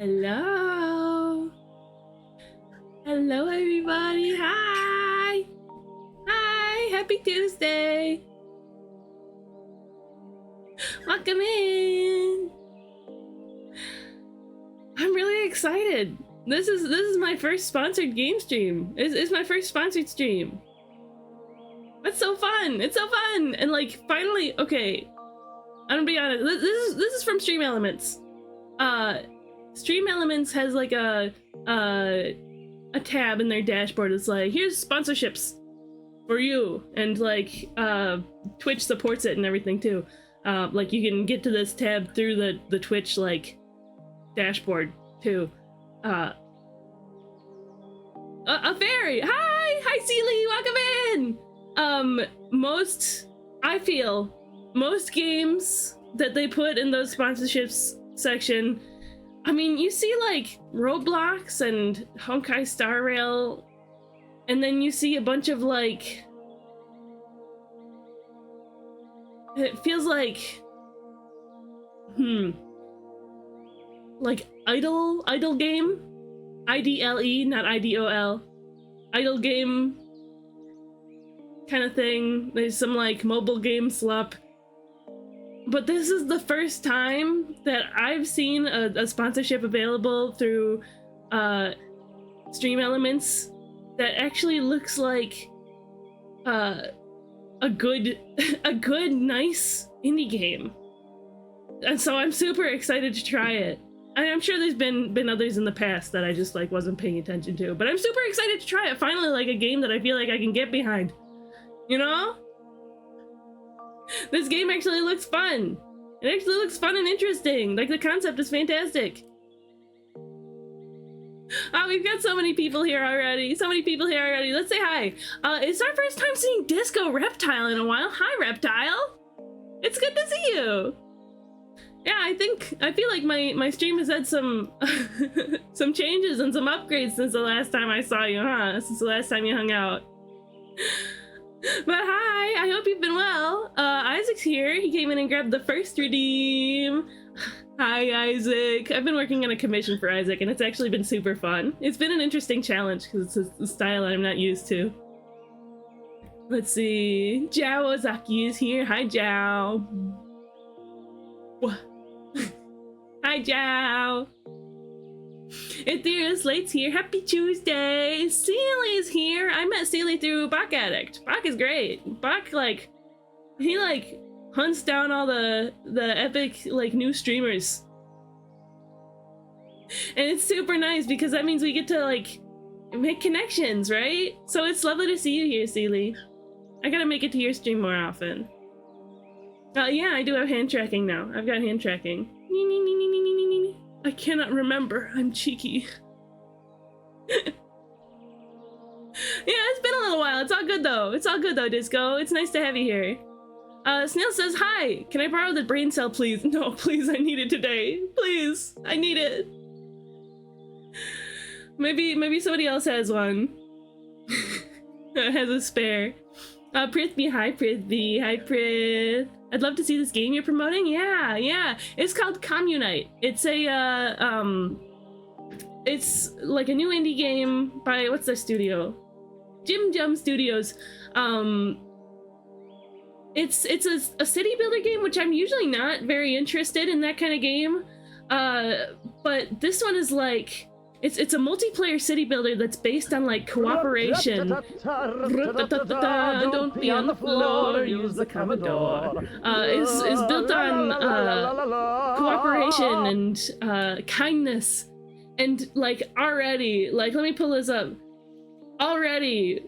Hello. Hello, everybody. Hi. Hi. Happy Tuesday. Welcome in. I'm really excited. This is my first sponsored game stream. It's my first sponsored stream. That's so fun. It's so fun. And like finally, okay. I'm gonna be honest. This is from Stream Elements. Stream Elements has like a tab in their dashboard. It's like, here's sponsorships for you, and like Twitch supports it and everything too. Like you can get to this tab through the Twitch like dashboard too. A fairy. Hi Sealy, welcome in. I feel most games that they put in those sponsorships section, I mean, you see like Roblox and Honkai Star Rail, and then you see a bunch of like, it feels like like idle game, IDLE, not IDOL, idle game kind of thing. There's some like mobile game slop, but this is the first time that I've seen a sponsorship available through Stream Elements that actually looks like a good nice indie game, and so I'm super excited to try it. And I'm sure there's been others in the past that I just like wasn't paying attention to, but I'm super excited to try it. Finally, like a game that I feel like I can get behind. You know? This game actually looks fun. It actually looks fun and interesting. Like the concept is fantastic. Oh, we've got so many people here already. So many people here already. Let's say hi. It's our first time seeing Disco Reptile in a while. Hi, Reptile. It's good to see you. Yeah, I feel like my stream has had some some changes and some upgrades since the last time I saw you, huh? Since the last time you hung out. But hi, I hope you've been well. Isaac's here. He came in and grabbed the first redeem. Hi, Isaac. I've been working on a commission for Isaac, and it's actually been super fun. It's been an interesting challenge because it's a style I'm not used to. Let's see. Jao Ozaki is here. Hi, Jao. Hi, Jao. Ethereal Slate's here. Happy Tuesday. Sealy's here. I met Sealy through Bach Addict. Bach is great. Bach, like, he like hunts down all the epic like new streamers, and it's super nice because that means we get to like make connections, right? So it's lovely to see you here, Sealy. I gotta make it to your stream more often. Yeah, I do have hand tracking now. I've got hand tracking. I cannot remember. I'm cheeky. Yeah, it's been a little while. It's all good though. It's all good though, Disco. It's nice to have you here. Snail says, hi. Can I borrow the brain cell, please? No, please. I need it today. Please. I need it. Maybe somebody else has one. Has a spare. Prithvi, hi Prithvi. Hi Prith. I'd love to see this game you're promoting. Yeah. It's called Communite. It's a it's like a new indie game by, what's their studio? Jim Jum Studios. It's a city builder game, which I'm usually not very interested in that kind of game. But this one is like, it's a multiplayer city builder that's based on like cooperation. Don't be on the floor, use the Commodore. Is built on cooperation and kindness, and like already, like let me pull this up. Already,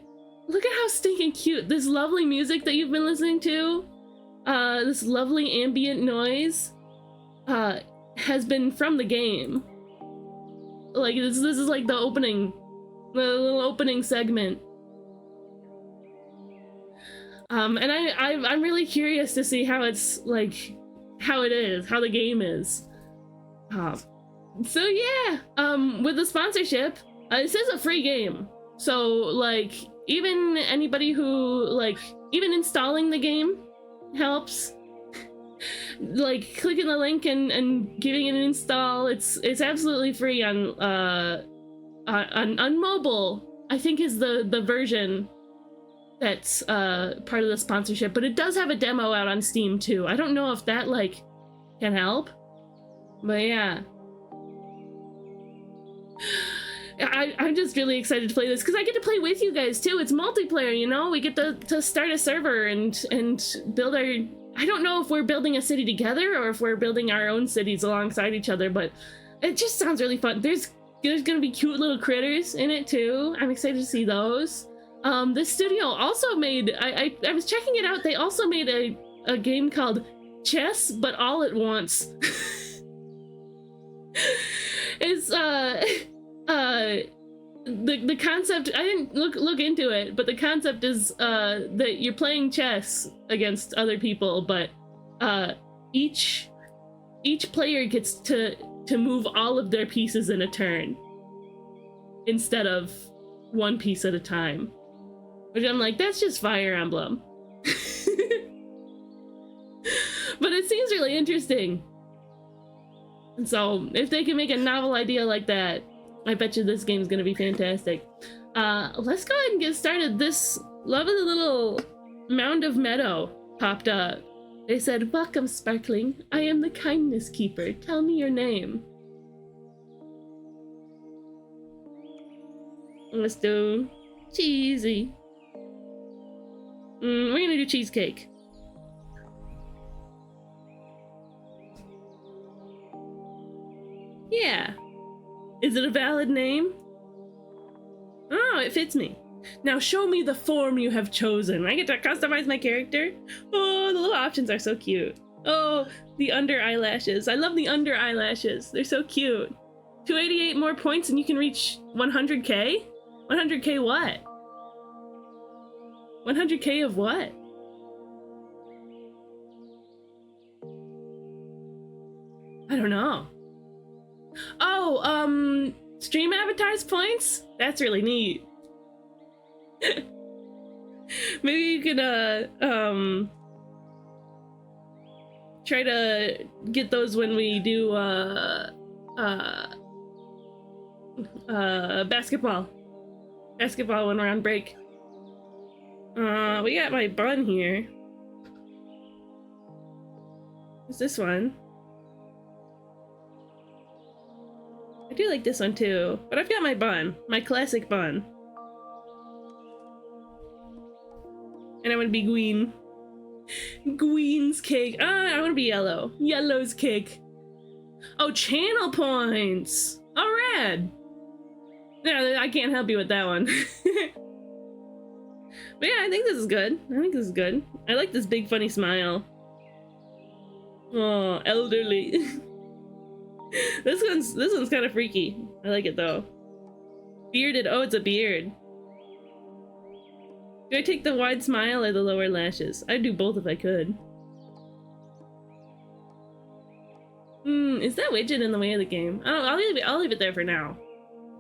look at how stinking cute this lovely music that you've been listening to. This lovely ambient noise has been from the game. Like this is like the little opening segment. And I'm really curious to see how it's like, how the game is. So yeah, with the sponsorship, this is a free game. So like even anybody who like, even installing the game helps. like clicking the link and giving it an install. It's absolutely free on mobile. I think is the version that's part of the sponsorship, but it does have a demo out on Steam too. I don't know if that like can help, but yeah. I'm just really excited to play this because I get to play with you guys too. It's multiplayer, you know? We get to start a server and build our... I don't know if we're building a city together or if we're building our own cities alongside each other, but it just sounds really fun. There's gonna be cute little critters in it too. I'm excited to see those. This studio also made... I was checking it out. They also made a game called Chess, but All at Once. It's the concept, I didn't look into it, but the concept is that you're playing chess against other people, but each player gets to move all of their pieces in a turn instead of one piece at a time, which I'm like, that's just Fire Emblem. But it seems really interesting. And so if they can make a novel idea like that, I bet you this game's gonna be fantastic. Let's go ahead and get started. This lovely little mound of meadow popped up. They said, "Welcome, Sparkling. I am the kindness keeper. Tell me your name." Let's do cheesy. We're gonna do cheesecake. Yeah. Is it a valid name? Oh, it fits me. Now show me the form you have chosen. I get to customize my character. Oh, the little options are so cute. Oh, the under eyelashes. I love the under eyelashes. They're so cute. 288 more points and you can reach 100k? 100k what? 100k of what? I don't know. Oh, stream avatars points? That's really neat. Maybe you could, try to get those when we do, basketball. Basketball when we're on break. We got my bun here. What's this one? I do like this one too, but I've got my bun, my classic bun. And I want to be green. Green's cake. I want to be yellow. Yellow's cake. Oh, channel points. Oh, rad. Yeah, I can't help you with that one. But yeah, I think this is good. I think this is good. I like this big funny smile. Oh, elderly. This one's kind of freaky. I like it though. Bearded. Oh, it's a beard. Do I take the wide smile or the lower lashes? I'd do both if I could. Is that widget in the way of the game? I'll leave it there for now.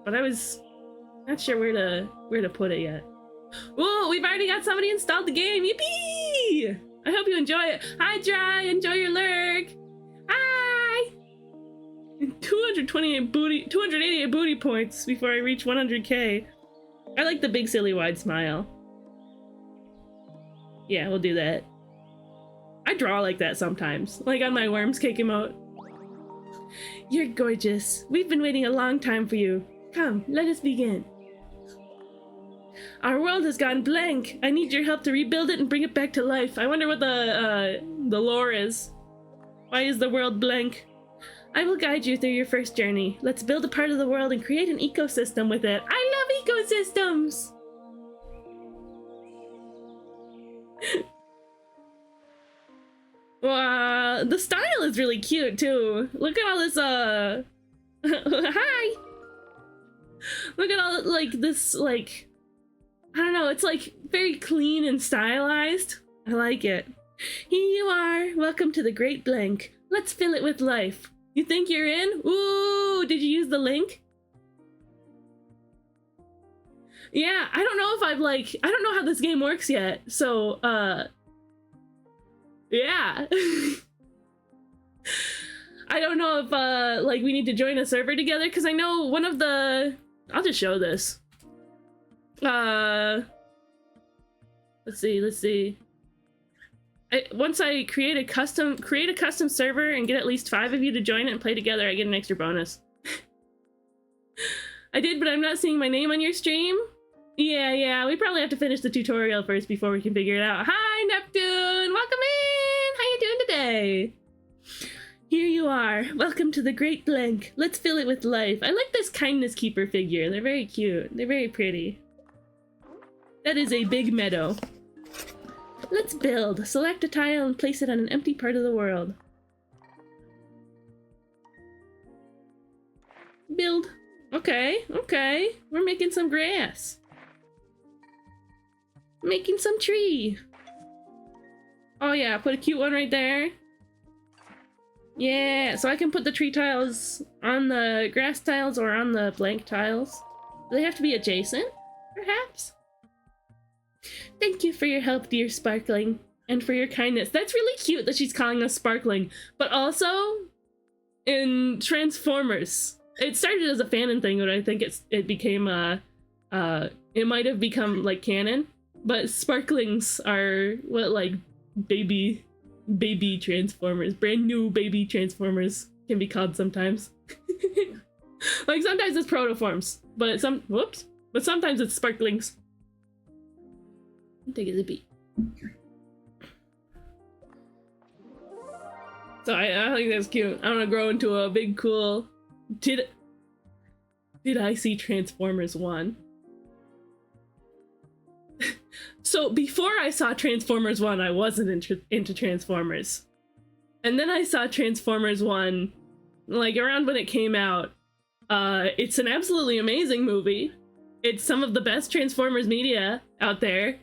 But I was not sure where to put it yet. Whoa, we've already got somebody installed the game. Yippee! I hope you enjoy it. Hi, Dry. Enjoy your lurk. Hi. 288 booty points before I reach 100k. I like the big silly wide smile. Yeah, we'll do that. I draw like that sometimes, like on my Worms Cake emote. You're gorgeous. We've been waiting a long time for you. Come, let us begin. Our world has gone blank. I need your help to rebuild it and bring it back to life. I wonder what the lore is. Why is the world blank? I will guide you through your first journey. Let's build a part of the world and create an ecosystem with it. I love ecosystems! Well, the style is really cute too. Look at all this, hi! Look at all, like, this, like, I don't know, it's like very clean and stylized. I like it. Here you are. Welcome to the Great Blank. Let's fill it with life. You think you're in? Ooh, did you use the link? Yeah, I don't know if I've like, I don't know how this game works yet. So, yeah. I don't know if like we need to join a server together, because I know one of the, I'll just show this. Let's see. Once I create a custom server and get at least 5 of you to join it and play together, I get an extra bonus. I did, but I'm not seeing my name on your stream. Yeah, we probably have to finish the tutorial first before we can figure it out. Hi, Neptune! Welcome in! How you doing today? Here you are. Welcome to the Great Blank. Let's fill it with life. I like this Kindness Keeper figure. They're very cute. They're very pretty. That is a big meadow. Let's build. Select a tile and place it on an empty part of the world. Build. Okay. We're making some grass. Making some tree. Oh yeah, put a cute one right there. Yeah, so I can put the tree tiles on the grass tiles or on the blank tiles. Do they have to be adjacent, perhaps? Thank you for your help, dear Sparkling, and for your kindness. That's really cute that she's calling us Sparkling, but also in Transformers. It started as a fanon thing, but I think it became it might have become like canon. But Sparklings are what, like, baby Transformers, brand new baby Transformers can be called sometimes. Like sometimes it's protoforms, but sometimes it's Sparklings. Take it a beat. So I think that's cute. I want to grow into a big cool. Did I see Transformers 1? So before I saw Transformers 1, I wasn't into Transformers. And then I saw Transformers 1, like around when it came out. It's an absolutely amazing movie. It's some of the best Transformers media out there.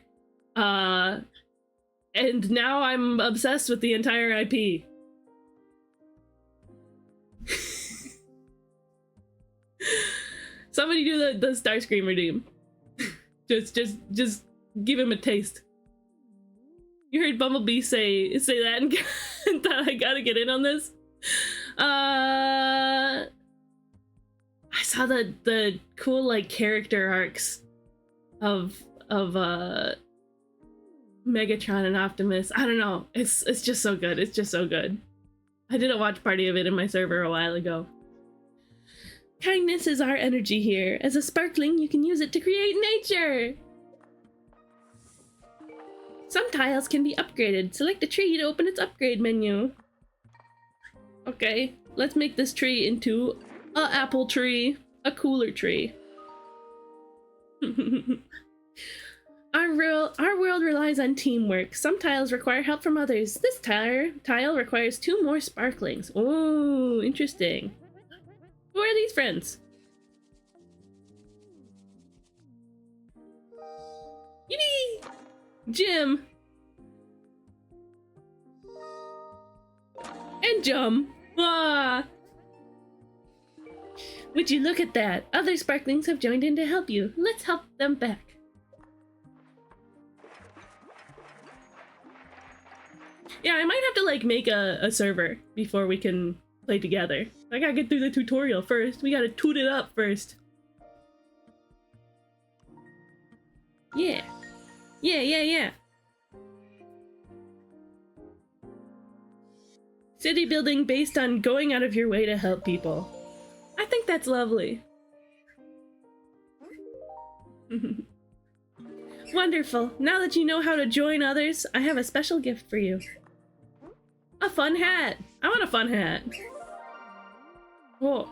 And now I'm obsessed with the entire IP. Somebody do the Starscream redeem. just give him a taste. You heard Bumblebee say that and thought I gotta get in on this. I saw the cool like character arcs of Megatron and Optimus. I don't know. It's just so good. It's just so good. I did a watch party of it in my server a while ago. Kindness is our energy here. As a Sparkling, you can use it to create nature. Some tiles can be upgraded. Select a tree to open its upgrade menu. Okay, let's make this tree into a apple tree, a cooler tree. Our world relies on teamwork. Some tiles require help from others. This tile requires 2 more Sparklings. Oh, interesting. Who are these friends? Yippee! Jim! And Jum! Ah! Would you look at that? Other Sparklings have joined in to help you. Let's help them back. Yeah, I might have to like make a server before we can play together. I gotta get through the tutorial first. We gotta toot it up first. Yeah. Yeah. City building based on going out of your way to help people. I think that's lovely. Wonderful. Now that you know how to join others, I have a special gift for you. A fun hat. I want a fun hat. Whoa.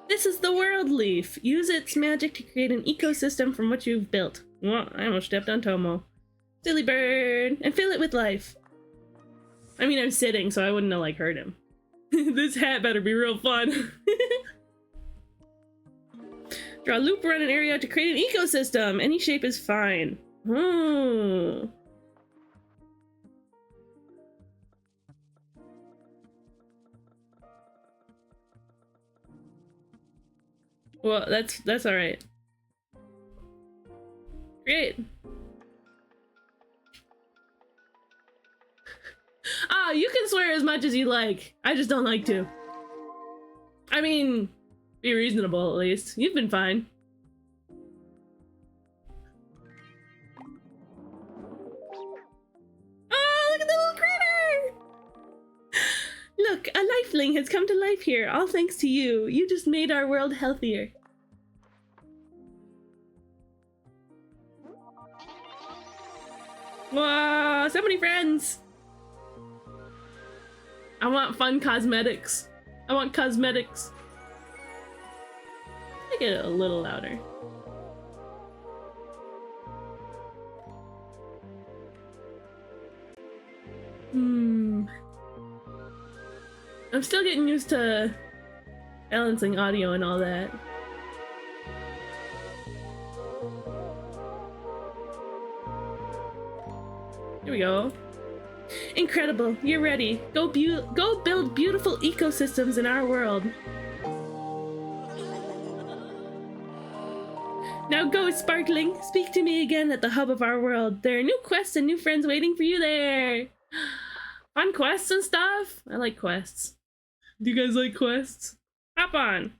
This is the World Leaf. Use its magic to create an ecosystem from what you've built. Whoa, I almost stepped on Tomo. Silly bird. And fill it with life. I mean, I'm sitting, so I wouldn't have, like, hurt him. This hat better be real fun. Draw a loop around an area to create an ecosystem. Any shape is fine. Hmm. Well, that's all right. Great. Ah, you can swear as much as you like. I just don't like to. I mean, be reasonable at least. You've been fine. Oh, look at the little critter! Look, a lifeling has come to life here, all thanks to you. You just made our world healthier. Wow, so many friends! I want fun cosmetics. I want cosmetics. Make it a little louder. I'm still getting used to balancing audio and all that. Here we go. Incredible, you're ready. Go build beautiful ecosystems in our world. Now go, Sparkling. Speak to me again at the hub of our world. There are new quests and new friends waiting for you there. Fun quests and stuff? I like quests. Do you guys like quests? Hop on.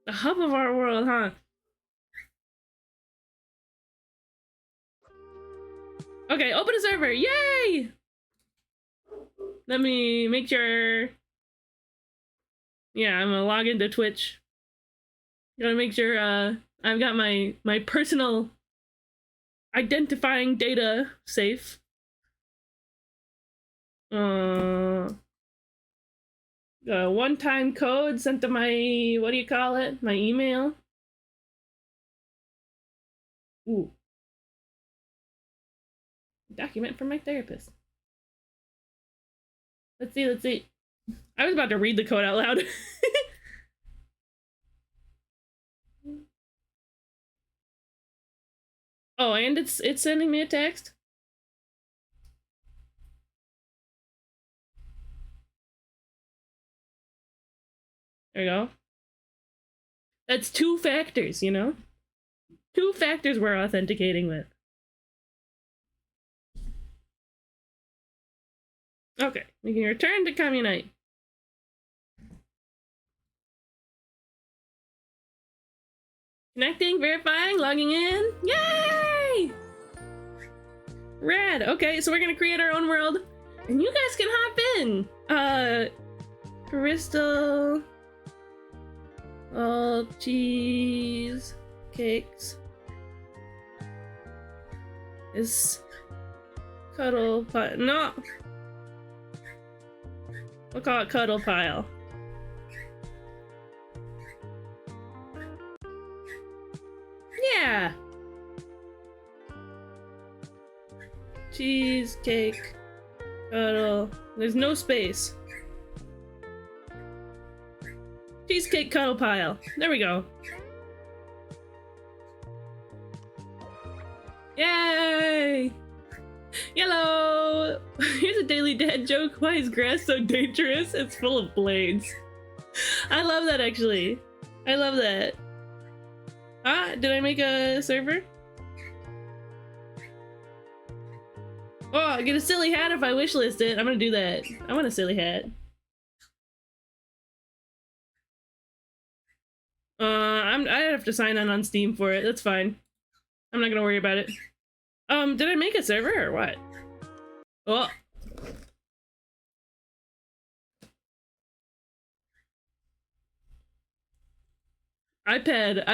The hub of our world, huh? Okay, open a server. Yay! Let me make sure. Yeah, I'm gonna log into Twitch. Gotta make sure I've got my personal identifying data safe. Got a one-time code sent to my, what do you call it? My email. Ooh. Document from my therapist. Let's see. I was about to read the code out loud. Oh, and it's sending me a text? There we go. That's 2 factors, you know? 2 factors we're authenticating with. Okay, we can return to Communite. Connecting, verifying, logging in. Yay! Rad. Okay, so we're gonna create our own world, and you guys can hop in. Crystal. All cheese cakes. Is cuddle pile. No. We'll call it cuddle pile. Yeah. Cheesecake. Cuddle. There's no space. Cheesecake cuddle pile. There we go. Yay! Yellow! Here's a daily dad joke. Why is grass so dangerous? It's full of blades. I love that, actually. I love that. Ah, did I make a server? Oh, I get a silly hat if I wishlist it. I'm gonna do that. I want a silly hat. I have to sign on Steam for it. That's fine. I'm not gonna worry about it. Did I make a server or what? Oh. iPad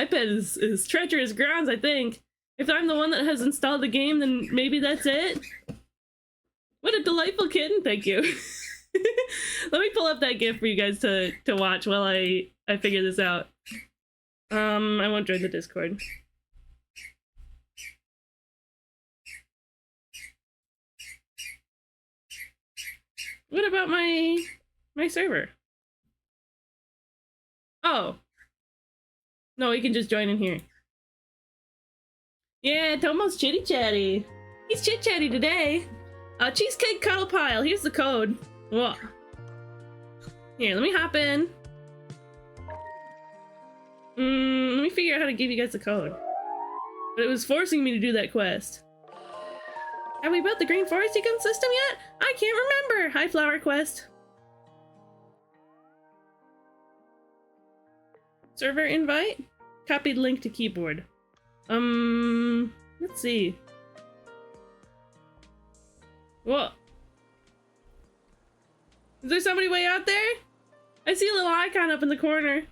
is treacherous grounds, I think. If I'm the one that has installed the game, then maybe that's it. What a delightful kitten, thank you. Let me pull up that GIF for you guys to watch while I figure this out. I won't join the Discord. What about my server? Oh. No, we can just join in here. Yeah, Tomo's chitty chatty. He's chit chatty today. Cheesecake cuddle pile. Here's the code. Whoa. Here, let me hop in. Let me figure out how to give you guys the code. But it was forcing me to do that quest. Have we built the Green Forest ecosystem yet? I can't remember. Hi, Flower Quest. Server invite? Copied link to keyboard. Let's see. Whoa. Is there somebody way out there? I see a little icon up in the corner.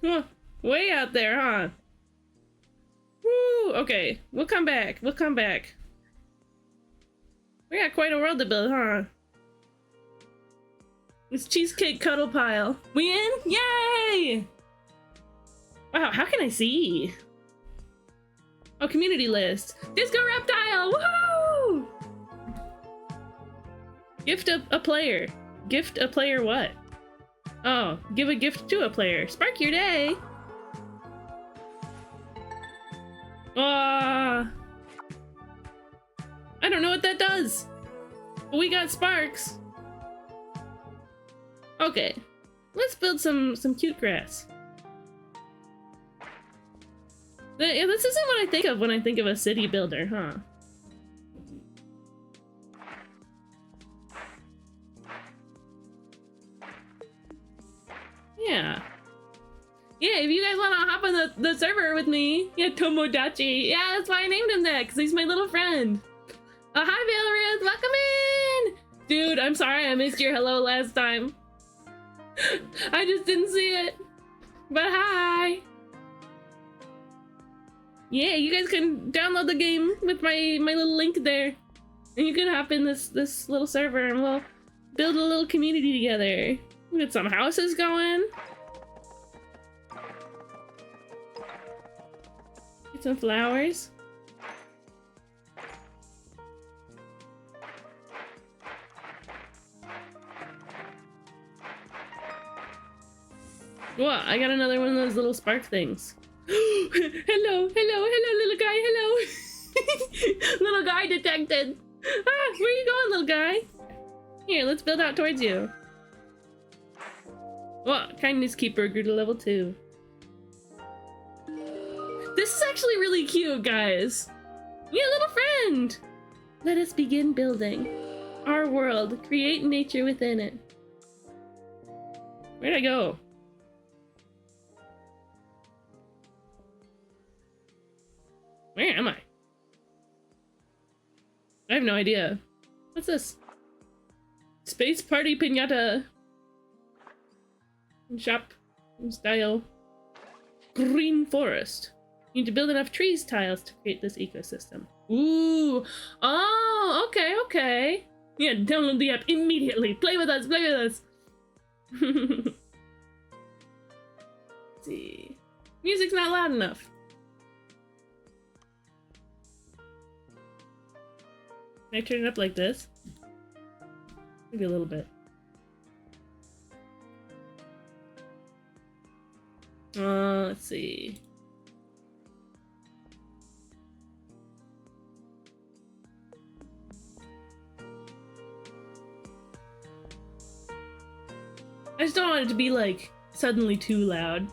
Huh. Way out there, huh? Woo! Okay, we'll come back. We'll come back. We got quite a world to build, huh? It's Cheesecake Cuddle Pile. We in? Yay! Wow, how can I see? Oh, community list. Disco Reptile! Woohoo! Gift a player. Gift a player what? Oh, give a gift to a player. Spark your day! I don't know what that does. But we got sparks. Okay, let's build some cute grass. This isn't what I think of when I think of a city builder, huh? Yeah. Yeah, if you guys want to hop on the server with me, yeah, Tomodachi. Yeah, that's why I named him that, because he's my little friend. Hi, Valorant, welcome in! Dude, I'm sorry I missed your hello last time. I just didn't see it. But hi! Yeah, you guys can download the game with my little link there. And you can hop in this little server and we'll build a little community together. We got some houses going. Get some flowers. What? I got another one of those little spark things. Hello, little guy, hello. Little guy detected. Ah, where you going, little guy? Here, let's build out towards you. What? Kindness Keeper grew to level 2. This is actually really cute, guys. Yeah, little friend. Let us begin building our world. Create nature within it. Where'd I go? Where am I? I have no idea. What's this? Space Party Pinata. Shop. Style. Green Forest. You need to build enough trees tiles to create this ecosystem. Ooh. Oh, okay, okay. Yeah, download the app immediately. Play with us, play with us. Let's see. Music's not loud enough. Can I turn it up like this? Maybe a little bit. Let's see. I just don't want it to be like suddenly too loud.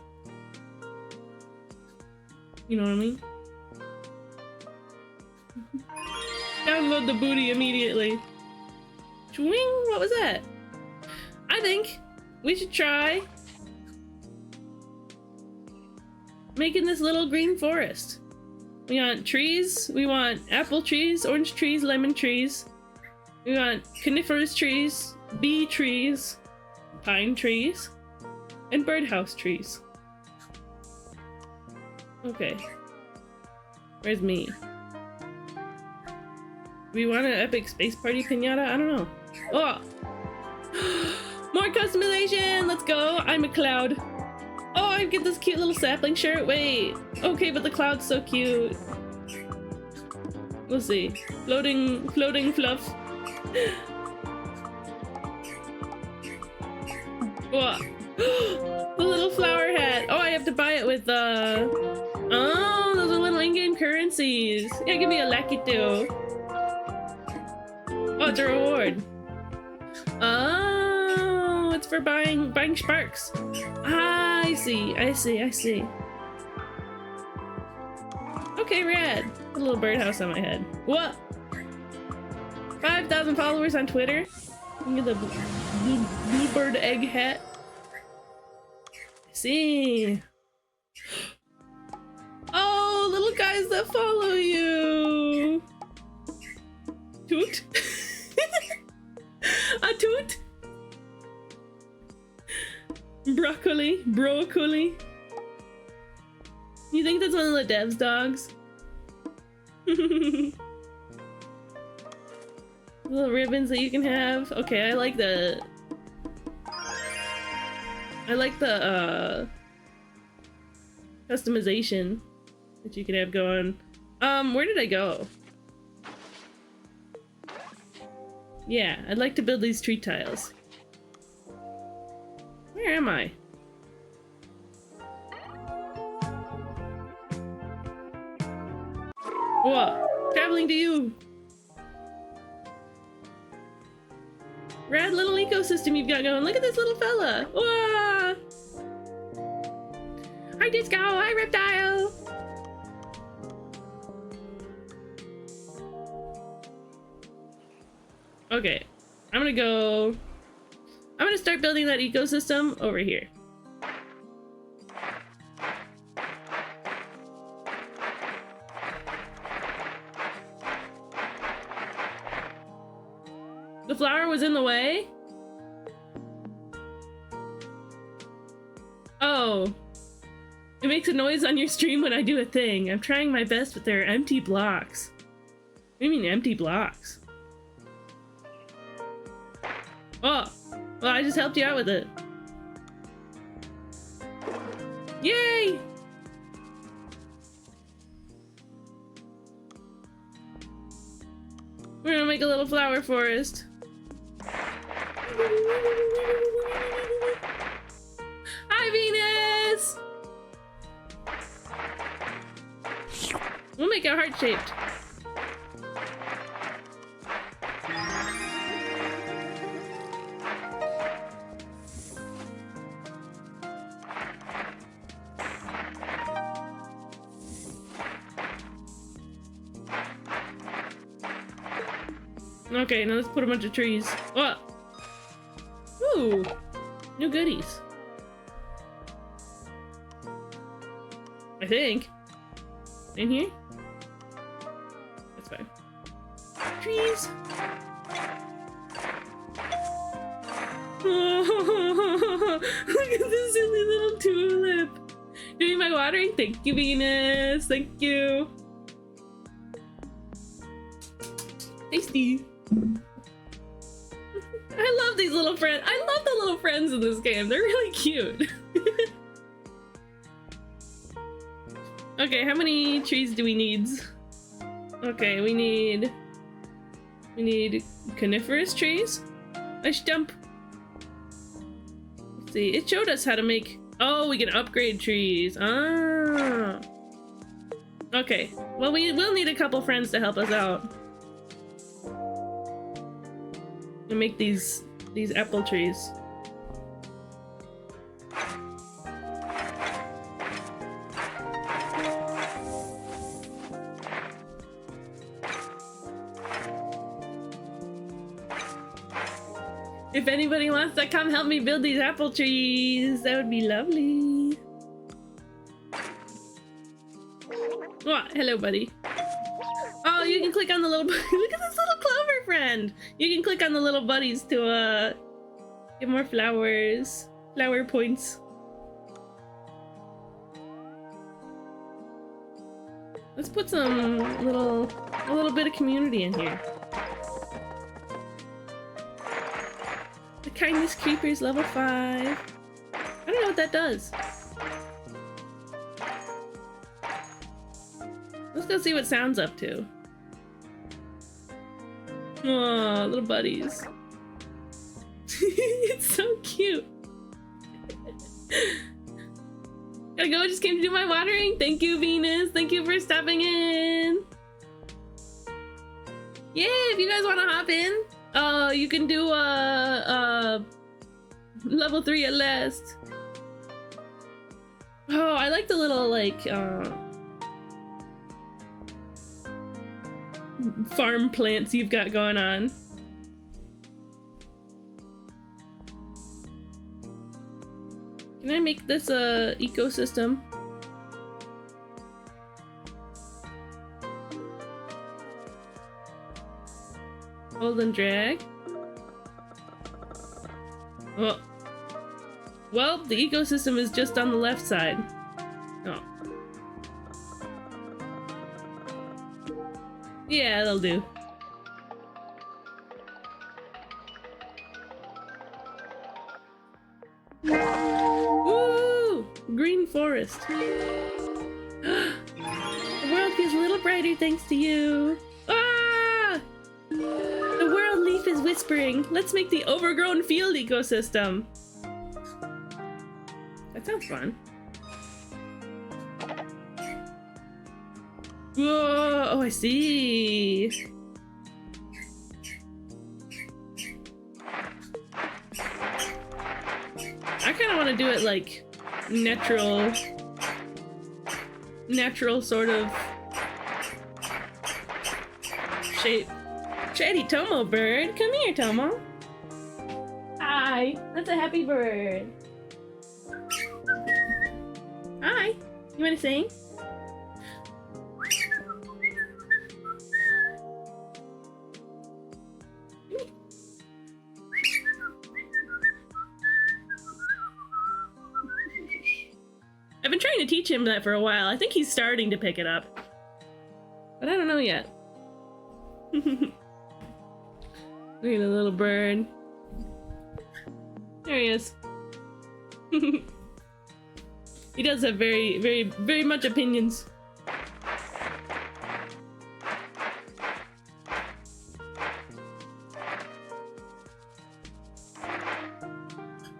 You know what I mean? Download the booty immediately. Swing? What was that? I think we should try making this little green forest. We want trees, we want apple trees, orange trees, lemon trees. We want coniferous trees, bee trees, pine trees, and birdhouse trees. Okay. Where's me? We want an epic space party pinata? I don't know. Oh! More customization! Let's go! I'm a cloud. Oh, I get this cute little sapling shirt. Wait. Okay, but the cloud's so cute. We'll see. Floating fluff. What? The little flower hat. Oh, I have to buy it with oh, those are little in-game currencies. Yeah, give me a lucky too. Oh, it's a reward. Oh, it's for buying sparks. Ah, I see. Okay, rad. A little birdhouse on my head. What? 5,000 followers on Twitter. Look at the bluebird egg hat. See. Oh, little guys that follow you. Toot. A toot. Broccoli. Broccoli. You think that's one of the devs' dogs? Little ribbons that you can have. Okay, I like the customization that you can have going. Where did I go? Yeah, I'd like to build these tree tiles. Where am I? Whoa, traveling to you. Rad little ecosystem you've got going. Look at this little fella. Whoa! Hi Disco, hi Reptile. Okay, I'm gonna start building that ecosystem over here. The flower was in the way? Oh. It makes a noise on your stream when I do a thing. I'm trying my best, but there are empty blocks. What do you mean empty blocks? Oh. Well, I just helped you out with it. Yay! We're gonna make a little flower forest. Hi, Venus! We'll make it heart-shaped. Okay, now let's put a bunch of trees. Oh! Ooh! New goodies. I think. In here? That's fine. Trees! Oh, look at this silly little tulip! Doing my watering? Thank you, Venus! Thank you! Tasty! I love these little friends. I love the little friends in this game. They're really cute. Okay, how many trees do we need? Okay, we need coniferous trees. I stump. Let's see. It showed us how to make. Oh, we can upgrade trees. Ah. Okay. Well, we will need a couple friends to help us out. And make these apple trees. If anybody wants to come help me build these apple trees, that would be lovely. Oh, hello, buddy. Oh, you can click on the little look at this little clover friend. You can click on the little buddies to get more flowers, flower points. Let's put some a little bit of community in here. The kindness creepers level 5. I don't know what that does. Let's go see what Sound's up to. Aw, little buddies. It's so cute. Gotta go, I just came to do my watering. Thank you, Venus. Thank you for stopping in. Yeah, if you guys want to hop in, you can do level 3 at last. Oh, I like the little farm plants you've got going on. Can I make this a ecosystem? Hold and drag. Oh. Well, the ecosystem is just on the left side. Oh. Yeah, that'll do. Woo! Green forest. The world feels a little brighter thanks to you. Ah! The world leaf is whispering. Let's make the overgrown field ecosystem. That sounds fun. Whoa! Oh, I see. I kind of want to do it like natural sort of shape. Chatty Tomo bird, come here, Tomo. Hi, that's a happy bird. Hi, you want to sing? I've been trying to teach him that for a while. I think he's starting to pick it up. But I don't know yet. Look at the little bird. There he is. He does have very much opinions.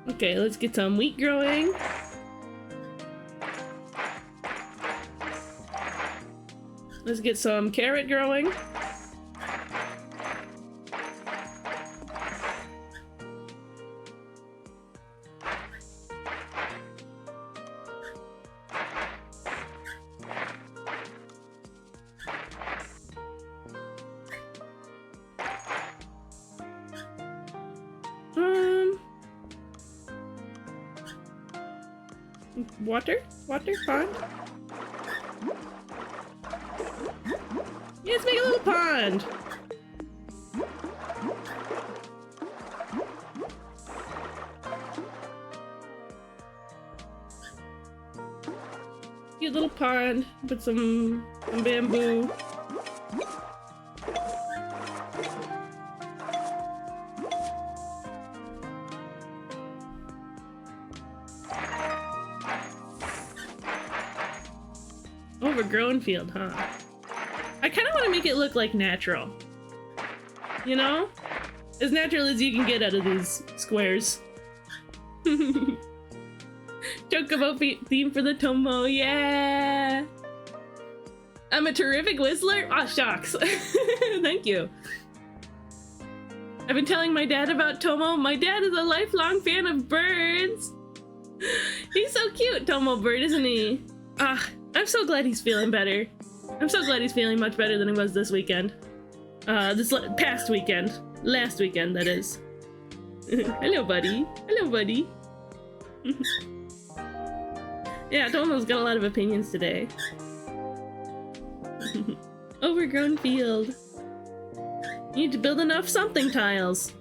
Okay, let's get some wheat growing. Let's get some carrot growing. Water pond? Yeah, let's make a little pond. Cute little pond. Put some bamboo. Overgrown field, huh? I kind of want to make it look like natural. You know? As natural as you can get out of these squares. Chocobo theme for the Tomo, yeah! I'm a terrific whistler? Aw, shucks. Thank you. I've been telling my dad about Tomo. My dad is a lifelong fan of birds. He's so cute, Tomo bird, isn't he? Ah, I'm so glad he's feeling better. I'm so glad he's feeling much better than he was this weekend. This past weekend. Last weekend, that is. Hello, buddy. Hello, buddy. Yeah, Tomo's got a lot of opinions today. Overgrown field. You need to build enough something tiles.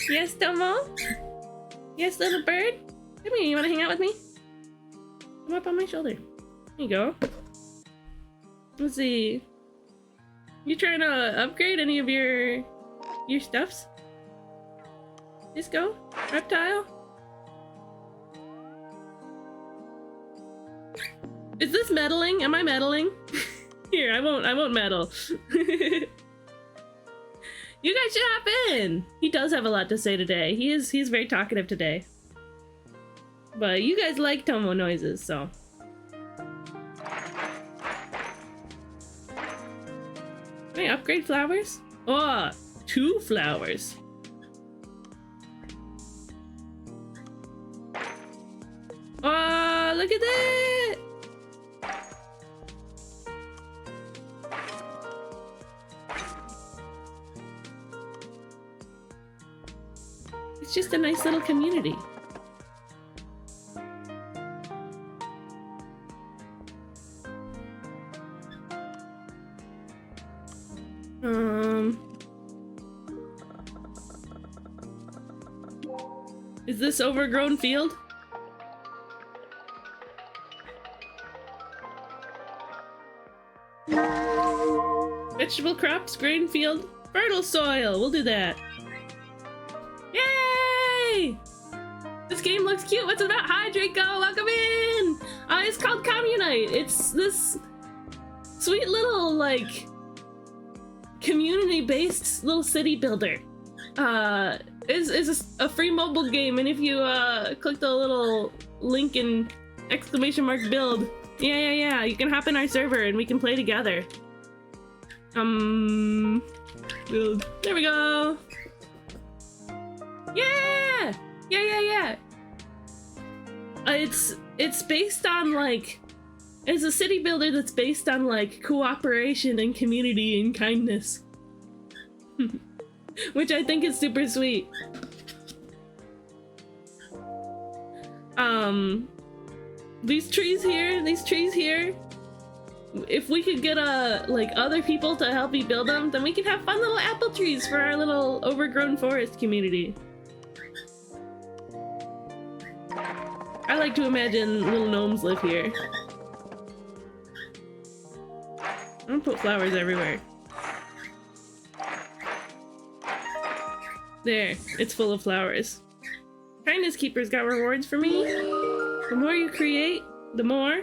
Yes, Tomo? Yes, little bird? Come here, you wanna hang out with me? Come up on my shoulder. There you go. Let's see. You trying to upgrade any of your stuffs? Just go, reptile. Is this meddling? Am I meddling? Here, I won't meddle. You guys should hop in. He does have a lot to say today. He's very talkative today. But you guys like Tomo noises, so. Can I upgrade flowers? Oh, 2 flowers. Oh, look at that! just a nice little community. Is this overgrown field? Vegetable crops, grain field, fertile soil. We'll do that. Yay! This game looks cute. What's it about? Hi, Draco. Welcome in. It's called Communite. It's this sweet little like community-based little city builder. Is a free mobile game, and if you click the little link in !build, yeah, you can hop in our server and we can play together. Build. There we go. Yeah. It's based on like, it's a city builder that's based on like cooperation and community and kindness. Which I think is super sweet. These trees here, if we could get like other people to help me build them, then we can have fun little apple trees for our little overgrown forest community. I like to imagine little gnomes live here. I'm gonna put flowers everywhere. There, it's full of flowers. Kindness Keeper's got rewards for me. The more you create, the more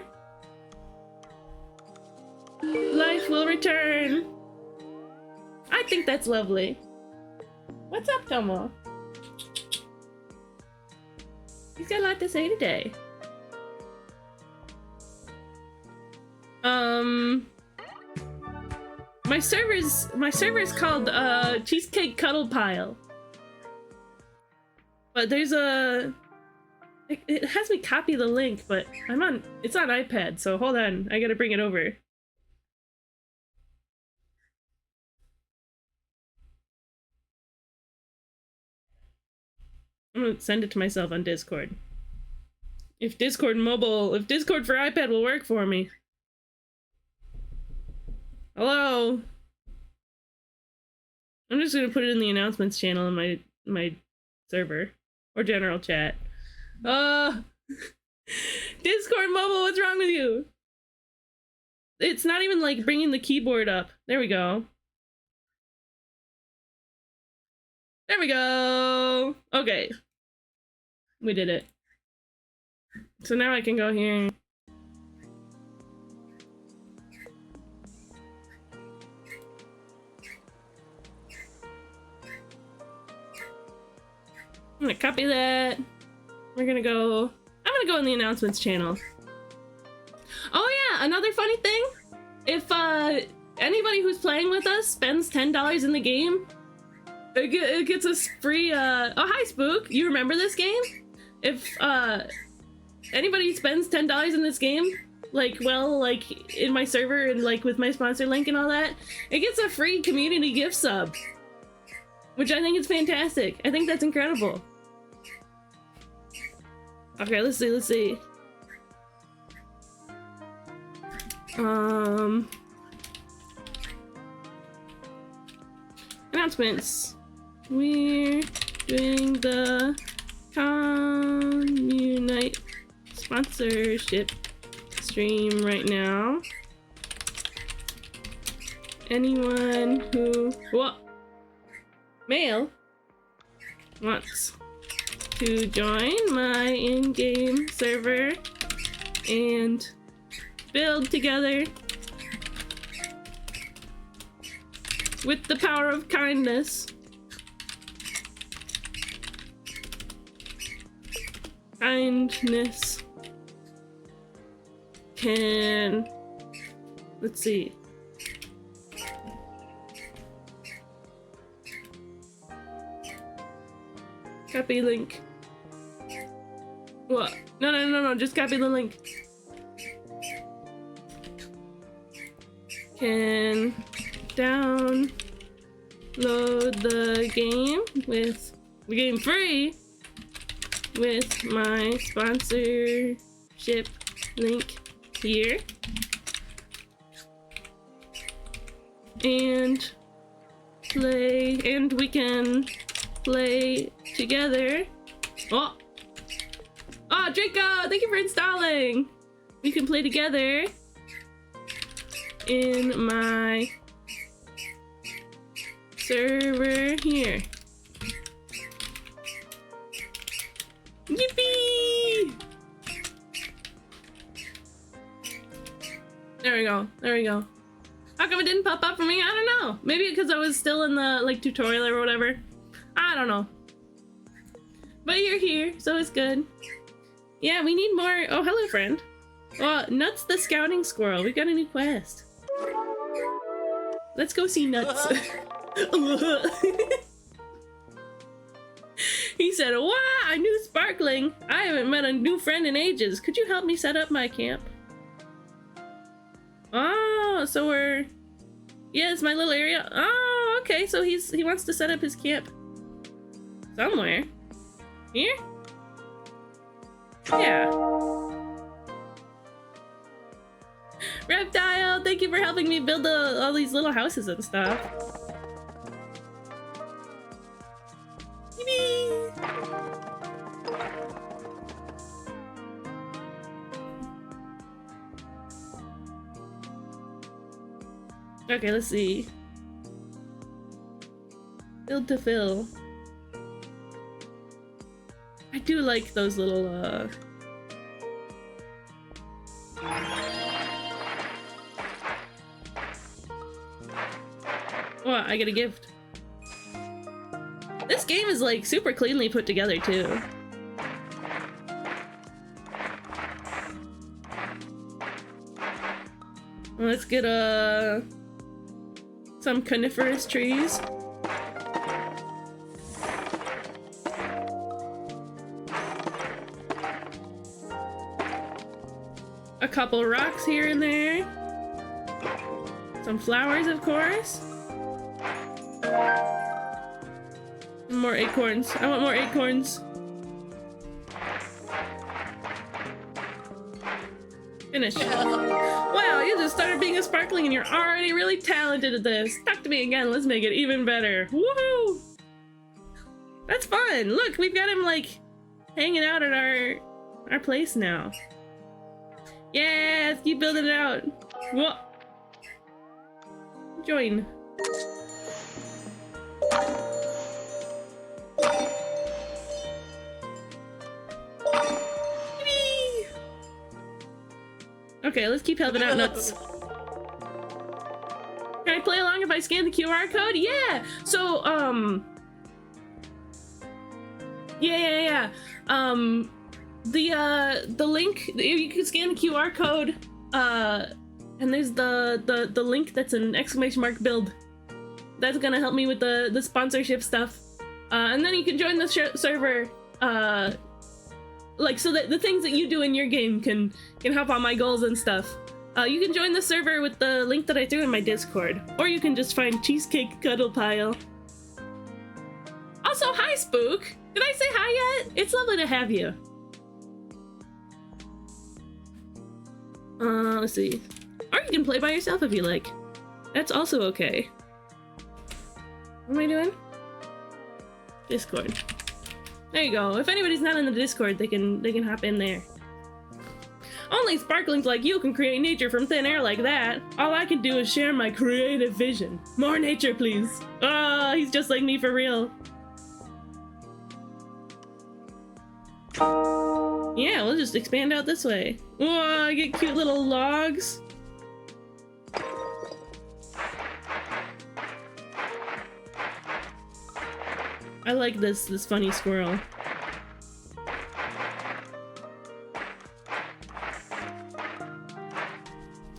life will return. I think that's lovely. What's up, Tomo? He's got a lot to say today. My server's called Cheesecake Cuddle Pile. But there's a... It has me copy the link, but it's on iPad, so hold on, I gotta bring it over. I'm gonna send it to myself on Discord. If Discord for iPad will work for me. Hello? I'm just gonna put it in the announcements channel in my server. Or general chat. Discord mobile, what's wrong with you? It's not even like bringing the keyboard up. There we go. There we go. Okay. We did it. So now I can go here. I'm gonna copy that. I'm gonna go in the announcements channel. Oh yeah, another funny thing. If anybody who's playing with us spends $10 in the game, it gets us free, oh hi Spook, you remember this game? If anybody spends $10 in this game, like in my server and like with my sponsor link and all that, it gets a free community gift sub. Which I think is fantastic. I think that's incredible. Okay, let's see. Announcements. We're doing the Communite sponsorship stream right now. Anyone who male wants to join my in-game server and build together with the power of kindness. Kindness can, let's see. Copy link. What? No, just copy the link. Can download the game with the game free with my sponsorship link here. And we can play together. Oh! Oh, Draco! Thank you for installing! We can play together in my server here. Yippee! There we go. There we go. How come it didn't pop up for me? I don't know. Maybe because I was still in the like tutorial or whatever. I don't know. But you're here, so it's good. Yeah, we need more. Oh, hello, friend. Oh, Nuts the Scouting Squirrel. We got a new quest. Let's go see Nuts. He said, "Wow, a new sparkling. I haven't met a new friend in ages. Could you help me set up my camp?" Oh, so we're... Yeah, it's my little area. Oh, okay, so he wants to set up his camp somewhere. Here? Yeah. Reptile, thank you for helping me build all these little houses and stuff. Yippee! Okay, let's see. Build to fill. I do like those little, Oh, I get a gift. This game is, like, super cleanly put together, too. Let's get, some coniferous trees. A couple rocks here and there. Some flowers, of course. And more acorns. I want more acorns. Finish. Wow, you just started being a sparkling and you're already really talented at this. Talk to me again, let's make it even better. Woohoo! That's fun. Look, we've got him like hanging out at our place now. Yeah, let's keep building it out. Whoa. Join. Okay, let's keep helping out Nuts. Can I play along if I scan the QR code? Yeah! So, Yeah. The link, you can scan the QR code, and there's the link that's an exclamation mark build. That's gonna help me with the sponsorship stuff. And then you can join the server, like, so that the things that you do in your game can help on my goals and stuff. You can join the server with the link that I threw in my Discord, or you can just find Cheesecake Cuddle Pile. Also, hi Spook! Did I say hi yet? It's lovely to have you. Let's see. Or you can play by yourself if you like. That's also okay. What am I doing? Discord. There you go. If anybody's not in the Discord, they can hop in there. Only sparklings like you can create nature from thin air like that. All I can do is share my creative vision. More nature, please. Ah, he's just like me for real. Yeah, we'll just expand out this way. Whoa, I get cute little logs. I like this funny squirrel.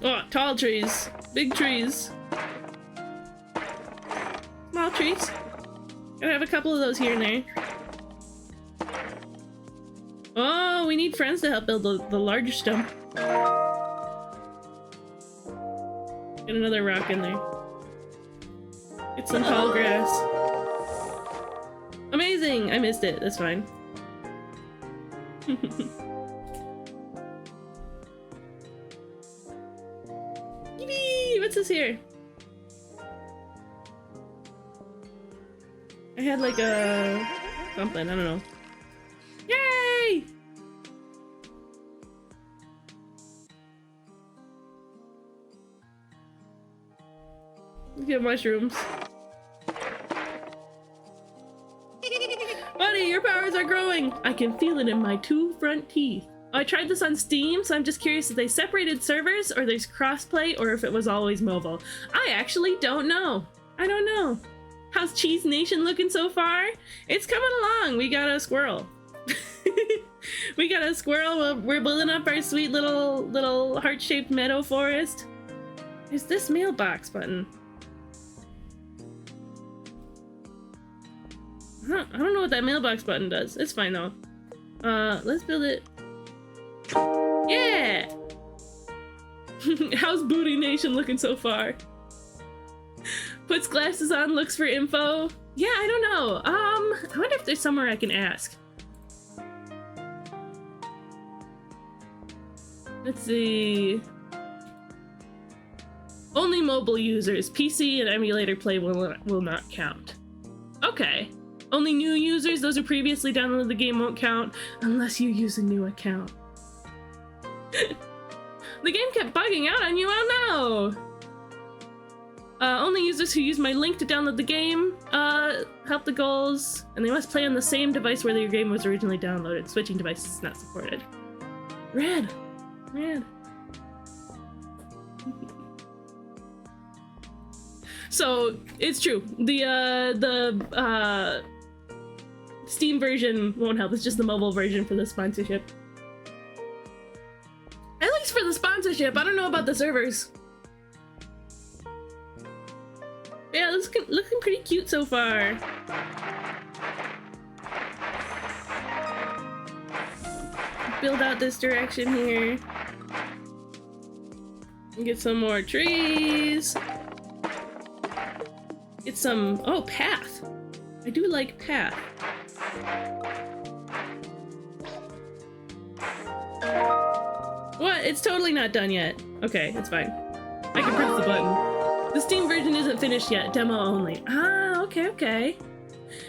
Oh, tall trees, big trees, small trees. Gotta have a couple of those here and there. Oh, we need friends to help build the larger stump. Get another rock in there. Get some tall grass. Amazing! I missed it. That's fine. Yippee! What's this here? I had like a something, I don't know. Yay! Let's get mushrooms. Buddy, your powers are growing! I can feel it in my 2 front teeth. I tried this on Steam, so I'm just curious if they separated servers, or there's crossplay, or if it was always mobile. I actually don't know. I don't know. How's Cheese Nation looking so far? It's coming along. We got a squirrel. We got a squirrel. We're building up our sweet little heart-shaped meadow forest. There's this mailbox button. I don't know what that mailbox button does. It's fine though. Let's build it. Yeah! How's Booty Nation looking so far? Puts glasses on, looks for info. Yeah, I don't know. I wonder if there's somewhere I can ask. Let's see. Only mobile users. PC and emulator play will not count. Okay. Only new users, those who previously downloaded the game won't count unless you use a new account. The game kept bugging out on you, I don't know. Only users who use my link to download the game help the goals, and they must play on the same device where your game was originally downloaded. Switching devices is not supported. Red. So it's true. The Steam version won't help. It's just the mobile version for the sponsorship. At least for the sponsorship. I don't know about the servers. Yeah, this is looking pretty cute so far. Build out this direction here. Get some more trees. Get some, oh, path. I do like path. What? It's totally not done yet. Okay, it's fine. I can press the button. The Steam version isn't finished yet, demo only. Ah, okay.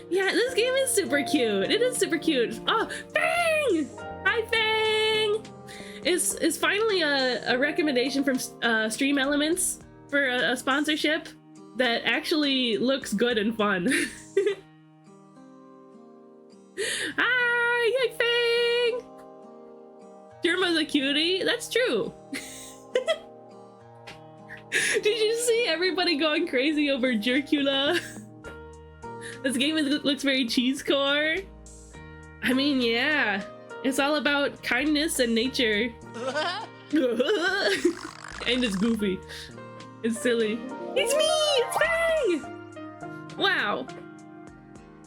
Yeah, this game is super cute. It is super cute. Oh, Fang! Hi, Fang! Is finally a recommendation from Stream Elements for a sponsorship that actually looks good and fun. Hi, Fang! Jerma's a cutie. That's true. Did you see everybody going crazy over Jercula? This game looks very cheesecore. I mean, yeah. It's all about kindness and nature. And it's goofy. It's silly. It's me! It's Fang! Wow.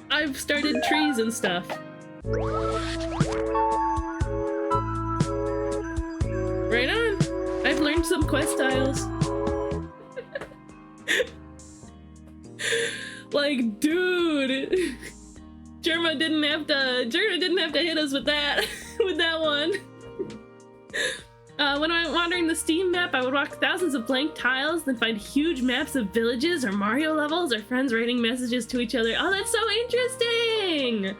I've started trees and stuff. Right on. I've learned some quest styles. Like, dude, Jerma didn't have to hit us with that with that one. When I'm wandering the Steam map, I would walk thousands of blank tiles, then find huge maps of villages or Mario levels or friends writing messages to each other. Oh, that's so interesting!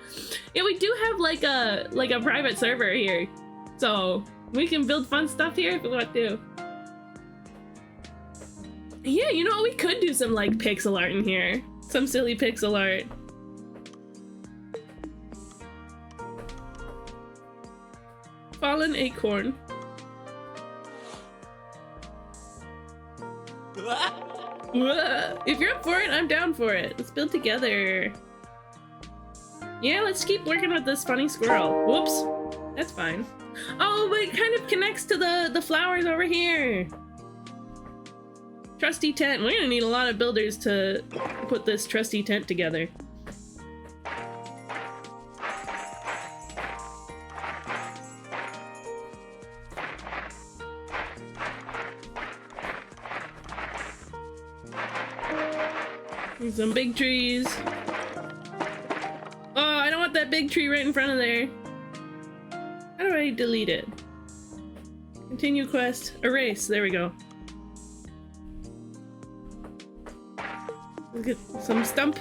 Yeah, we do have like a private server here, so we can build fun stuff here if we want to. Yeah, you know, we could do some like pixel art in here. Some silly pixel art. Fallen acorn. If you're up for it, I'm down for it. Let's build together. Yeah, let's keep working with this funny squirrel. Whoops. That's fine. Oh, but it kind of connects to the flowers over here. Trusty tent. We're gonna need a lot of builders to put this trusty tent together. There's some big trees. Oh, I don't want that big tree right in front of there. How do I delete it? Continue quest. Erase. There we go. Let's get some stump.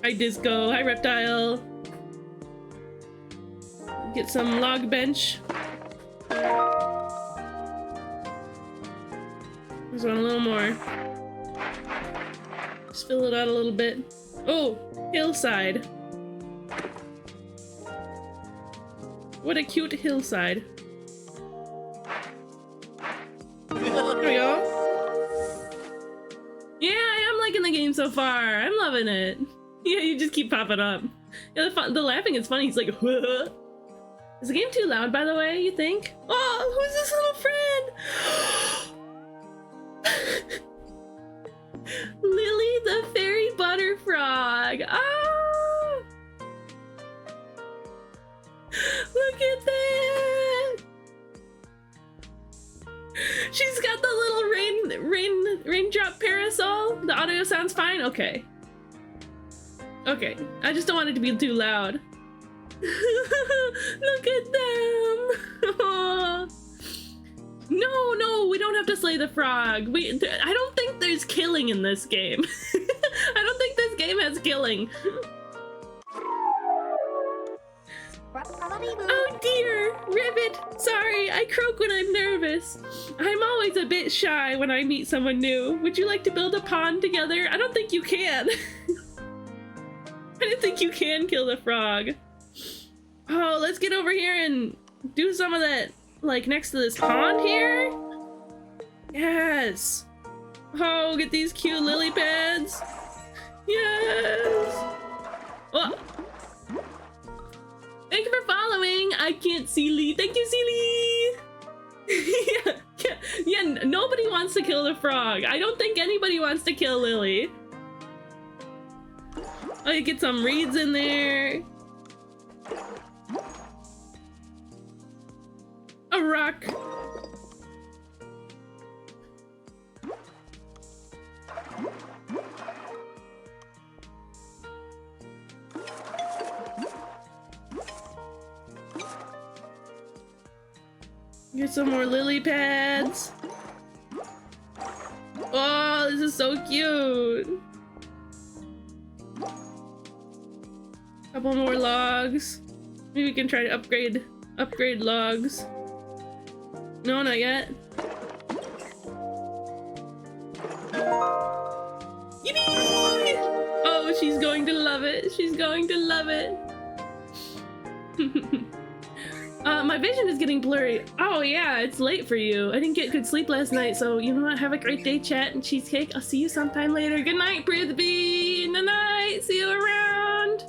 Hi Disco. Hi Reptile. Get some log bench. There's one a little more. Just fill it out a little bit. Oh, hillside. What a cute hillside. There we go. Yeah, I am liking the game so far. I'm loving it. Yeah, you just keep popping up. Yeah, the laughing is funny. He's like, huh? Is the game too loud, by the way, you think? Oh, who's this little friend? Lily the fairy butterfrog. Oh! Look at that! She's got the little raindrop parasol. The audio sounds fine? Okay. Okay. I just don't want it to be too loud. Look at them! No, we don't have to slay the frog. I don't think there's killing in this game. I don't think this game has killing. Oh dear, Ribbit. Sorry, I croak when I'm nervous. I'm always a bit shy when I meet someone new. Would you like to build a pond together? I don't think you can. I don't think you can kill the frog. Oh, let's get over here and do some of that, like, next to this pond here. Yes. Oh, get these cute lily pads. Yes. Oh. Thank you for following. I can't see Lee. Thank you, Lee. Yeah, nobody wants to kill the frog. I don't think anybody wants to kill Lily. Oh, you get some reeds in there. A rock. Get some more lily pads. Oh, this is so cute. Couple more logs. Maybe we can try to upgrade logs. No, not yet. Yippee! Oh, she's going to love it. She's going to love it. My vision is getting blurry. Oh yeah, it's late for you. I didn't get good sleep last night, so you know what? Have a great day, chat and cheesecake. I'll see you sometime later. Good night, Prithvi. Good night. See you around.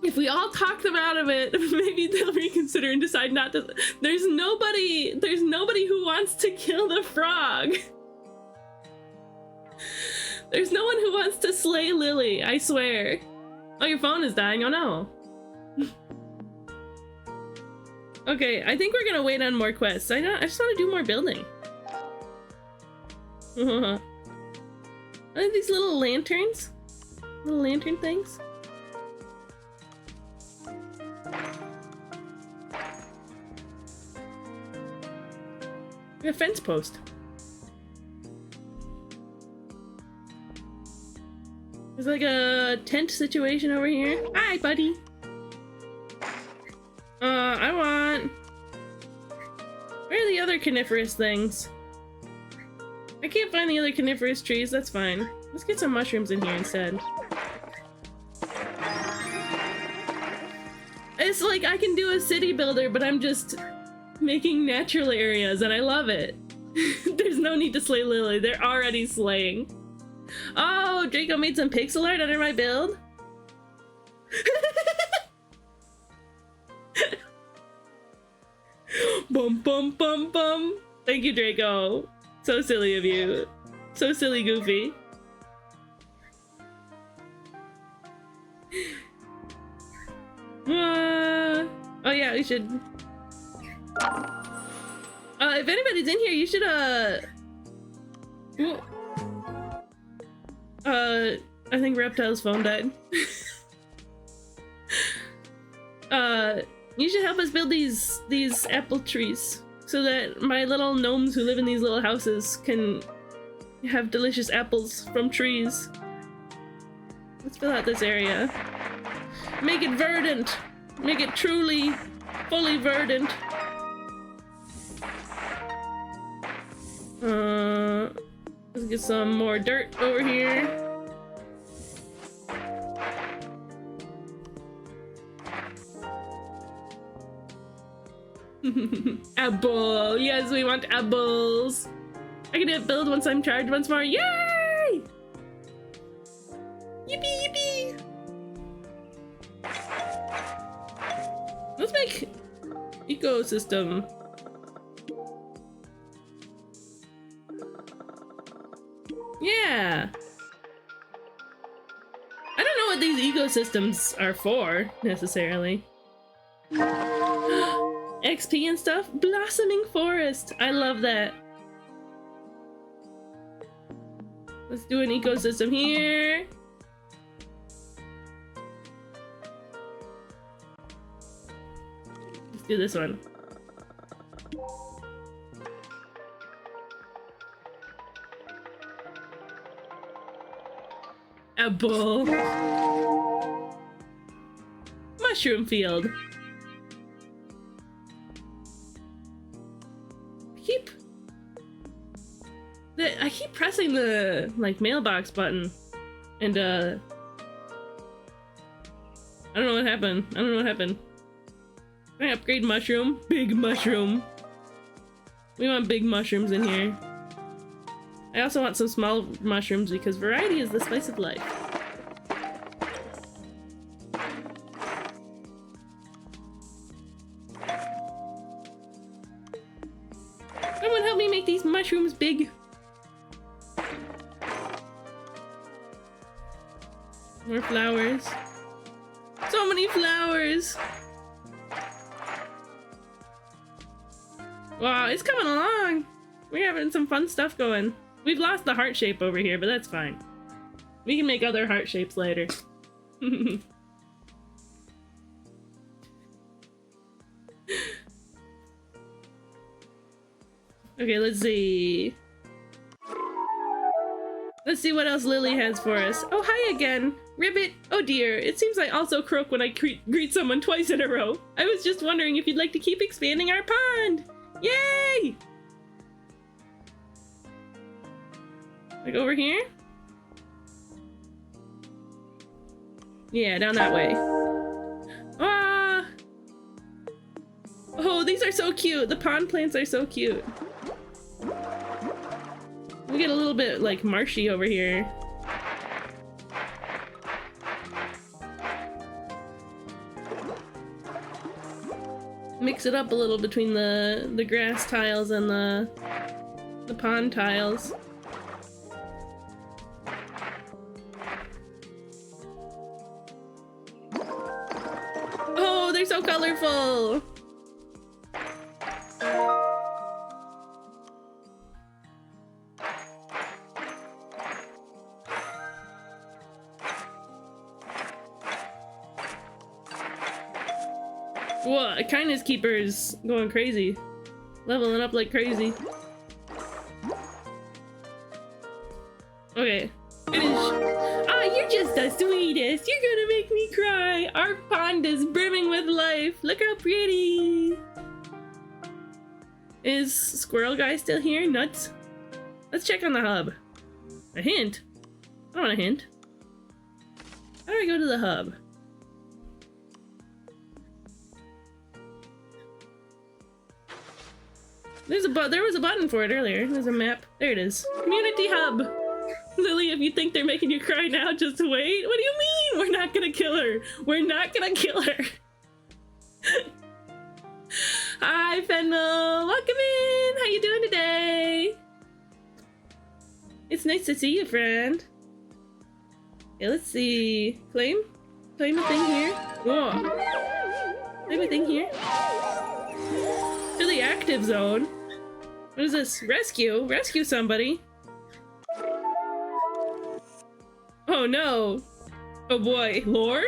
If we all talk them out of it, maybe they'll reconsider and decide not to. There's nobody who wants to kill the frog. There's no one who wants to slay Lily, I swear. Oh, your phone is dying. Oh no. Okay, I think we're gonna wait on more quests. I just want to do more building. Are these little lanterns? Little lantern things? A fence post. There's like a tent situation over here. Hi, buddy. I want... Where are the other coniferous things? I can't find the other coniferous trees, that's fine. Let's get some mushrooms in here instead. It's like I can do a city builder, but I'm just making natural areas, and I love it. There's no need to slay Lily, they're already slaying. Oh, Draco made some pixel art under my build? Bum bum bum bum. Thank you, Draco. So silly of you. So silly, Goofy. Oh yeah, we should... if anybody's in here, you should, I think Reptile's phone died. You should help us build these apple trees so that my little gnomes who live in these little houses can have delicious apples from trees. Let's fill out this area. Make it verdant. Make it truly, fully verdant. Let's get some more dirt over here. Apple! Yes, we want apples! I can hit build once I'm charged once more. Yay! Yippee yippee! Let's make ecosystem. Yeah! I don't know what these ecosystems are for, necessarily. XP and stuff? Blossoming forest! I love that. Let's do an ecosystem here. Let's do this one. Apple. Mushroom field. I keep pressing the like mailbox button and I don't know what happened. I don't know what happened. Can I upgrade mushroom? Big mushroom. We want big mushrooms in here. I also want some small mushrooms because variety is the spice of life. Someone help me make these mushrooms big. More flowers. So many flowers! Wow, it's coming along! We're having some fun stuff going. We've lost the heart shape over here, but that's fine. We can make other heart shapes later. Okay, let's see. Let's see what else Lily has for us. Oh, hi again! Ribbit! Oh dear, it seems I also croak when I greet someone twice in a row. I was just wondering if you'd like to keep expanding our pond! Yay! Like over here? Yeah, down that way. Ah! Oh, these are so cute! The pond plants are so cute. We get a little bit like marshy over here. Mix it up a little between the grass tiles and the pond tiles. Oh, they're so colorful! Whoa, kindness keeper's going crazy. Leveling up like crazy. Okay. Finish. Ah, you're just the sweetest. You're gonna make me cry. Our pond is brimming with life. Look how pretty. Is Squirrel Guy still here? Nuts. Let's check on the hub. A hint? I don't want a hint. How do I go to the hub? There was a button for it earlier. There's a map. There it is. Community hub. Lily, if you think they're making you cry now, just wait. What do you mean? We're not gonna kill her. We're not gonna kill her. Hi, Fennel. Welcome in. How you doing today? It's nice to see you, friend. Okay, let's see. Claim a thing here. Whoa. Claim a thing here. To the active zone. What is this? Rescue? Rescue somebody. Oh no. Oh boy. Lore?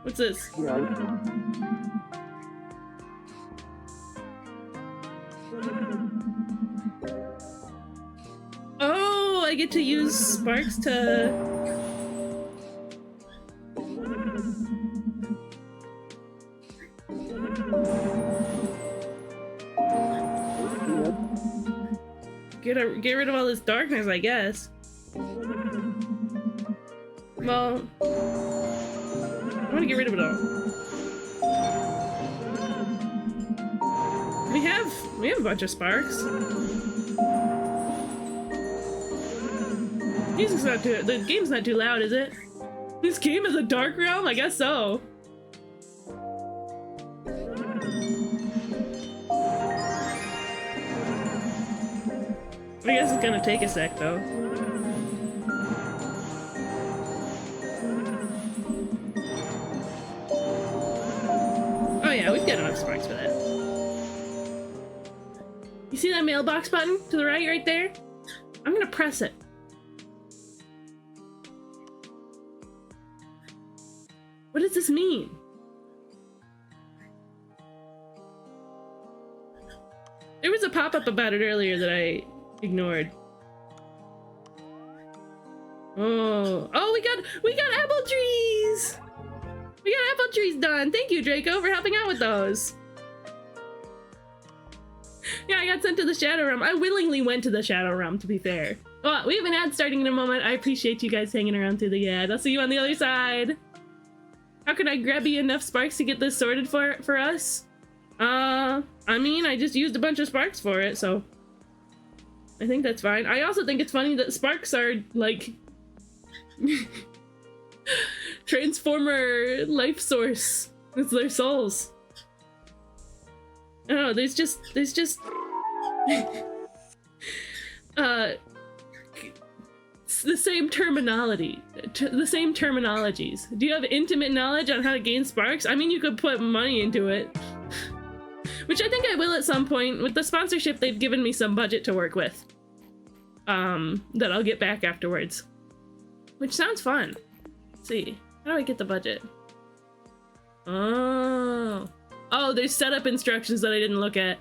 What's this? Oh, I get to use sparks to... Get rid of all this darkness, I guess. Well, I want to get rid of it all. We have a bunch of sparks. Music's not too. The game's not too loud, is it? This game is a dark realm? I guess so. I guess it's gonna take a sec, though. Oh yeah, we've got enough sparks for that. You see that mailbox button to the right there? I'm gonna press it. What does this mean? There was a pop-up about it earlier that I ignored. Oh, we got apple trees! We got apple trees done! Thank you, Draco, for helping out with those. Yeah, I got sent to the Shadow Realm. I willingly went to the Shadow Realm, to be fair. Well, we have an ad starting in a moment. I appreciate you guys hanging around through the ad. I'll see you on the other side. How can I grab you enough sparks to get this sorted for us? I mean, I just used a bunch of sparks for it, so I think that's fine. I also think it's funny that sparks are, like, Transformer life source. It's their souls. I don't know, there's just it's the same terminology, the same terminologies. Do you have intimate knowledge on how to gain sparks? I mean, you could put money into it. Which I think I will at some point. With the sponsorship, they've given me some budget to work with. That I'll get back afterwards. Which sounds fun. Let's see. How do I get the budget? Oh. Oh, there's setup instructions that I didn't look at.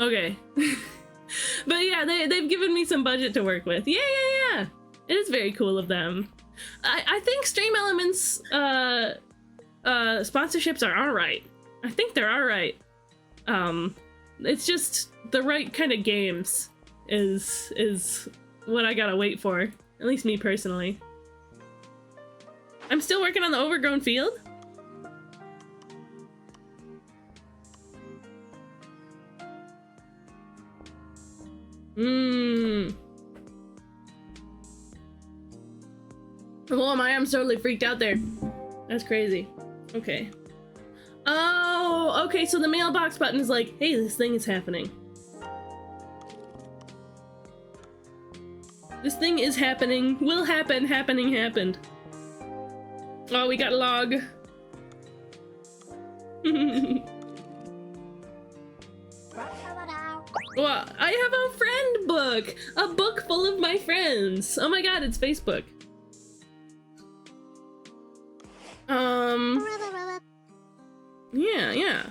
Okay. But yeah, they've given me some budget to work with. Yeah. It is very cool of them. I think Stream Elements sponsorships are alright. I think they're alright. It's just the right kind of games is what I gotta wait for. At least me personally. I'm still working on the overgrown field. Oh my, I'm totally freaked out there. That's crazy. Okay. Oh, okay, so the mailbox button is like, hey, this thing is happening. This thing is happening. Will happen. Happened. Oh, we got a log. Well, I have a friend book! A book full of my friends! Oh my god, it's Facebook. Yeah.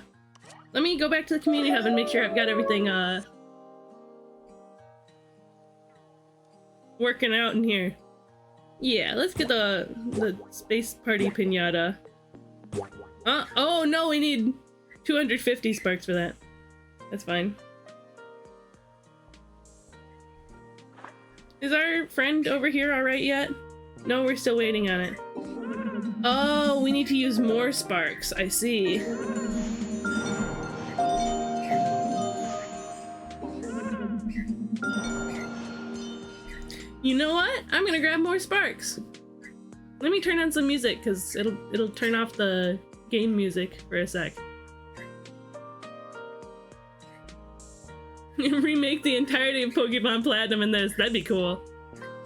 Let me go back to the community hub and make sure I've got everything, working out in here. Yeah, let's get the space party pinata. Oh no, we need 250 sparks for that. That's fine. Is our friend over here alright yet? No, we're still waiting on it. Oh, we need to use more sparks. I see. You know what? I'm gonna grab more sparks. Let me turn on some music, because it'll turn off the game music for a sec. Remake the entirety of Pokemon Platinum in this. That'd be cool.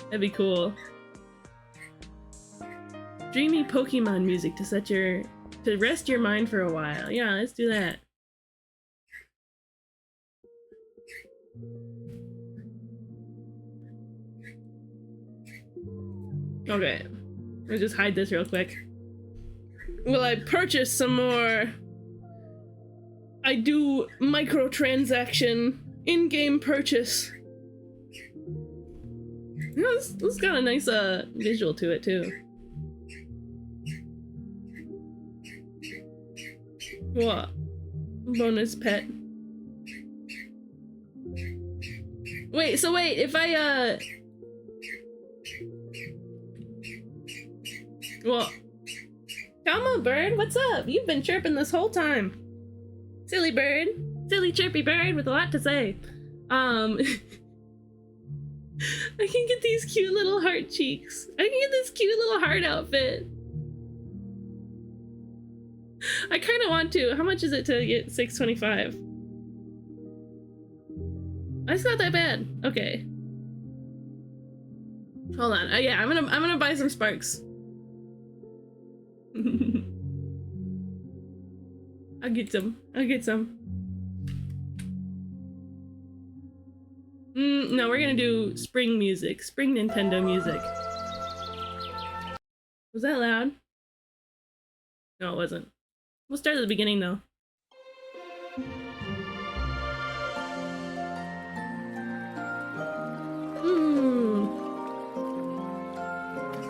That'd be cool. Dreamy Pokemon music to rest your mind for a while. Yeah, let's do that. Okay. Let's just hide this real quick. Will I purchase some more? I do microtransaction in-game purchase. You know, this got a nice visual to it too. What? Bonus pet. Wait, so wait, if I well, come on, bird, what's up? You've been chirping this whole time. Silly bird. Silly chirpy bird with a lot to say. I can get these cute little heart cheeks. I can get this cute little heart outfit. I kind of want to. How much is it to get 625? That's not that bad. Okay. Hold on. Yeah, I'm gonna buy some sparks. I'll get some. I'll get some. No, we're gonna do spring music. Spring Nintendo music. Was that loud? No, it wasn't. We'll start at the beginning though.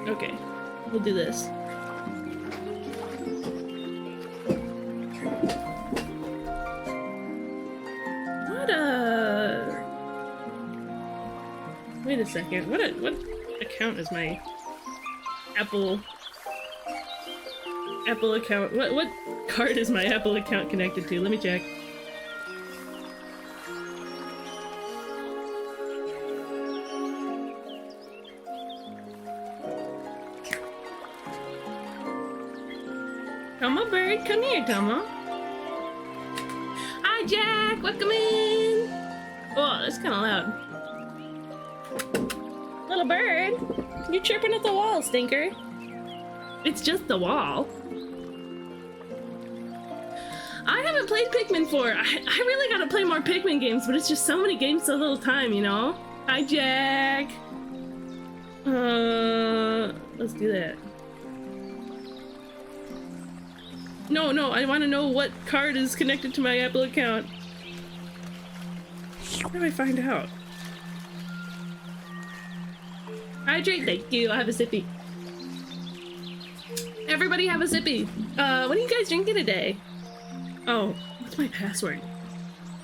Okay, we'll do this. Wait a second. What account is my Apple account? What card is my Apple account connected to? Let me check. Come on, bird. Come here, Tomo. Hi, Jack. Welcome in. Oh, that's kind of loud. Little bird, you're chirping at the wall, stinker. It's just the wall. I haven't played Pikmin 4. I really gotta play more Pikmin games, but it's just so many games, so little time, you know? Hi, Jack. Let's do that. No, I want to know what card is connected to my Apple account. How do I find out? Hydrate, thank you. I have a sippy. Everybody have a sippy. What are you guys drinking today? Oh, what's my password?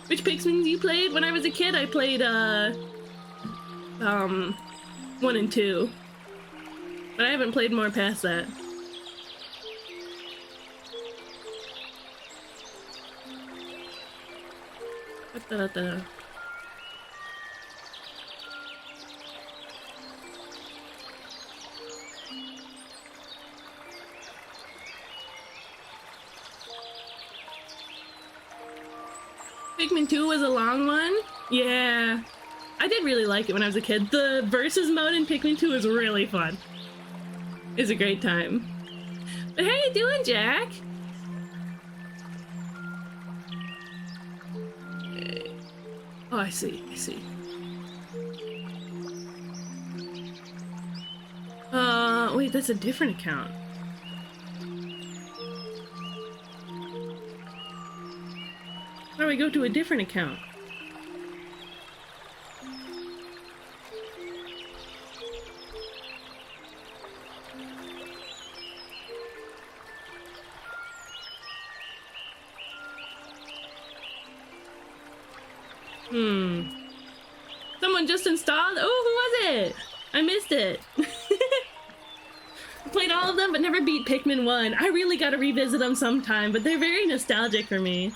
Which Pikmin you played? When I was a kid, I played, 1 and 2. But I haven't played more past that. Da-da-da. Pikmin 2 was a long one? Yeah. I did really like it when I was a kid. The versus mode in Pikmin 2 is really fun. It's a great time. But how you doing, Jack? Oh, I see. Wait, that's a different account. How do I go to a different account? Someone just installed? Oh, who was it? I missed it. Played all of them, but never beat Pikmin 1. I really gotta revisit them sometime, but they're very nostalgic for me.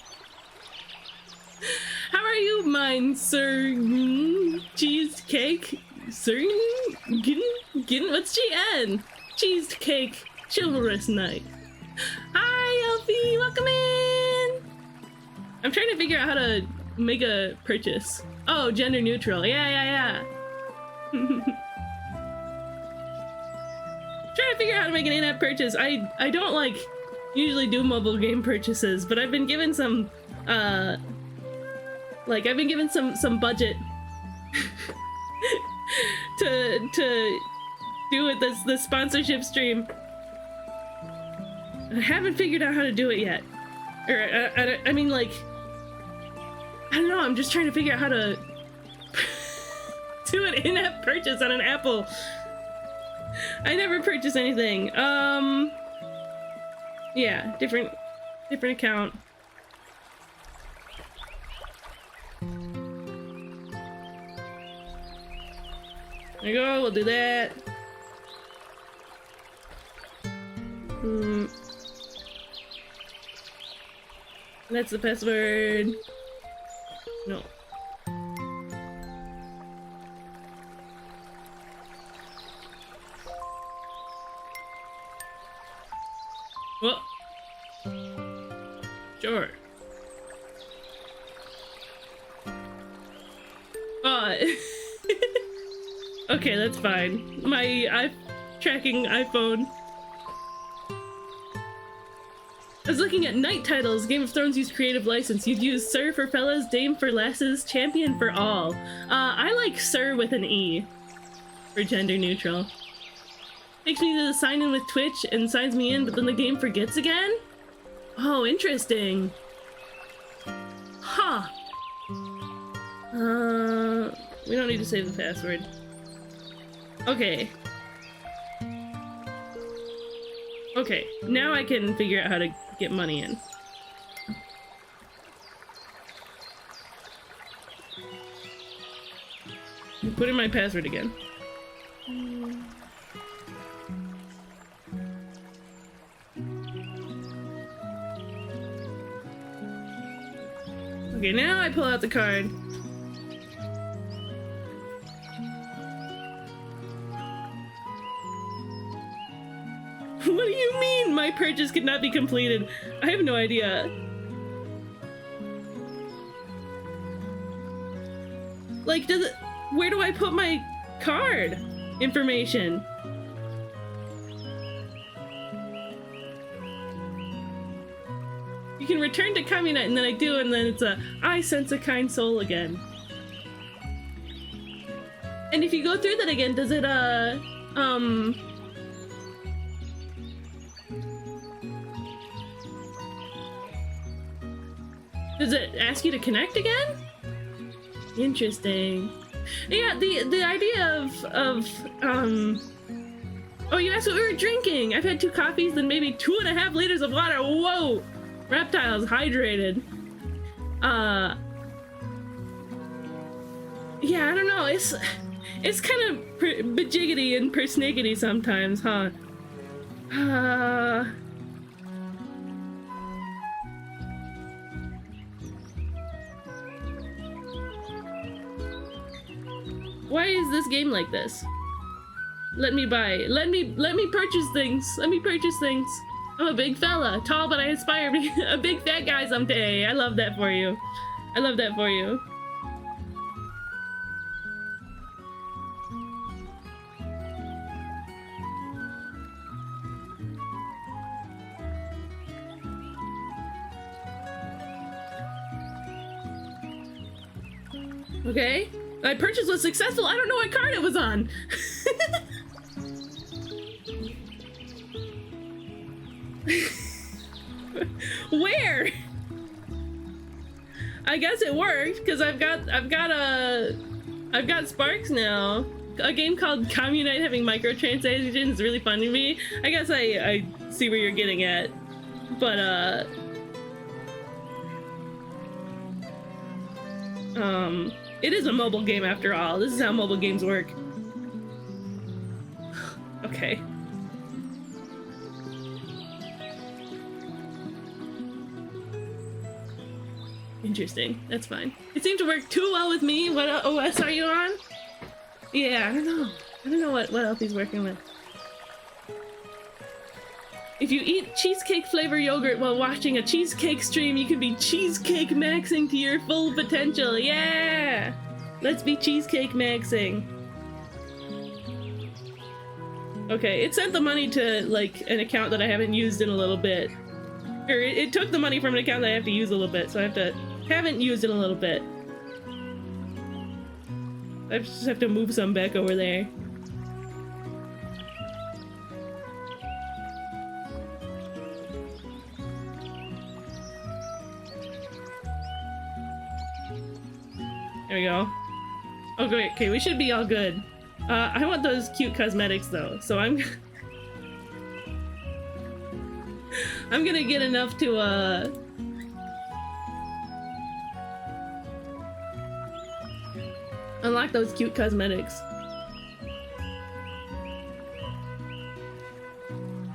How are you, mine, sir? Cheesecake? Sir? Gin? What's GN? Cheesecake. Chivalrous Knight. Hi, Elfie! Welcome in! I'm trying to figure out how to make a purchase. Oh, gender neutral. Yeah. Trying to figure out how to make an in-app purchase. I don't like usually do mobile game purchases, but I've been given some Like, I've been given some budget to do with this sponsorship stream. I haven't figured out how to do it yet. Or, I mean, like, I don't know, I'm just trying to figure out how to do an in-app purchase on an Apple. I never purchase anything. Yeah, different account. There you go, we'll do that. That's the password. No. Well, sure. Okay, that's fine. My tracking iPhone. I was looking at night titles. Game of Thrones used creative license. You'd use Sir for fellas, Dame for lasses, Champion for all. I like Sir with an E for gender neutral. Takes me to the sign in with Twitch and signs me in, but then the game forgets again? Oh, interesting. Huh. We don't need to save the password. Okay. Okay, now I can figure out how to get money in. Put in my password again. Okay, now I pull out the card. What do you mean my purchase could not be completed? I have no idea. Like, where do I put my card information? You can return to Communite, and then I do, and then it's I sense a kind soul again. And if you go through that again, does it, does it ask you to connect again? Interesting. Yeah, the idea of oh, you asked what we were drinking. I've had 2 coffees, then maybe 2.5 liters of water. Whoa! Reptile's hydrated. Yeah, I don't know. It's kind of bejiggity and persnickety sometimes, huh? Why is this game like this? Let me purchase things. Let me purchase things. I'm a big fella, tall, but I aspire to be a big fat guy someday. I love that for you. I love that for you. Okay. My purchase was successful. I don't know what card it was on. Where? I guess it worked because I've got Sparks now. A game called Communite having microtransactions is really fun to me. I guess I see where you're getting at, but it is a mobile game after all. This is how mobile games work. Okay. Interesting. That's fine. It seemed to work too well with me. What OS are you on? Yeah, I don't know. I don't know what else he's working with. If you eat cheesecake flavor yogurt while watching a cheesecake stream, you can be cheesecake maxing to your full potential. Yeah! Let's be cheesecake maxing. Okay, it sent the money to, like, an account that I haven't used in a little bit. Or it took the money from an account that I have to use a little bit, so I haven't used in a little bit. I just have to move some back over there. There we go. Oh great, okay, we should be all good. I want those cute cosmetics though, so I'm I'm gonna get enough to unlock those cute cosmetics.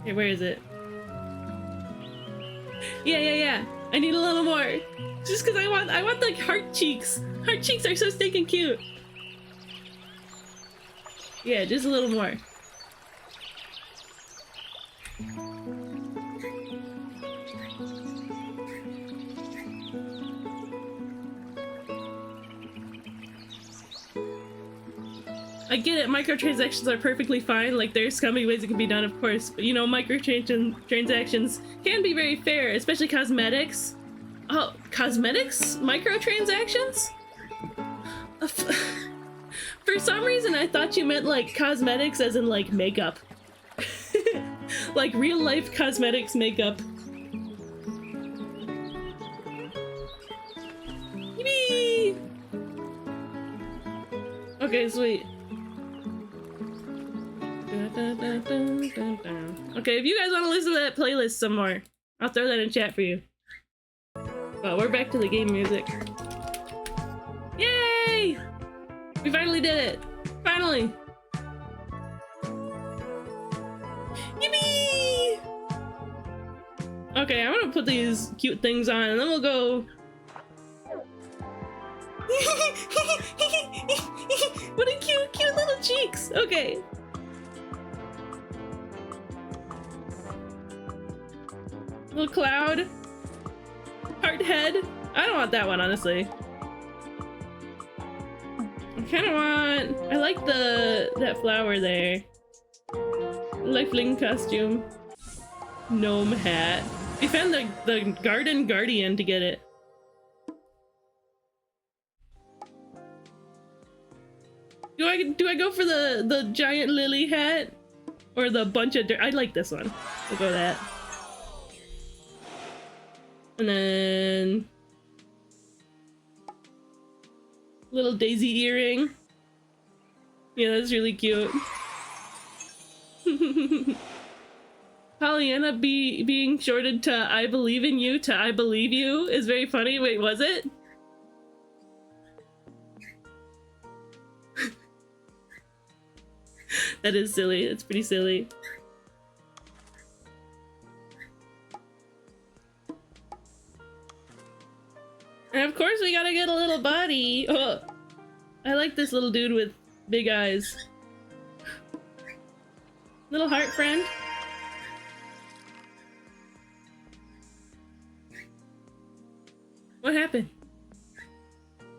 Hey, where is it? Yeah. I need a little more. Just cause I want the heart cheeks. Heart cheeks are so stinking cute. Yeah, just a little more. I get it, microtransactions are perfectly fine, like there's scummy ways it can be done, of course, but you know, microtransactions can be very fair, especially cosmetics. Oh, cosmetics? Microtransactions? For some reason I thought you meant like cosmetics as in like makeup. Like real life cosmetics makeup. Yippee! Okay, sweet. Okay, if you guys want to listen to that playlist some more, I'll throw that in chat for you. Well, we're back to the game music. Yay! We finally did it! Finally! Yippee! Okay, I'm gonna put these cute things on and then we'll go... What a cute little cheeks! Okay. Little cloud. Heart head. I don't want that one, honestly. I kind of want... I like that flower there. Lifelink costume. Gnome hat. We found the garden guardian to get it. Do I go for the giant lily hat? Or the bunch of dirt? I like this one. We'll go with that. And then... little daisy earring. Yeah, that's really cute. Pollyanna being shorted to I believe in you to I believe you is very funny. Wait, was it? That is silly. It's pretty silly. And of course we gotta get a little body. Oh, I like this little dude with big eyes. Little heart friend. What happened?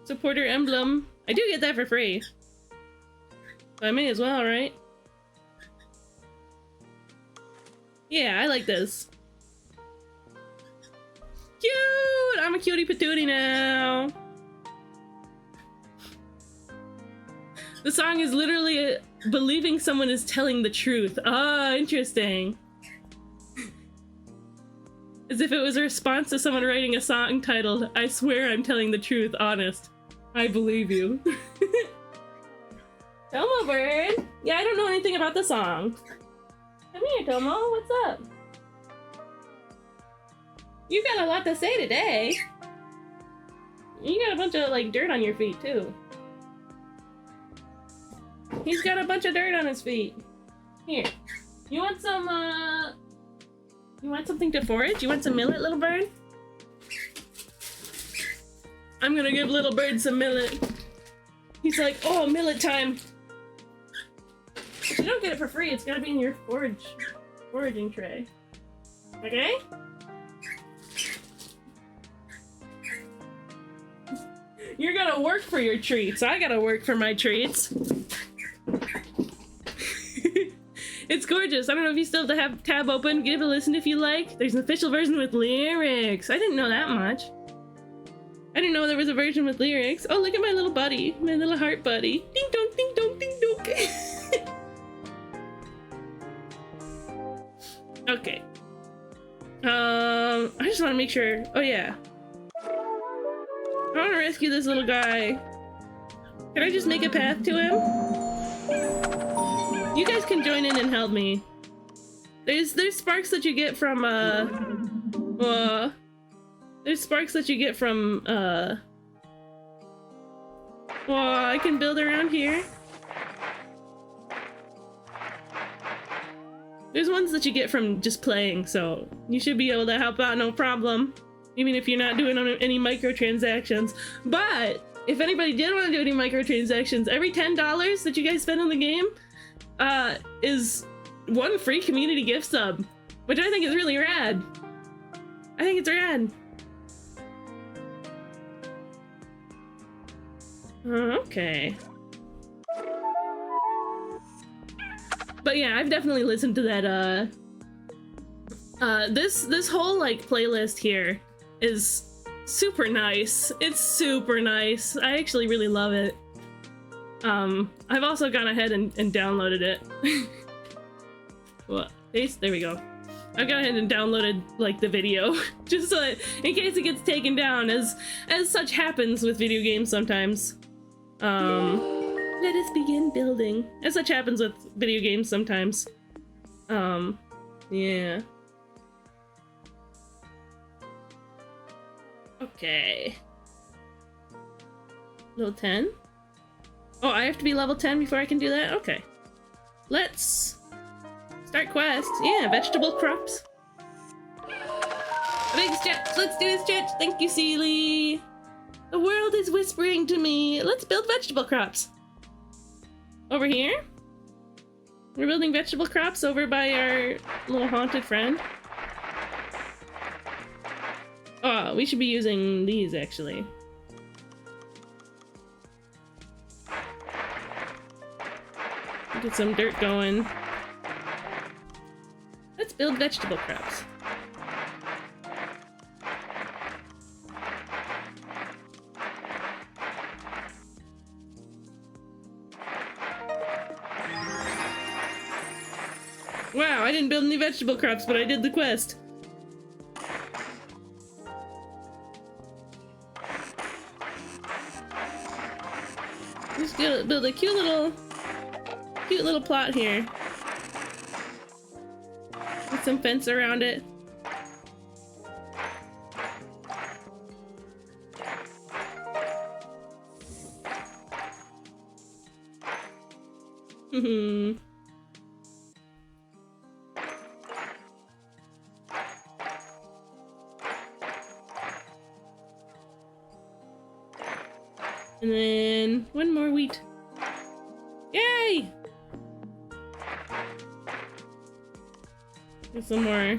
Supporter emblem. I do get that for free. So I may as well, right? Yeah, I like this. Cute! I'm a cutie patootie now! The song is literally believing someone is telling the truth. Ah, interesting. As if it was a response to someone writing a song titled, I swear I'm telling the truth, honest. I believe you. Tomo bird! Yeah, I don't know anything about the song. Come here, Tomo, what's up? You got a lot to say today. You got a bunch of, like, dirt on your feet, too. He's got a bunch of dirt on his feet. Here. You want some, you want something to forage? You want some millet, little bird? I'm gonna give little bird some millet. He's like, oh, millet time. If you don't get it for free, it's gotta be in your foraging tray. Okay? You're gonna work for your treats. I gotta work for my treats. It's gorgeous. I don't know if you still have the tab open. Give it a listen if you like. There's an official version with lyrics. I didn't know that much. I didn't know there was a version with lyrics. Oh, look at my little buddy. My little heart buddy. Ding dong, ding dong, ding dong. Okay. I just want to make sure. Oh, yeah. I want to rescue this little guy. Can I just make a path to him? You guys can join in and help me. There's sparks that you get from, there's sparks that you get from, I can build around here. There's ones that you get from just playing, so you should be able to help out no problem. Even if you're not doing any microtransactions. But if anybody did want to do any microtransactions, every $10 that you guys spend on the game is one free community gift sub, which I think is really rad. I think it's rad. Okay. But yeah, I've definitely listened to that, this whole, like, playlist here is super nice. It's super nice. I actually really love it. I've also gone ahead and downloaded it. What? Paste? There we go. I've gone ahead and downloaded, like, the video, just so that, in case it gets taken down, as such happens with video games sometimes. Let us begin building. As such happens with video games sometimes. Yeah. Okay. Level 10? Oh, I have to be level 10 before I can do that? Okay. Let's start quest. Yeah, vegetable crops. Big stretch. Let's do a stretch. Thank you, Seely. The world is whispering to me. Let's build vegetable crops. Over here? We're building vegetable crops over by our little haunted friend. Oh, we should be using these, actually. Get some dirt going. Let's build vegetable crops. Wow, I didn't build any vegetable crops, but I did the quest. Just build a cute little plot here. With some fence around it. And then one more wheat. Yay! Get some more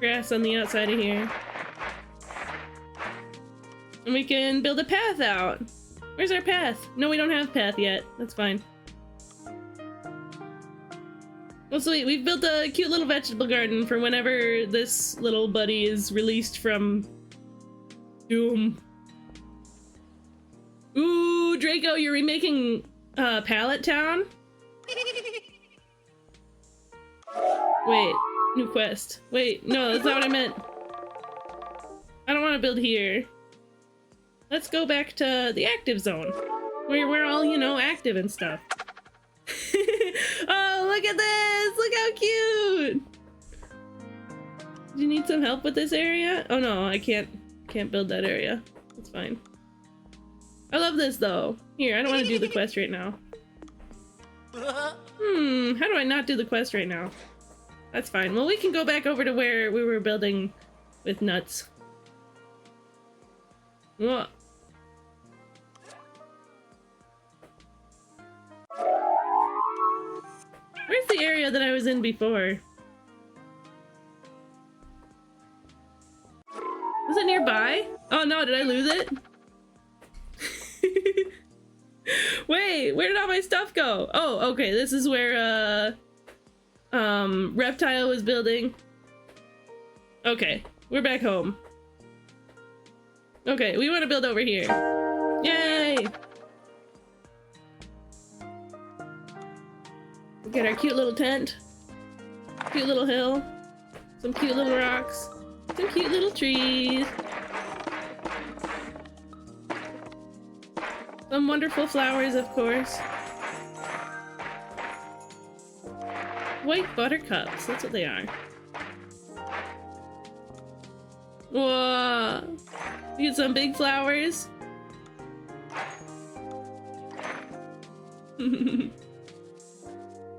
grass on the outside of here. And we can build a path out. Where's our path? No, we don't have path yet. That's fine. Well, sweet. We've built a cute little vegetable garden for whenever this little buddy is released from doom. Ooh, Draco, you're remaking Pallet Town? Wait, new quest. Wait, no, that's not what I meant. I don't want to build here. Let's go back to the active zone, where we're all, you know, active and stuff. Oh, look at this! Look how cute! Do you need some help with this area? Oh no, I can't build that area. That's fine. I love this though. Here, I don't want to do the quest right now. How do I not do the quest right now? That's fine. Well, we can go back over to where we were building with nuts. What? Where's the area that I was in before? Was it nearby? Oh no, did I lose it? Wait, where did all my stuff go? Oh, okay, this is where, Reptile was building. Okay, we're back home. Okay, we want to build over here. Yay! Get our cute little tent. Cute little hill. Some cute little rocks. Some cute little trees. Some wonderful flowers, of course. White buttercups, that's what they are. Whoa! You get some big flowers.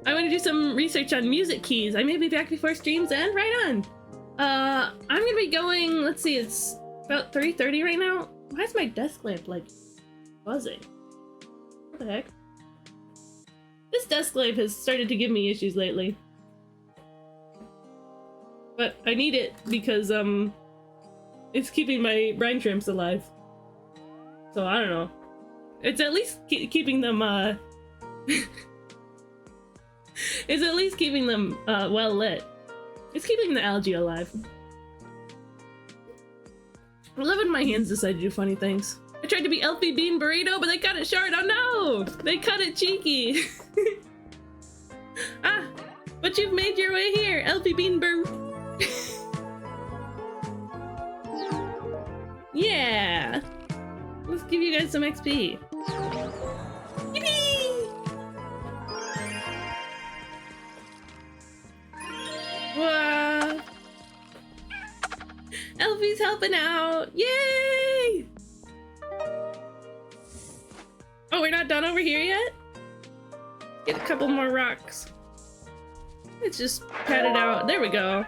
I want to do some research on music keys. I may be back before streams end. Right on. I'm gonna be going. Let's see. It's about 3:30 right now. Why is my desk lamp like buzzing? What the heck? This desk lamp has started to give me issues lately. But I need it because it's keeping my brine shrimps alive. So I don't know. It's at least keeping them it's at least keeping them well lit. It's keeping the algae alive. I love when my hands decide to do funny things. I tried to be Elfie Bean Burrito, but they cut it short. Oh no! They cut it cheeky. Ah, but you've made your way here, Elfie Bean Burr. Yeah. Let's give you guys some XP. Yippee! Whoa! Elfie's helping out! Yay! Oh, we're not done over here yet? Get a couple more rocks. Let's just pat it out. There we go.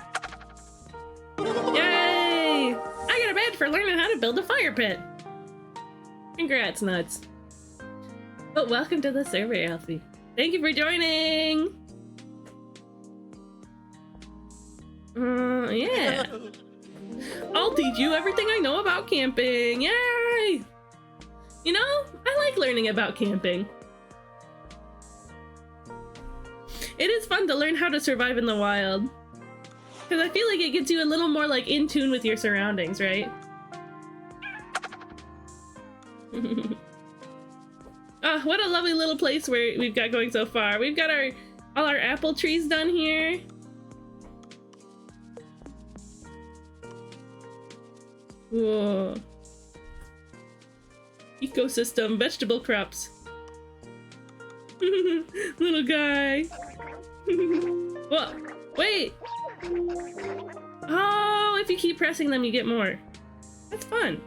Yay! I got a badge for learning how to build a fire pit. Congrats, nuts. But welcome to the server, Elfie. Thank you for joining! Yeah. I'll teach you everything I know about camping. Yay! You know, I like learning about camping. It is fun to learn how to survive in the wild. Because I feel like it gets you a little more like in tune with your surroundings, right? Ah, what a lovely little place where we've got going so far. We've got all our apple trees done here. Whoa. Ecosystem, vegetable crops. Little guy. What? Wait! Oh, if you keep pressing them, you get more. That's fun.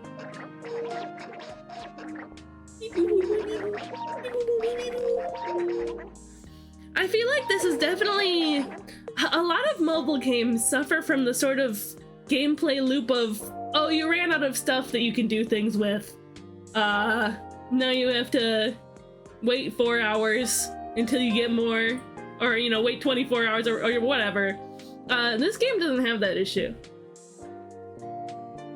I feel like this is definitely... A lot of mobile games suffer from the sort of gameplay loop of, oh, you ran out of stuff that you can do things with. Now you have to wait 4 hours until you get more. Or, you know, wait 24 hours or whatever. This game doesn't have that issue.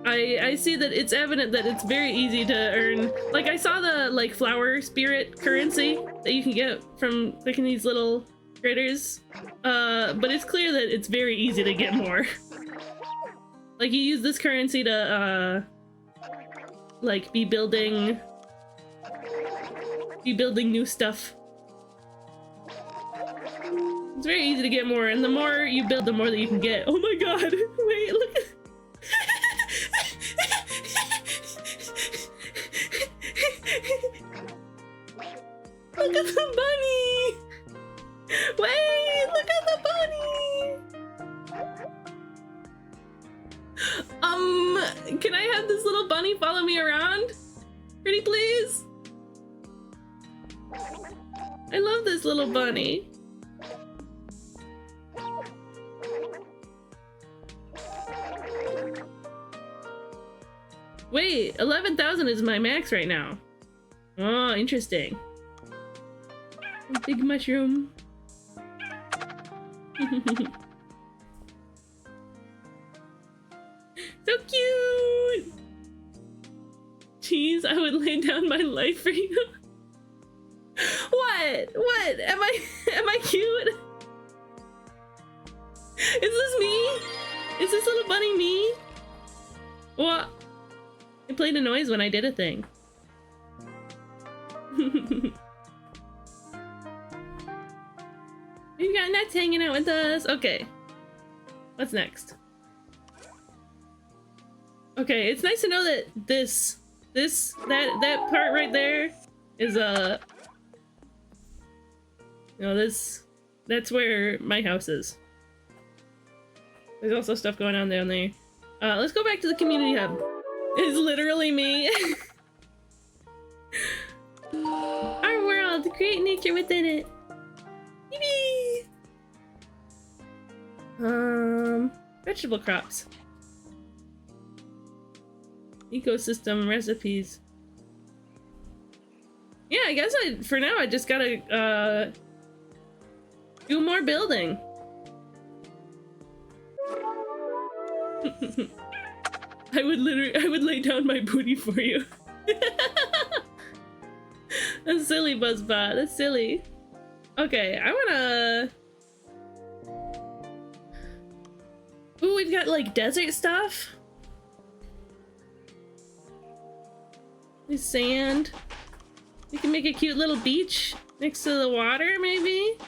I see that it's evident that it's very easy to earn. Like, I saw the, like, flower spirit currency that you can get from clicking these little critters. But it's clear that it's very easy to get more. Like, you use this currency to, like, be building new stuff. It's very easy to get more, and the more you build, the more that you can get. Oh my god! Wait, look at... Look at the bunny! Wait, look at the bunny! Can I have this little bunny follow me around? Pretty please? I love this little bunny. Wait, 11,000 is my max right now. Oh, interesting. Big mushroom. So cute! Jeez, I would lay down my life for you. What? What? Am I cute? Is this me? Is this little bunny me? What? It played a noise when I did a thing. We've got Nets hanging out with us. Okay. What's next? Okay, it's nice to know that that part right there is that's where my house is. There's also stuff going on down there. Let's go back to the community hub. It's literally me. Our world, create nature within it. Yippee! Vegetable crops. Ecosystem recipes. Yeah, I guess for now I just gotta do more building. I would lay down my booty for you. That's silly, Buzzbot. That's silly. Okay, I wanna... Ooh, we've got like desert stuff. There's sand. We can make a cute little beach next to the water, maybe?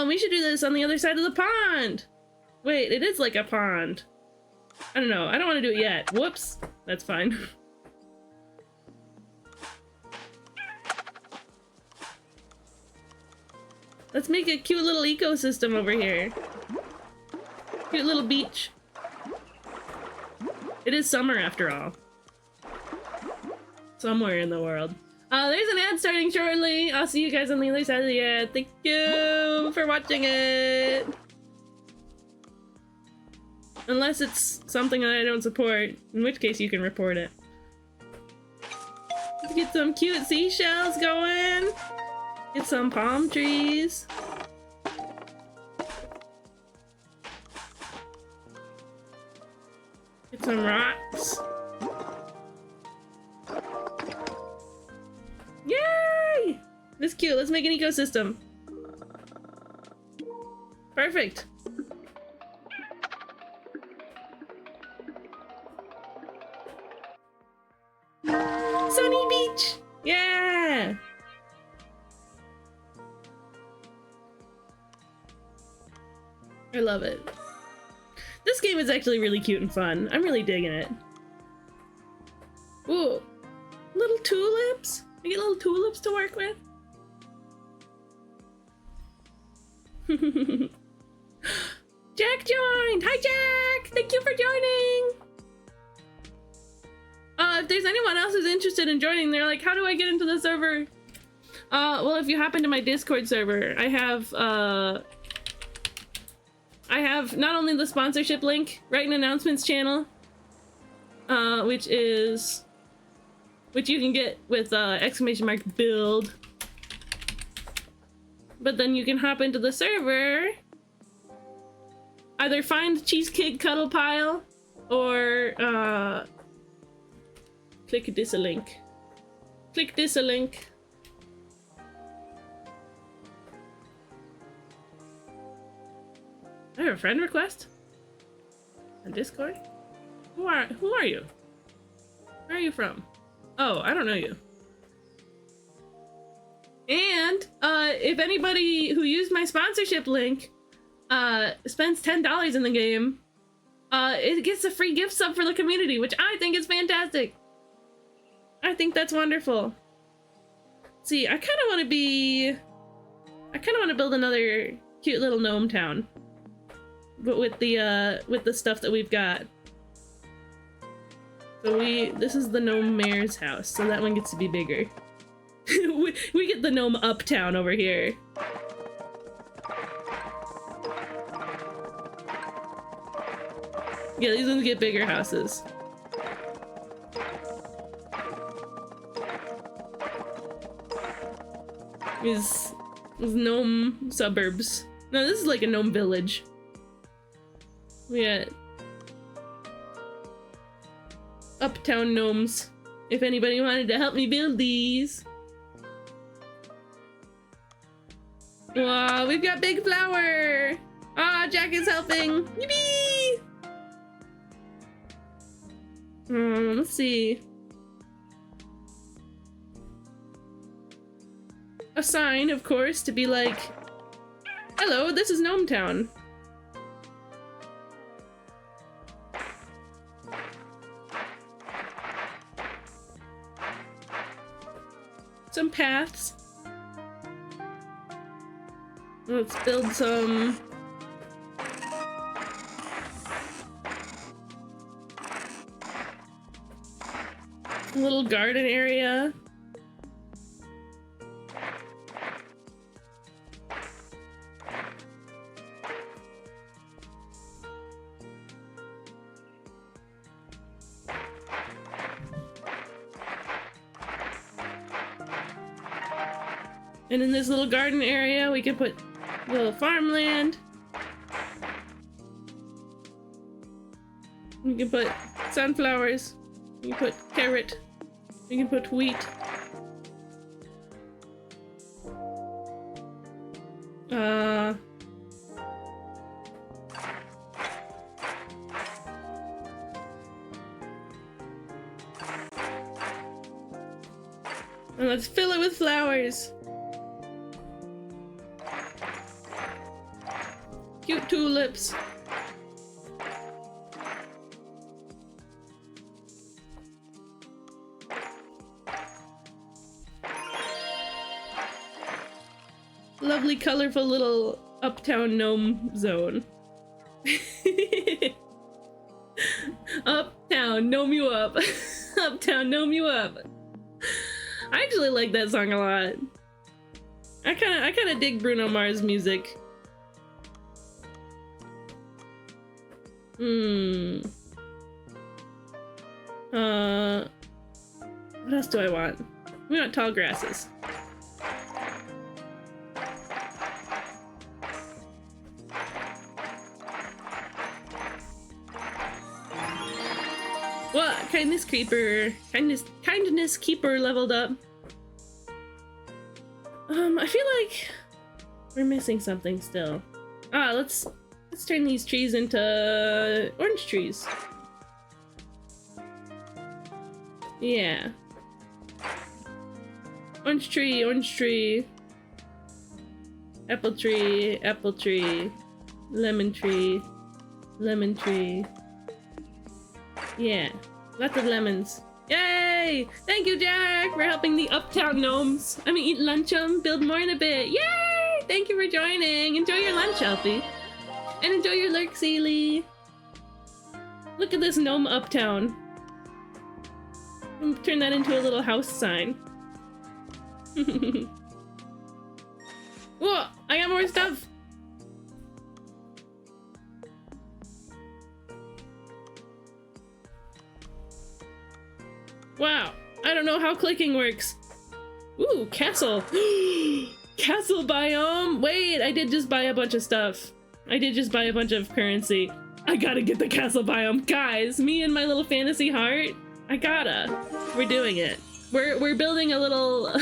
We should do this on the other side of the pond! Wait, it is like a pond. I don't know, I don't want to do it yet. Whoops! That's fine. Let's make a cute little ecosystem over here. Cute little beach. It is summer after all. Somewhere in the world. There's an ad starting shortly. I'll see you guys on the other side of the ad. Thank you for watching it. Unless it's something that I don't support, in which case you can report it. Let's get some cute seashells going. Get some palm trees. Get some rocks. Yay! This is cute. Let's make an ecosystem. Perfect. Sunny beach! Yeah! I love it. This game is actually really cute and fun. I'm really digging it. Ooh. Little tulips? I get little tulips to work with? Jack joined! Hi Jack! Thank you for joining! If there's anyone else who's interested in joining, they're like, how do I get into the server? Well, if you hop into my Discord server, I have not only the sponsorship link, write an announcements channel, which you can get with !build. But then you can hop into the server, either find Cheesecake Cuddle Pile, or click this a link. Click this a link. I have a friend request on Discord. Who are you? Where are you from? Oh, I don't know you. And if anybody who used my sponsorship link spends $10 in the game, it gets a free gift sub for the community, which I think is fantastic. I think that's wonderful. See, I kind of want to build another cute little gnome town. But with the stuff that we've got. So this is the gnome mayor's house, so that one gets to be bigger. we get the gnome uptown over here. Yeah, these ones get bigger houses. These gnome suburbs. No, this is like a gnome village. We got uptown gnomes. If anybody wanted to help me build these. Wow, we've got big flower! Ah, Jack is helping! Yippee! Let's see. A sign, of course, to be like, hello, this is Gnome Town. Some paths. Let's build some little garden area. And in this little garden area, we can put a little farmland. We can put sunflowers. We can put carrot. We can put wheat. And let's fill it with flowers. Cute tulips. Lovely, colorful little uptown gnome zone. Uptown, gnome you up. Uptown, gnome you up. I actually like that song a lot. I kinda dig Bruno Mars music. What else do I want? We want tall grasses. What? Kindness creeper. Kindness keeper leveled up. I feel like we're missing something still. Let's turn these trees into orange trees. Yeah. Orange tree. Apple tree. Lemon tree. Yeah. Lots of lemons. Yay! Thank you, Jack, for helping the uptown gnomes. I'm gonna eat luncheon, build more in a bit. Yay! Thank you for joining. Enjoy your lunch, Elfie. And enjoy your lurk, Sealy. Look at this gnome uptown. Turn that into a little house sign. Whoa! I got more stuff! Wow, I don't know how clicking works. Ooh, castle. Castle biome. Wait, I did just buy a bunch of stuff. I did just buy a bunch of currency. I gotta get the castle biome. Guys, me and my little fantasy heart, I gotta. We're doing it. We're building a little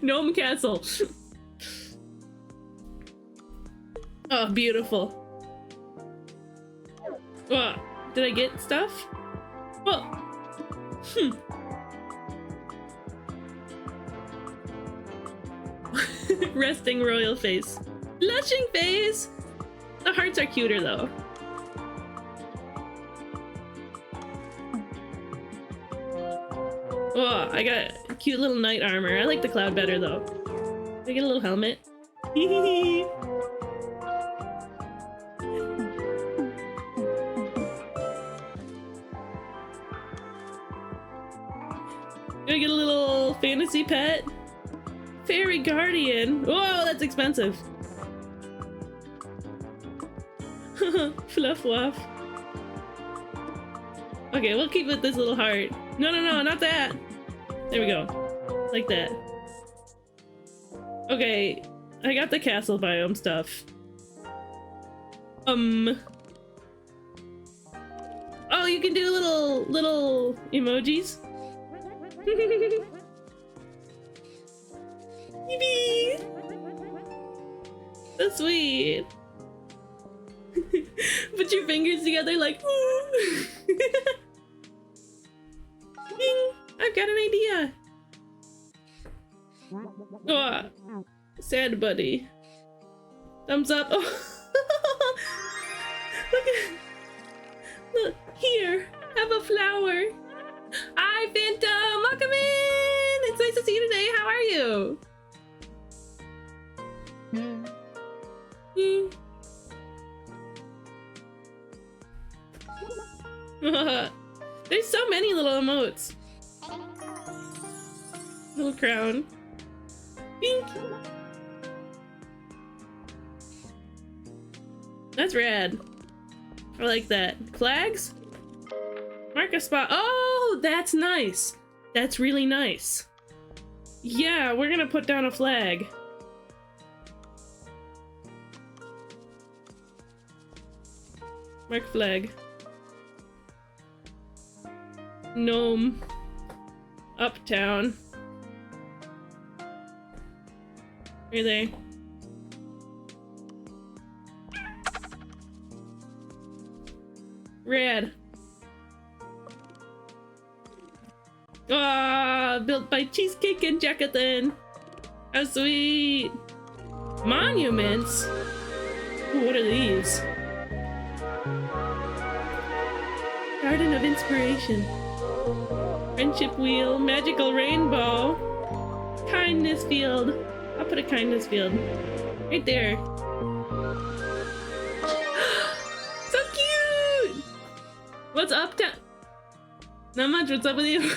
gnome castle. Oh, beautiful. Oh, did I get stuff? Oh. Resting royal face. Blushing face! The hearts are cuter though. Oh, I got a cute little knight armor. I like the cloud better though. Did I get a little helmet? Hehehe. Do I get a little fantasy pet? Fairy guardian. Whoa, that's expensive. Fluff waff. Okay, we'll keep with this little heart. No, not that. There we go. Like that. Okay, I got the castle biome stuff. Oh, you can do little emojis. Yippee! That's sweet. Put your fingers together like, Ding, I've got an idea. Oh, sad buddy. Thumbs up. Oh. Look, here, have a flower. Hi, Phantom, welcome in. It's nice to see you today. How are you? There's so many little emotes. Little crown. Bink. That's rad. I like that. Flags? Mark a spot. Oh, that's nice. That's really nice. Yeah, we're gonna put down a flag. Mark flag. Gnome. Uptown. Are they? Rad. Ah, built by Cheesecake and Jacathan. How sweet. Monuments? Ooh, what are these? Garden of Inspiration. Friendship Wheel. Magical Rainbow. Kindness Field. I'll put a kindness field. Right there. So cute! What's up, Not much, what's up with you?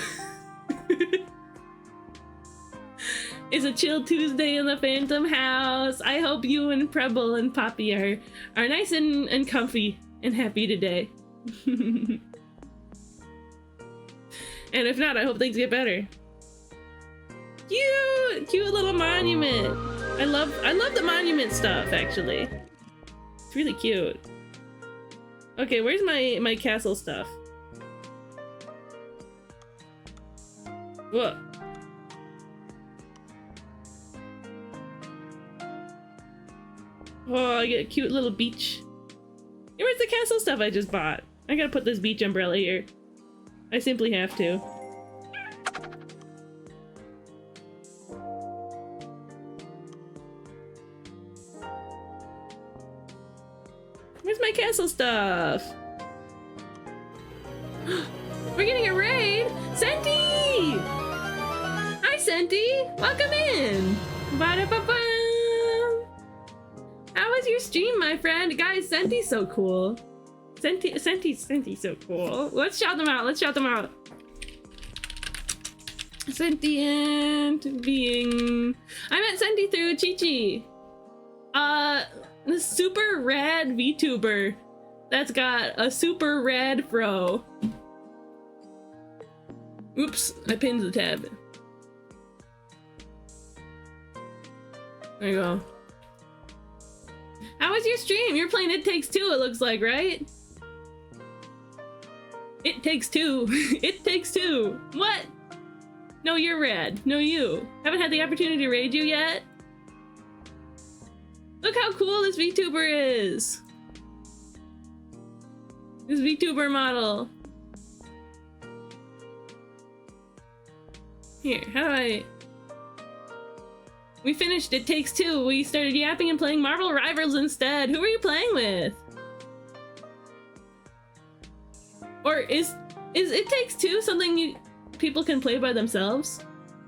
It's a chill Tuesday in the Phantom house. I hope you and Preble and Poppy are nice and comfy and happy today. And if not, I hope things get better. Cute little monument. I love the monument stuff, actually. It's really cute. Okay, where's my castle stuff? Whoa. Oh, I get a cute little beach. Hey, where's the castle stuff I just bought? I gotta put this beach umbrella here. I simply have to. Where's my castle stuff? We're getting a raid! Senti! Hi, Senti! Welcome in! Ba-da-ba-ba! How was your stream, my friend? Guys, Senti's so cool. Senti's so cool. Let's shout them out. Let's shout them out. Sentient being. I met Senti through Chi-Chi. The super rad VTuber that's got a super rad fro. Oops, I pinned the tab. There you go. How was your stream? You're playing It Takes Two, it looks like, right? It Takes Two. It Takes Two. What? No, you're rad. No, you. Haven't had the opportunity to raid you yet? Look how cool this VTuber is. This VTuber model. Here, how do I... We finished It Takes Two. We started yapping and playing Marvel Rivals instead. Who are you playing with? Or is It Takes Two something people can play by themselves?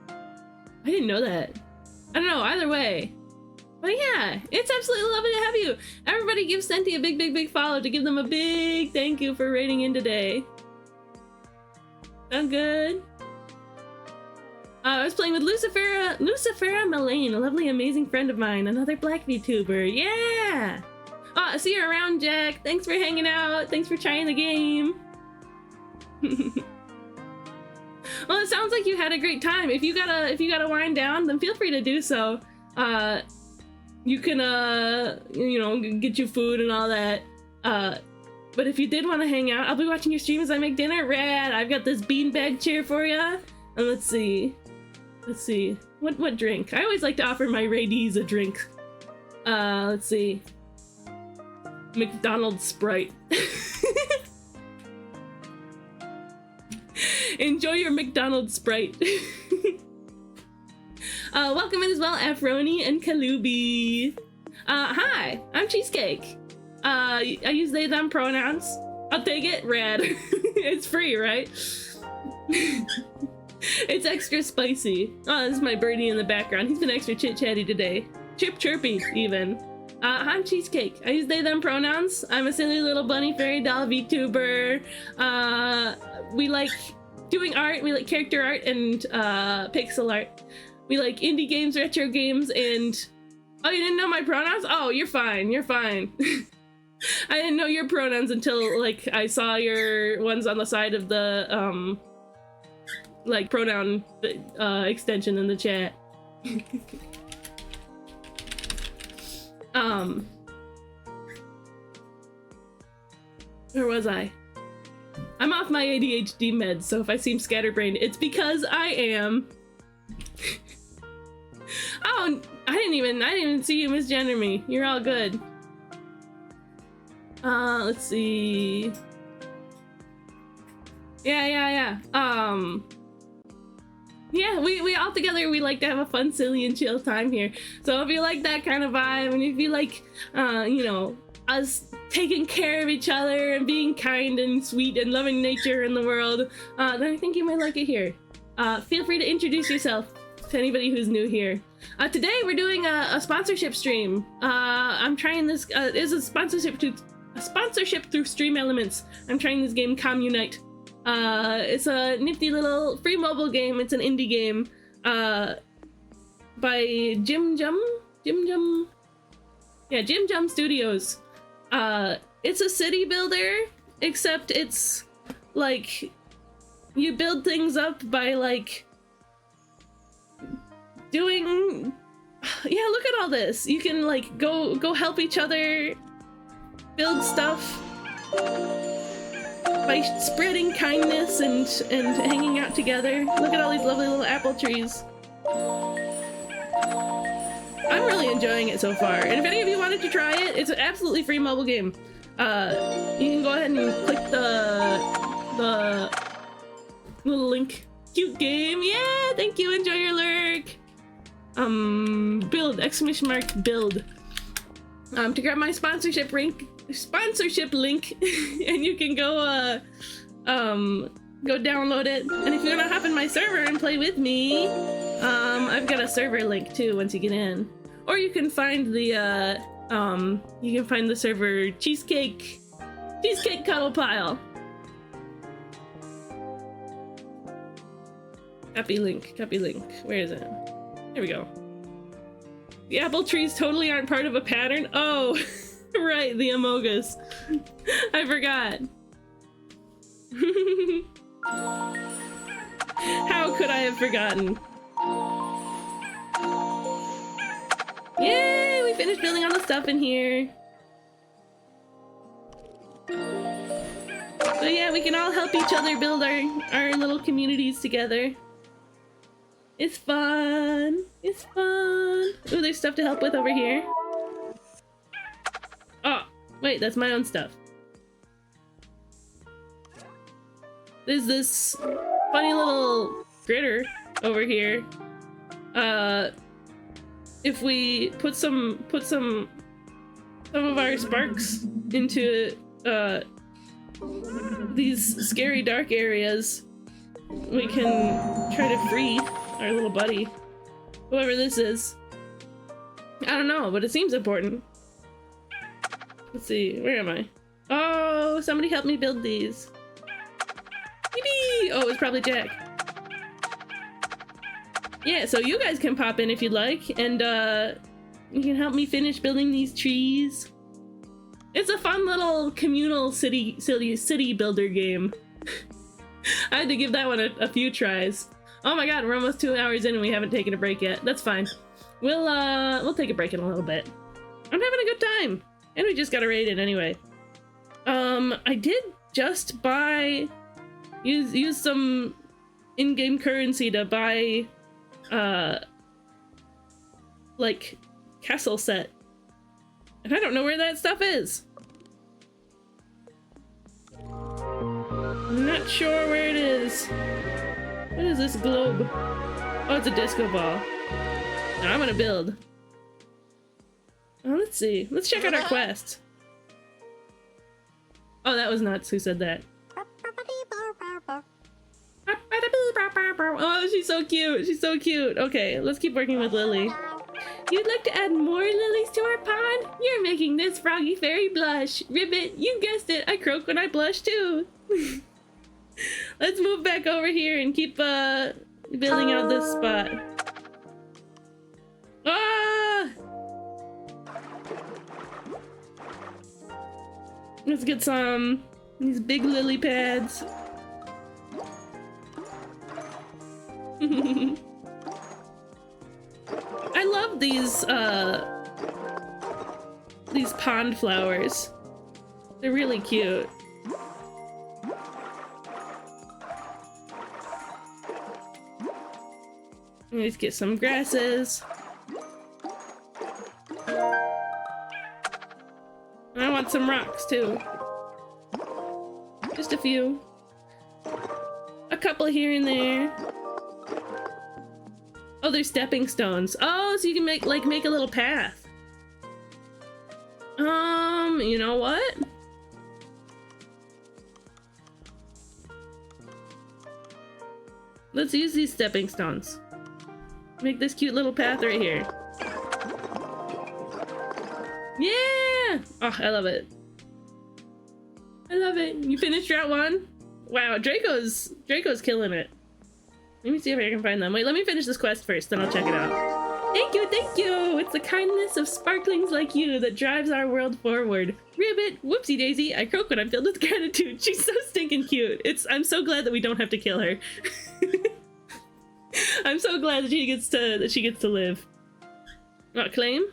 I didn't know that. I don't know, either way. But yeah, it's absolutely lovely to have you. Everybody give Senti a big follow to give them a big thank you for raiding in today. Sound good? I was playing with Lucifera Melaine, a lovely, amazing friend of mine, another black VTuber. Yeah! Oh, I see you around, Jack. Thanks for hanging out. Thanks for trying the game. Well, it sounds like you had a great time. If you gotta wind down, then feel free to do so. You can you know, get you food and all that. But if you did want to hang out, I'll be watching your stream as I make dinner. Rad! I've got this beanbag chair for you. And let's see. What drink? I always like to offer my raidees a drink. Let's see. McDonald's Sprite. Enjoy your McDonald's Sprite. Welcome in as well, Afroni and Kalubi. Hi, I'm Cheesecake. I use they, them pronouns. I'll take it. Rad. It's free, right? It's extra spicy. Oh, this is my birdie in the background. He's been extra chit-chatty today. Chirpy, even. I'm Cheesecake. I use they, them pronouns. I'm a silly little bunny fairy doll VTuber. We like doing art. We like character art and pixel art. We like indie games, retro games, and... Oh, you didn't know my pronouns? Oh, you're fine. You're fine. I didn't know your pronouns until, like, I saw your ones on the side of the, like, pronoun extension in the chat. Where was I? I'm off my ADHD meds, so if I seem scatterbrained, it's because I am. Oh, I didn't even see you misgender me. You're all good. Let's see. Yeah. Yeah, we all together, we like to have a fun, silly, and chill time here. So if you like that kind of vibe, and if you like, you know, us taking care of each other and being kind and sweet and loving nature in the world, then I think you might like it here. Feel free to introduce yourself to anybody who's new here. Today we're doing a sponsorship stream. I'm trying this, is a sponsorship through Stream Elements. I'm trying this game, Communite. It's a nifty little free mobile game. It's an indie game by Jim Jum Studios. It's a city builder, except it's like you build things up by like doing, yeah, look at all this. You can like go help each other build stuff by spreading kindness and hanging out together. Look at all these lovely little apple trees. I'm really enjoying it so far. And if any of you wanted to try it, it's an absolutely free mobile game. You can go ahead and click the little link. Cute game, yeah! Thank you. Enjoy your lurk. Build ! Build. To grab my sponsorship link, and you can go download it. And if you want to hop in my server and play with me, I've got a server link too once you get in. Or you can find the server Cheesecake Cuddle Pile. Copy link. Where is it? There we go. The apple trees totally aren't part of a pattern. Oh, right, the Amogus. I forgot. How could I have forgotten? Yay, we finished building all the stuff in here. So yeah, we can all help each other build our little communities together. It's fun. It's fun. Ooh, there's stuff to help with over here. Oh, wait, that's my own stuff. There's this funny little critter over here. If we put some of our sparks into these scary dark areas, we can try to free our little buddy. Whoever this is. I don't know, but it seems important. Let's see, where am I? Oh, somebody help me build these. Yippee! Oh, it's probably Jack. Yeah, so you guys can pop in if you'd like, and you can help me finish building these trees. It's a fun little communal city builder game. I had to give that one a few tries. Oh my god, we're almost 2 hours in and we haven't taken a break yet. That's fine. We'll take a break in a little bit. I'm having a good time, and we just got a raid in anyway. I did just use some in-game currency to buy like castle set, and I don't know where that stuff is. I'm not sure where it is. What is this globe? Oh, it's a disco ball. Now I'm gonna build. Oh, let's see. Let's check out our quest. Oh, that was nuts. Who said that? Oh, she's so cute. She's so cute. Okay, let's keep working with Lily. You'd like to add more lilies to our pond? You're making this froggy fairy blush. Ribbit, you guessed it. I croak when I blush too. Let's move back over here and keep building out this spot. Ah! Let's get some these big lily pads. I love these pond flowers. They're really cute. Let's get some grasses. I want some rocks too. Just a few. A couple here and there. Oh, they're stepping stones. Oh, so you can make a little path. You know what? Let's use these stepping stones. Make this cute little path right here. Yeah! Oh, I love it. I love it. You finished Route 1? Wow, Draco's killing it. Let me see if I can find them. Wait, let me finish this quest first, then I'll check it out. Thank you, thank you! It's the kindness of sparklings like you that drives our world forward. Ribbit, whoopsie daisy, I croak when I'm filled with gratitude. She's so stinking cute. I'm so glad that we don't have to kill her. I'm so glad that she gets to live. What, claim?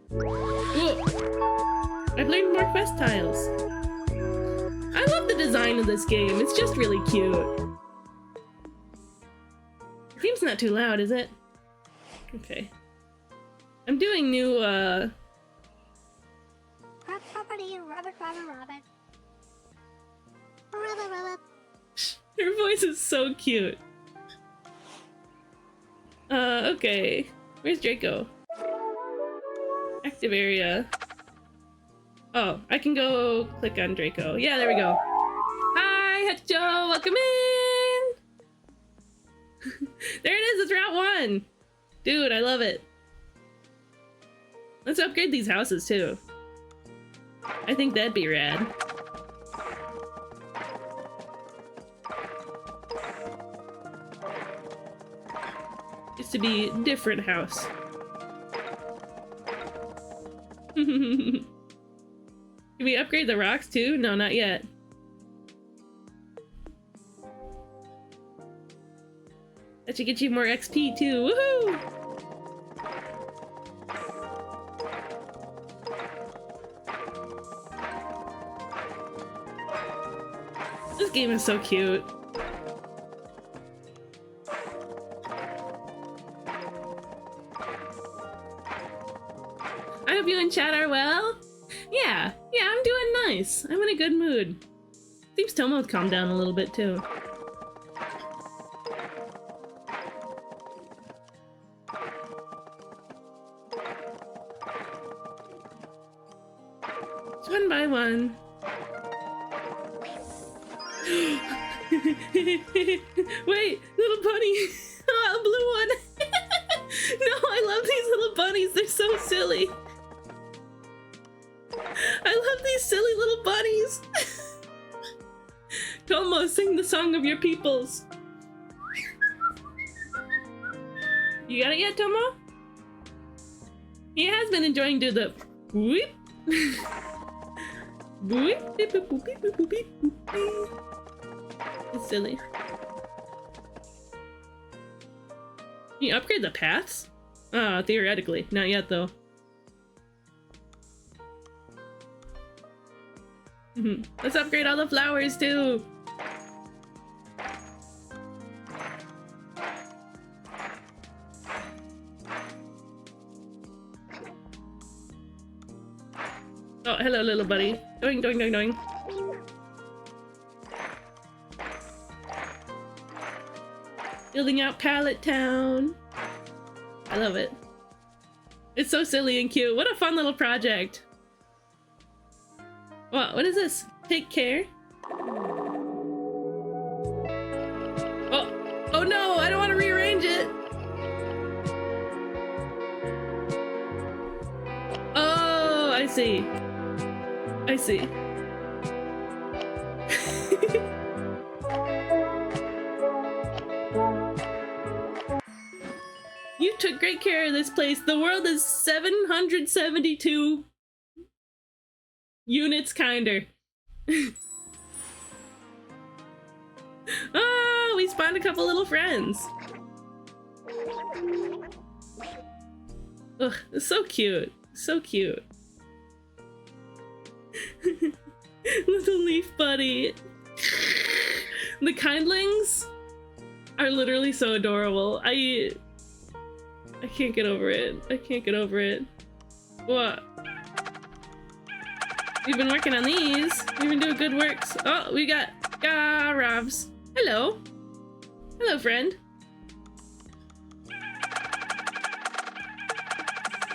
Whoa. I've learned more quest tiles. I love the design of this game. It's just really cute. The game's not too loud, is it? Okay. I'm doing new, Her voice is so cute. Okay. Where's Draco? Active area. Oh, I can go click on Draco. Yeah, there we go. Hi, Hacho, welcome in! There it is, it's Route 1! Dude, I love it. Let's upgrade these houses, too. I think that'd be rad. Used to be a different house. Can we upgrade the rocks too? No, not yet. That should get you more XP too. Woohoo! This game is so cute. I hope you and chat are well. Yeah, I'm doing nice. I'm in a good mood. Seems Tomo's calmed down a little bit too. It's one by one. Wait, little bunny! Oh, a blue one! No, I love these little bunnies. They're so silly. I love these silly little bunnies. Tomo, sing the song of your peoples. You got it yet, Tomo? He has been enjoying doing the whoop. Whoop, beep, boop, boop, beep, boop, boop, beep, boop. It's silly. Can you upgrade the paths? Theoretically. Not yet, though. Let's upgrade all the flowers, too! Oh, hello, little buddy. Doing, doing, doing, doing. Building out Pallet Town. I love it. It's so silly and cute. What a fun little project. What is this? Take care. Oh no, I don't want to rearrange it. Oh, I see. I see. You took great care of this place. The world is 772 units kinder. Oh, we spawned a couple little friends. Ugh, it's so cute. So cute. Little leaf buddy. The kindlings are literally so adorable. I can't get over it. I can't get over it. What? We've been working on these. We've been doing good works. Oh, we got Ravs. Hello. Hello, friend.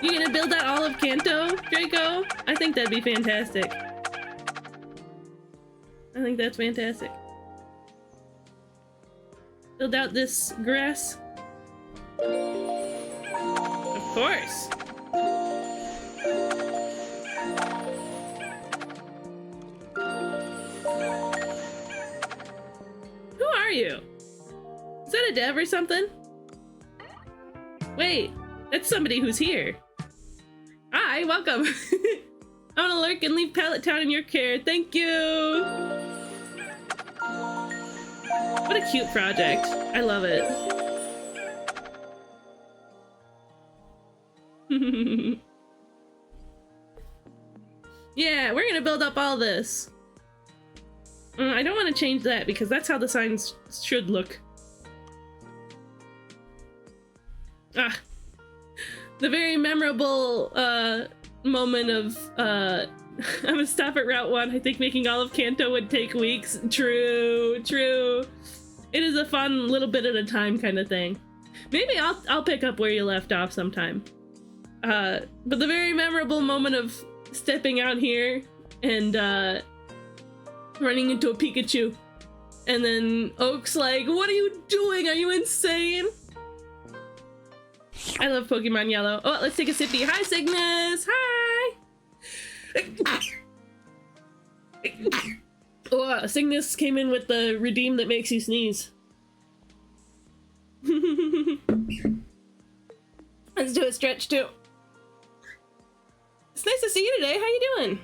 You gonna build that all of Kanto, Draco? I think that'd be fantastic. I think that's fantastic. Build out this grass. Of course. Who are you? Is that a dev or something? Wait, that's somebody who's here. Hi, welcome. I'm gonna lurk and leave Pallet Town in your care. Thank you. What a cute project. I love it. Yeah, we're gonna build up all this. I don't want to change that because that's how the signs should look. Ah, the very memorable moment of I'm gonna stop at Route 1. I think making all of Kanto would take weeks. True, true. It is a fun little bit at a time kind of thing. Maybe I'll pick up where you left off sometime. But the very memorable moment of stepping out here and running into a Pikachu, and then Oak's like, "What are you doing? Are you insane?" I love Pokemon Yellow. Oh, let's take a sippy. Hi, Cygnus. Hi. Oh, Cygnus came in with the redeem that makes you sneeze. Let's do a stretch too. It's nice to see you today. How you doing?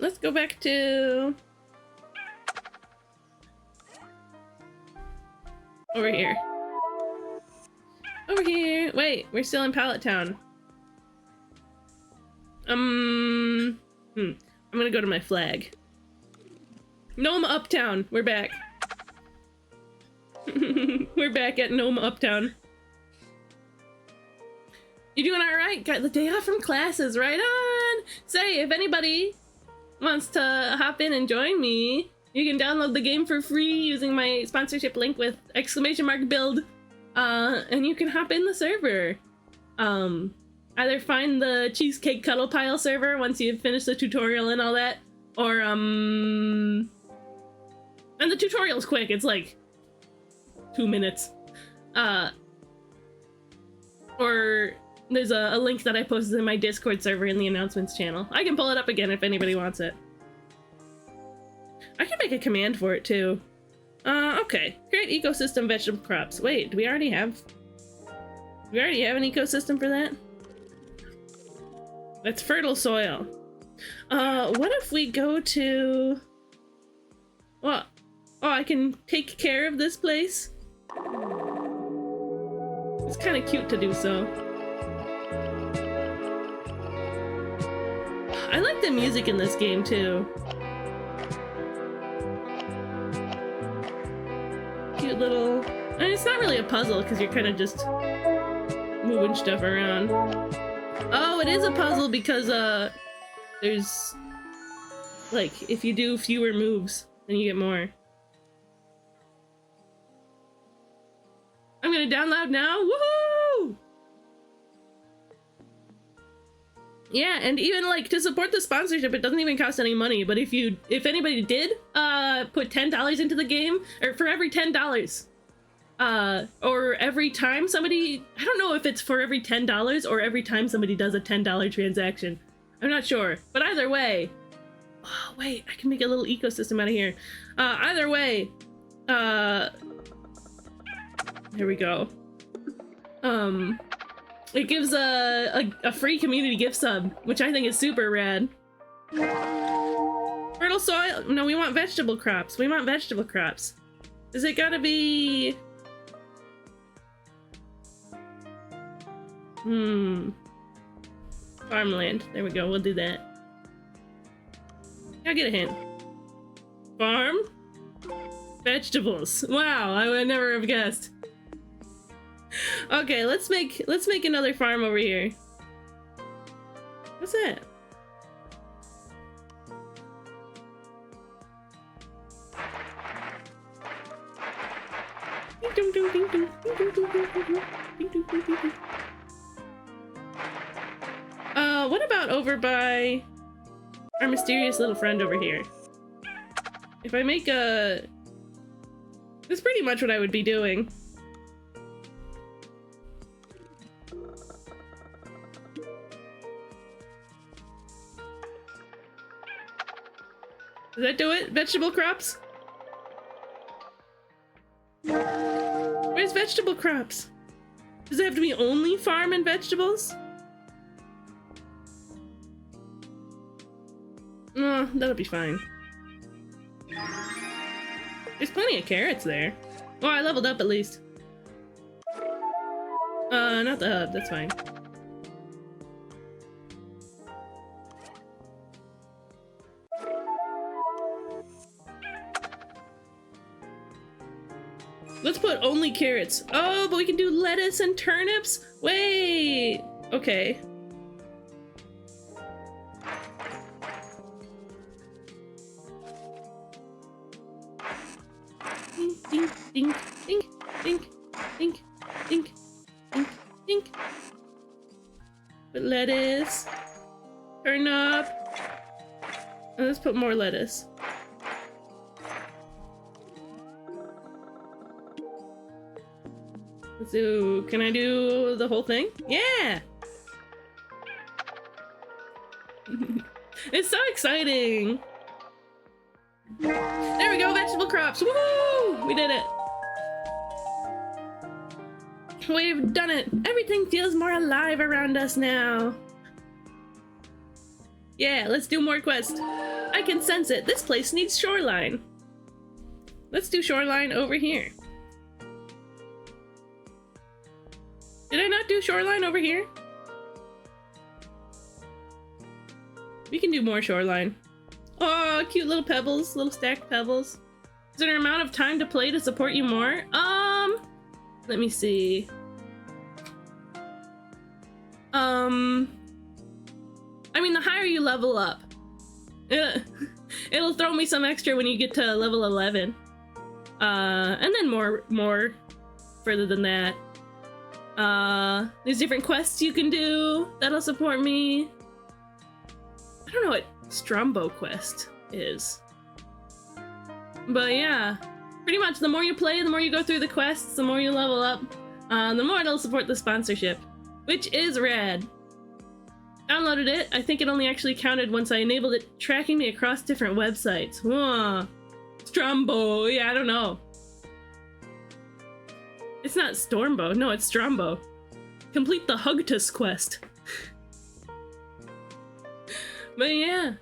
Let's go back to over here. Over here. Wait, we're still in Pallet Town. I'm gonna go to my flag. Gnome Uptown. We're back. We're back at Gnome Uptown. You doing alright? Got the day off from classes, right on! Say, if anybody wants to hop in and join me, you can download the game for free using my sponsorship link with !build. And you can hop in the server. Either find the Cheesecake Cuddle Pile server once you've finished the tutorial and all that, or, and the tutorial's quick, it's like 2 minutes. Or there's a link that I posted in my Discord server in the announcements channel. I can pull it up again if anybody wants it. I can make a command for it too. Okay. Create ecosystem vegetable crops. Wait, do we already have an ecosystem for that? That's fertile soil. What if we go to... Well, oh, I can take care of this place? It's kind of cute to do so. I like the music in this game too. Cute little... I mean, it's not really a puzzle because you're kind of just moving moving stuff around. Oh, it is a puzzle because there's like if you do fewer moves, then you get more. I'm gonna download now. Woohoo! Yeah, and even like to support the sponsorship, it doesn't even cost any money. But if anybody did put $10 into the game, or for every $10, or every time somebody, I don't know if it's for every $10 or every time somebody does a $10 transaction. I'm not sure, but either way, oh wait, I can make a little ecosystem out of here. Either way, here we go. It gives a free community gift sub, which I think is super rad. Fertile soil? No, we want vegetable crops. We want vegetable crops. Is it gotta be... Farmland. There we go, we'll do that. I'll get a hint. Farm? Vegetables. Wow, I would never have guessed. Okay, let's make another farm over here. What's that? What about over by our mysterious little friend over here? If I make a... That's pretty much what I would be doing. Does that do it? Vegetable crops? Where's vegetable crops? Does it have to be only farm and vegetables? Oh, that'll be fine. There's plenty of carrots there. Oh, I leveled up at least. Not the hub, that's fine. Let's put only carrots. Oh, but we can do lettuce and turnips? Wait! Okay. Dink, dink, dink, dink, dink, dink, dink, dink. Put lettuce. Turnip. And let's put more lettuce. So, can I do the whole thing? Yeah! It's so exciting! There we go, vegetable crops! Woo! We did it! We've done it! Everything feels more alive around us now! Yeah, let's do more quests. I can sense it. This place needs shoreline. Let's do shoreline over here. Did I not do shoreline over here? We can do more shoreline. Oh, cute little pebbles, little stacked pebbles. Is there an amount of time to play to support you more? Let me see. I mean, the higher you level up, it'll throw me some extra when you get to level 11. And then more further than that. There's different quests you can do that'll support me. I don't know what Strombo quest is. But yeah, pretty much the more you play, the more you go through the quests, the more you level up, the more it'll support the sponsorship, which is rad. Downloaded it. I think it only actually counted once I enabled it, tracking me across different websites. Whoa. Strombo, yeah, I don't know. It's not Stormbo, no, it's Strombo. Complete the Hugtus quest. But yeah.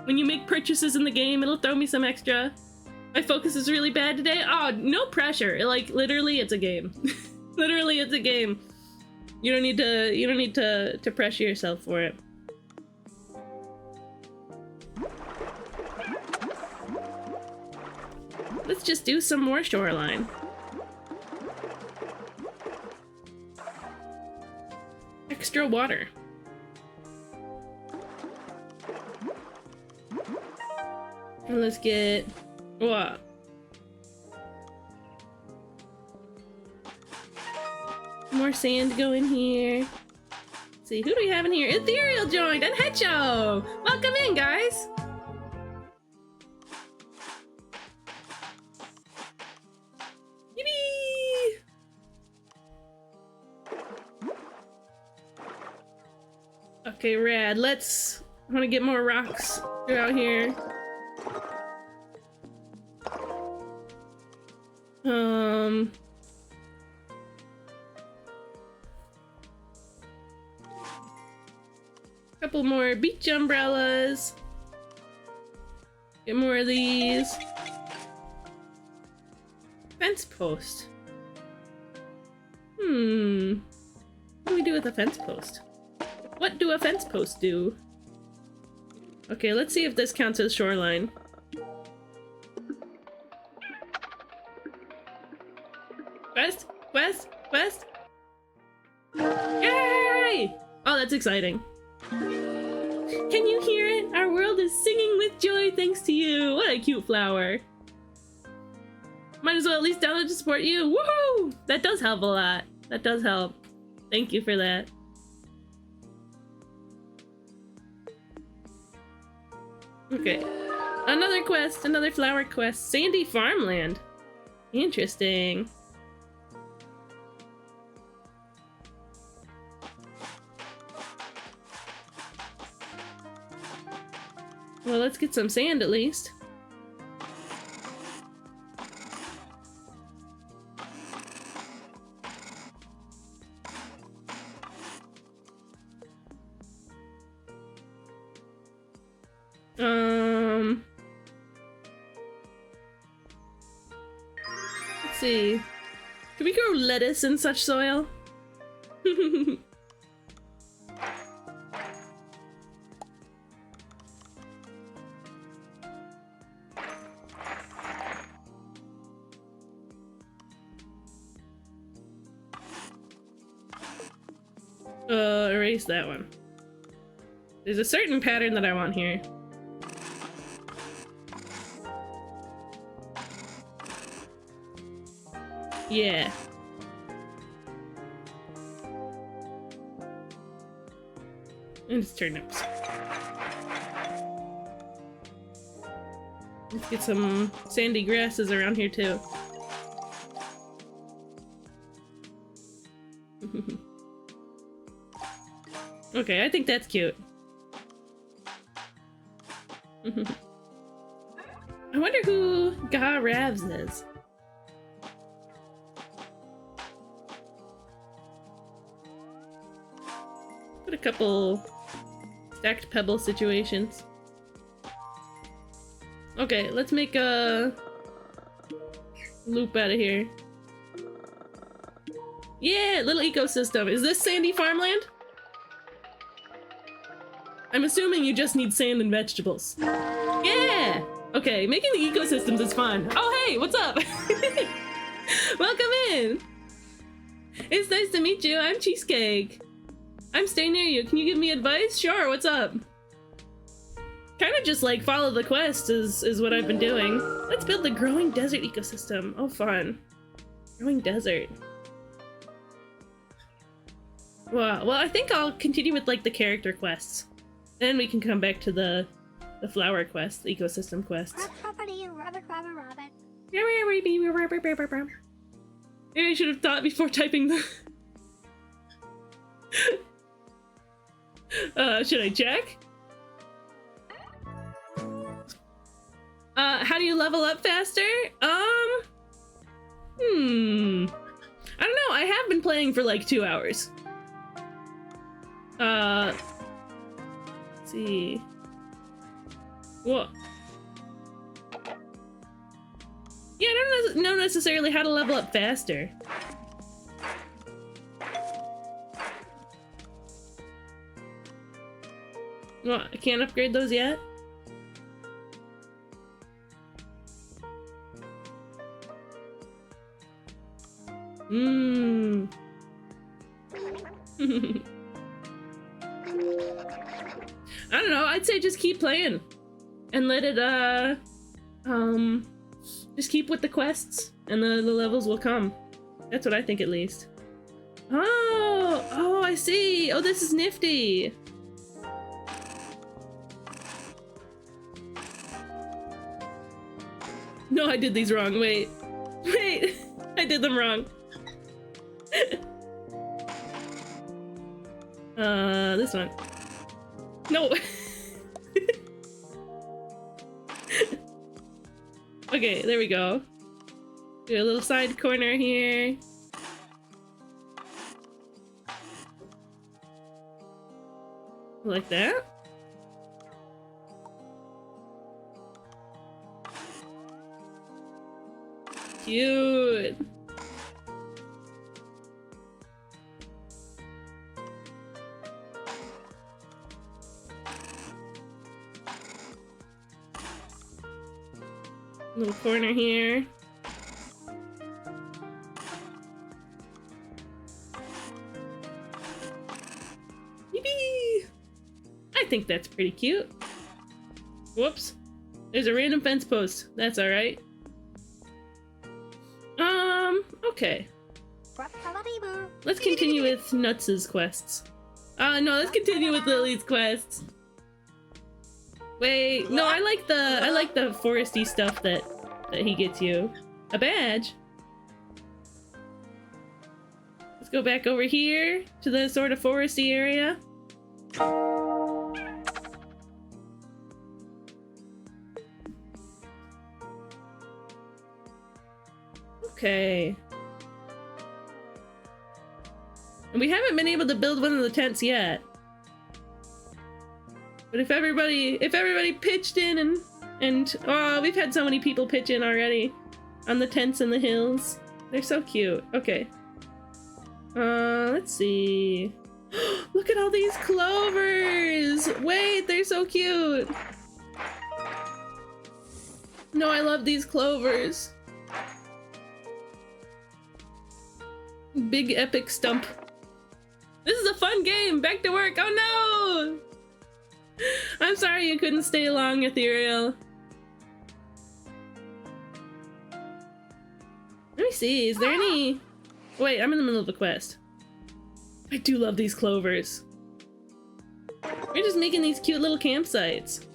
When you make purchases in the game, it'll throw me some extra. My focus is really bad today. Oh, no pressure. Like, literally, it's a game. Literally, it's a game. You don't need to pressure yourself for it. Let's just do some more shoreline. Extra water. And let's get what? More sand to go in here. Let's see, who do we have in here? Ethereal joined and Hecho! Welcome in, guys! Yippee! Okay, rad. I want to get more rocks out here. Couple more beach umbrellas. Get more of these. Fence post. What do we do with a fence post? What do a fence post do? Okay, let's see if this counts as shoreline. Quest! Quest! Quest! Yay! Oh, that's exciting. Can you hear it? Our world is singing with joy thanks to you. What a cute flower. Might as well at least download to support you. Woohoo! That does help a lot. That does help. Thank you for that. Okay. Another quest, another flower quest. Sandy farmland. Interesting. Well, let's get some sand at least. Let's see. Can we grow lettuce in such soil? Erase that one. There's a certain pattern that I want here. Yeah. And it's turnips. Let's get some sandy grasses around here too. Okay, I think that's cute. I wonder who Ga Ravs is. Put a couple stacked pebble situations. Okay, let's make a loop out of here. Yeah, little ecosystem. Is this sandy farmland? I'm assuming you just need sand and vegetables. Yeah! Okay, making the ecosystems is fun. Oh, hey, what's up? Welcome in! It's nice to meet you. I'm Cheesecake. I'm staying near you. Can you give me advice? Sure, what's up? Kind of just like follow the quest is what I've been doing. Let's build the growing desert ecosystem. Oh, fun. Growing desert. Well, I think I'll continue with like the character quests. Then we can come back to the flower quest, the ecosystem quests. Maybe I should have thought before typing the... should I check? How do you level up faster? I don't know, I have been playing for like 2 hours. Let's see. What? Yeah, I don't know necessarily how to level up faster. What? I can't upgrade those yet? I don't know, I'd say just keep playing. And let it, just keep with the quests, and the levels will come. That's what I think, at least. Oh, I see. Oh, this is nifty. No, I did these wrong. Wait. I did them wrong. This one. No. Okay, there we go. Do a little side corner here. Like that. Cute. Little corner here. Yippee! I think that's pretty cute. Whoops. There's a random fence post. That's alright. Okay. Let's continue with Nuts' quests. No, let's continue with Lily's quests. Wait, no, I like the foresty stuff that he gets you. A badge. Let's go back over here to the sort of foresty area. Okay. And we haven't been able to build one of the tents yet. But if everybody pitched in and oh, we've had so many people pitch in already on the tents in the hills. They're so cute. Okay. Let's see. Look at all these clovers! Wait, they're so cute! No, I love these clovers. Big epic stump. This is a fun game! Back to work! Oh no! I'm sorry you couldn't stay along, Ethereal. Let me see, is there any... Wait, I'm in the middle of a quest. I do love these clovers. We're just making these cute little campsites.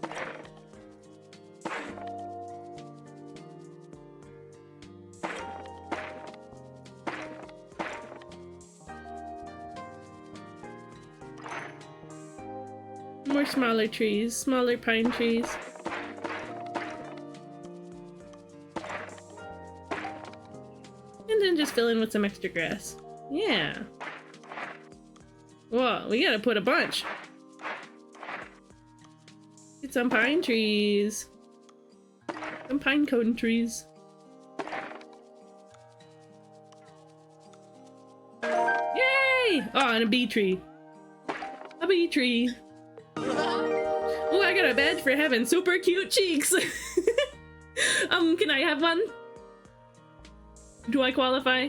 More smaller trees, smaller pine trees. And then just fill in with some extra grass. Yeah. Whoa, we gotta put a bunch. Get some pine trees. Some pine cone trees. Yay! Oh, and a bee tree. A bee tree. Oh, I got a badge for having super cute cheeks. Can I have one? Do I qualify?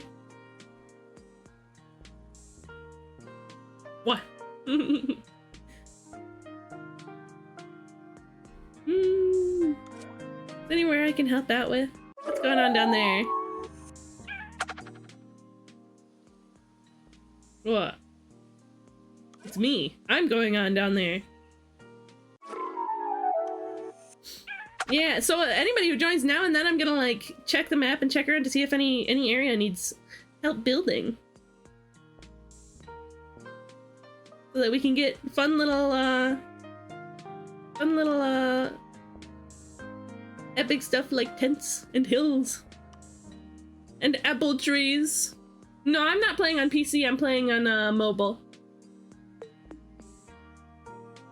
What? Is anywhere I can help out with? What's going on down there? What? It's me. I'm going on down there. Yeah, so anybody who joins now and then, I'm gonna like check the map and check around to see if any area needs help building. So that we can get fun little epic stuff like tents and hills and apple trees. No, I'm not playing on PC, I'm playing on mobile.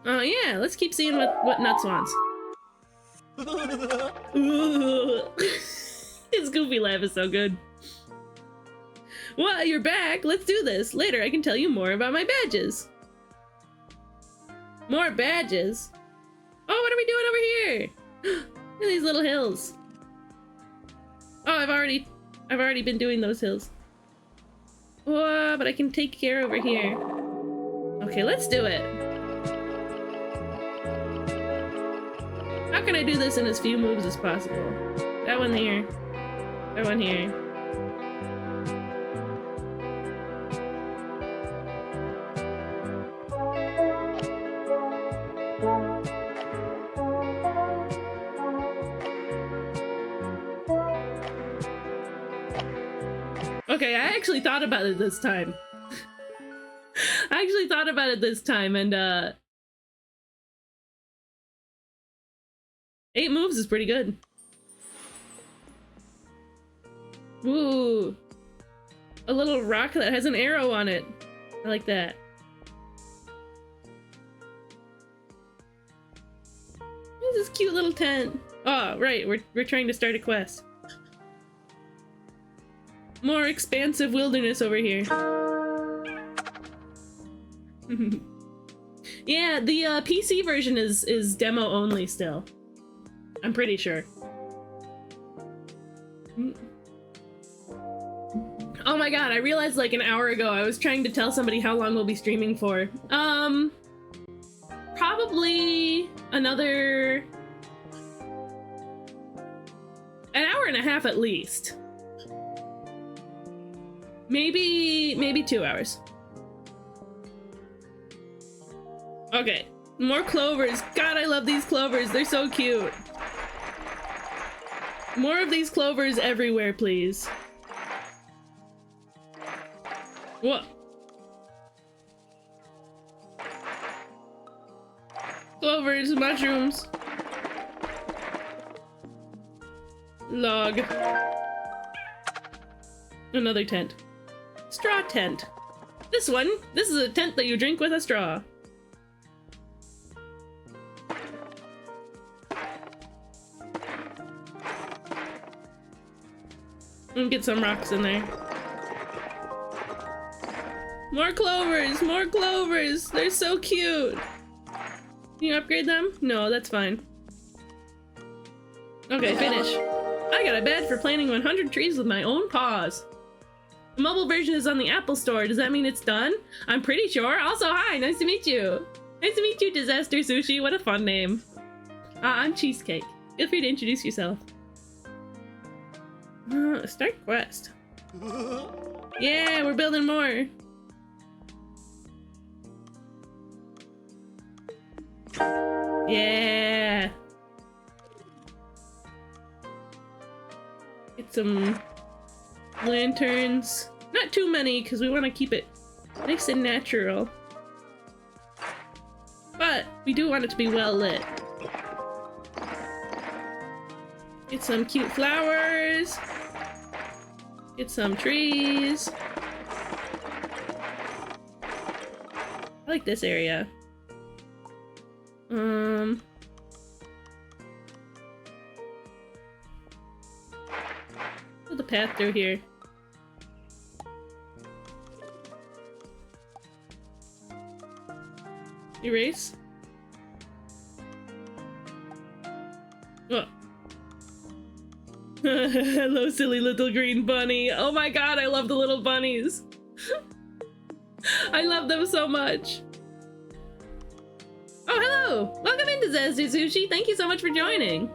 Oh yeah, let's keep seeing what Nuts wants. His goofy laugh is so good. Well, you're back. Let's do this. Later, I can tell you more about my badges. More badges? Oh, what are we doing over here? Look at these little hills. Oh, I've already been doing those hills. Oh, but I can take care over here. Okay, let's do it. How can I do this in as few moves as possible? That one here. That one here. Okay, I actually thought about it this time. I actually thought about it this time, and 8 moves is pretty good. Ooh. A little rock that has an arrow on it. I like that. This is cute little tent. Oh, right, we're trying to start a quest. More expansive wilderness over here. Yeah, the PC version is demo only still. I'm pretty sure. Oh my god, I realized like an hour ago I was trying to tell somebody how long we'll be streaming for. Probably another an hour and a half at least. Maybe 2 hours. Okay, more clovers. God, I love these clovers. They're so cute. More of these clovers everywhere, please. What? Clovers, mushrooms. Log. Another tent. Straw tent. This is a tent that you drink with a straw. And get some rocks in there. More clovers! More clovers! They're so cute! Can you upgrade them? No, that's fine. Okay, finish. I got a badge for planting 100 trees with my own paws. The mobile version is on the Apple Store. Does that mean it's done? I'm pretty sure. Also, hi! Nice to meet you! Nice to meet you, Disaster Sushi. What a fun name. I'm Cheesecake. Feel free to introduce yourself. Start quest. Yeah, we're building more. Yeah. Get some lanterns. Not too many, because we want to keep it nice and natural. But we do want it to be well lit. Get some cute flowers. Get some trees. I like this area. Put the path through here. Erase. Oh. Hello, silly little green bunny. Oh my god, I love the little bunnies. I love them so much. Oh, hello! Welcome in, Disaster Sushi. Thank you so much for joining.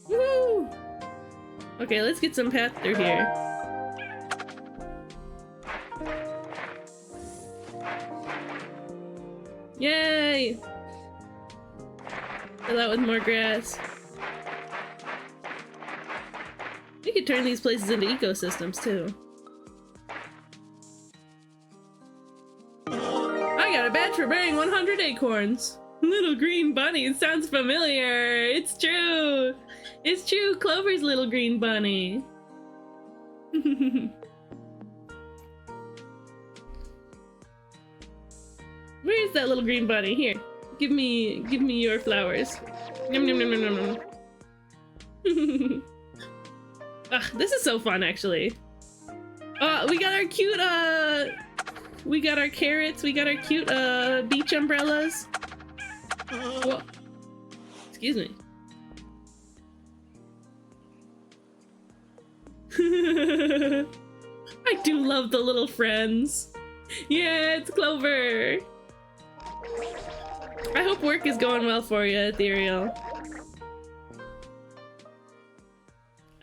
Woo! Okay, let's get some path through here. Yay! Fill out with more grass. We could turn these places into ecosystems too. I got a badge for bearing 100 acorns. Little green bunny, it sounds familiar. It's true. It's true, Clover's little green bunny. Where is that little green bunny? Here, give me your flowers. Nom nom nom nom nom. Ugh, this is so fun, actually. We got our cute we got our carrots. We got our cute beach umbrellas. Whoa. Excuse me. I do love the little friends. Yeah, it's Clover. I hope work is going well for you, Ethereal.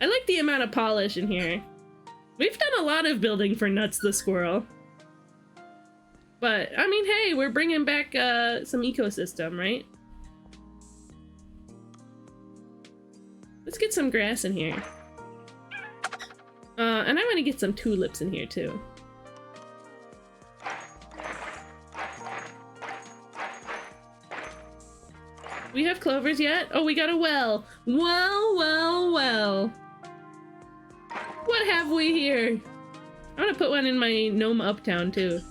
I like the amount of polish in here. We've done a lot of building for Nuts the Squirrel. But, I mean, hey, we're bringing back some ecosystem, right? Let's get some grass in here. And I want to get some tulips in here, too. We have clovers yet? Oh, we got a well. Well, well, well. What have we here? I want to put one in my gnome uptown, too.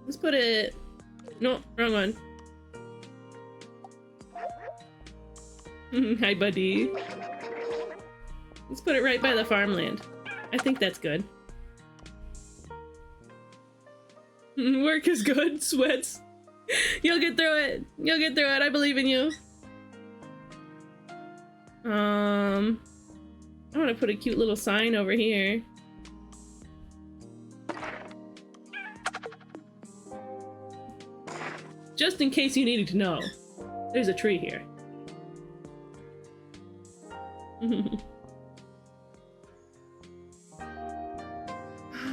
Let's put it... No, wrong one. Hi, buddy. Let's put it right by the farmland. I think that's good. Work is good, Sweats. You'll get through it. You'll get through it. I believe in you. I want to put a cute little sign over here. Just in case you needed to know, there's a tree here.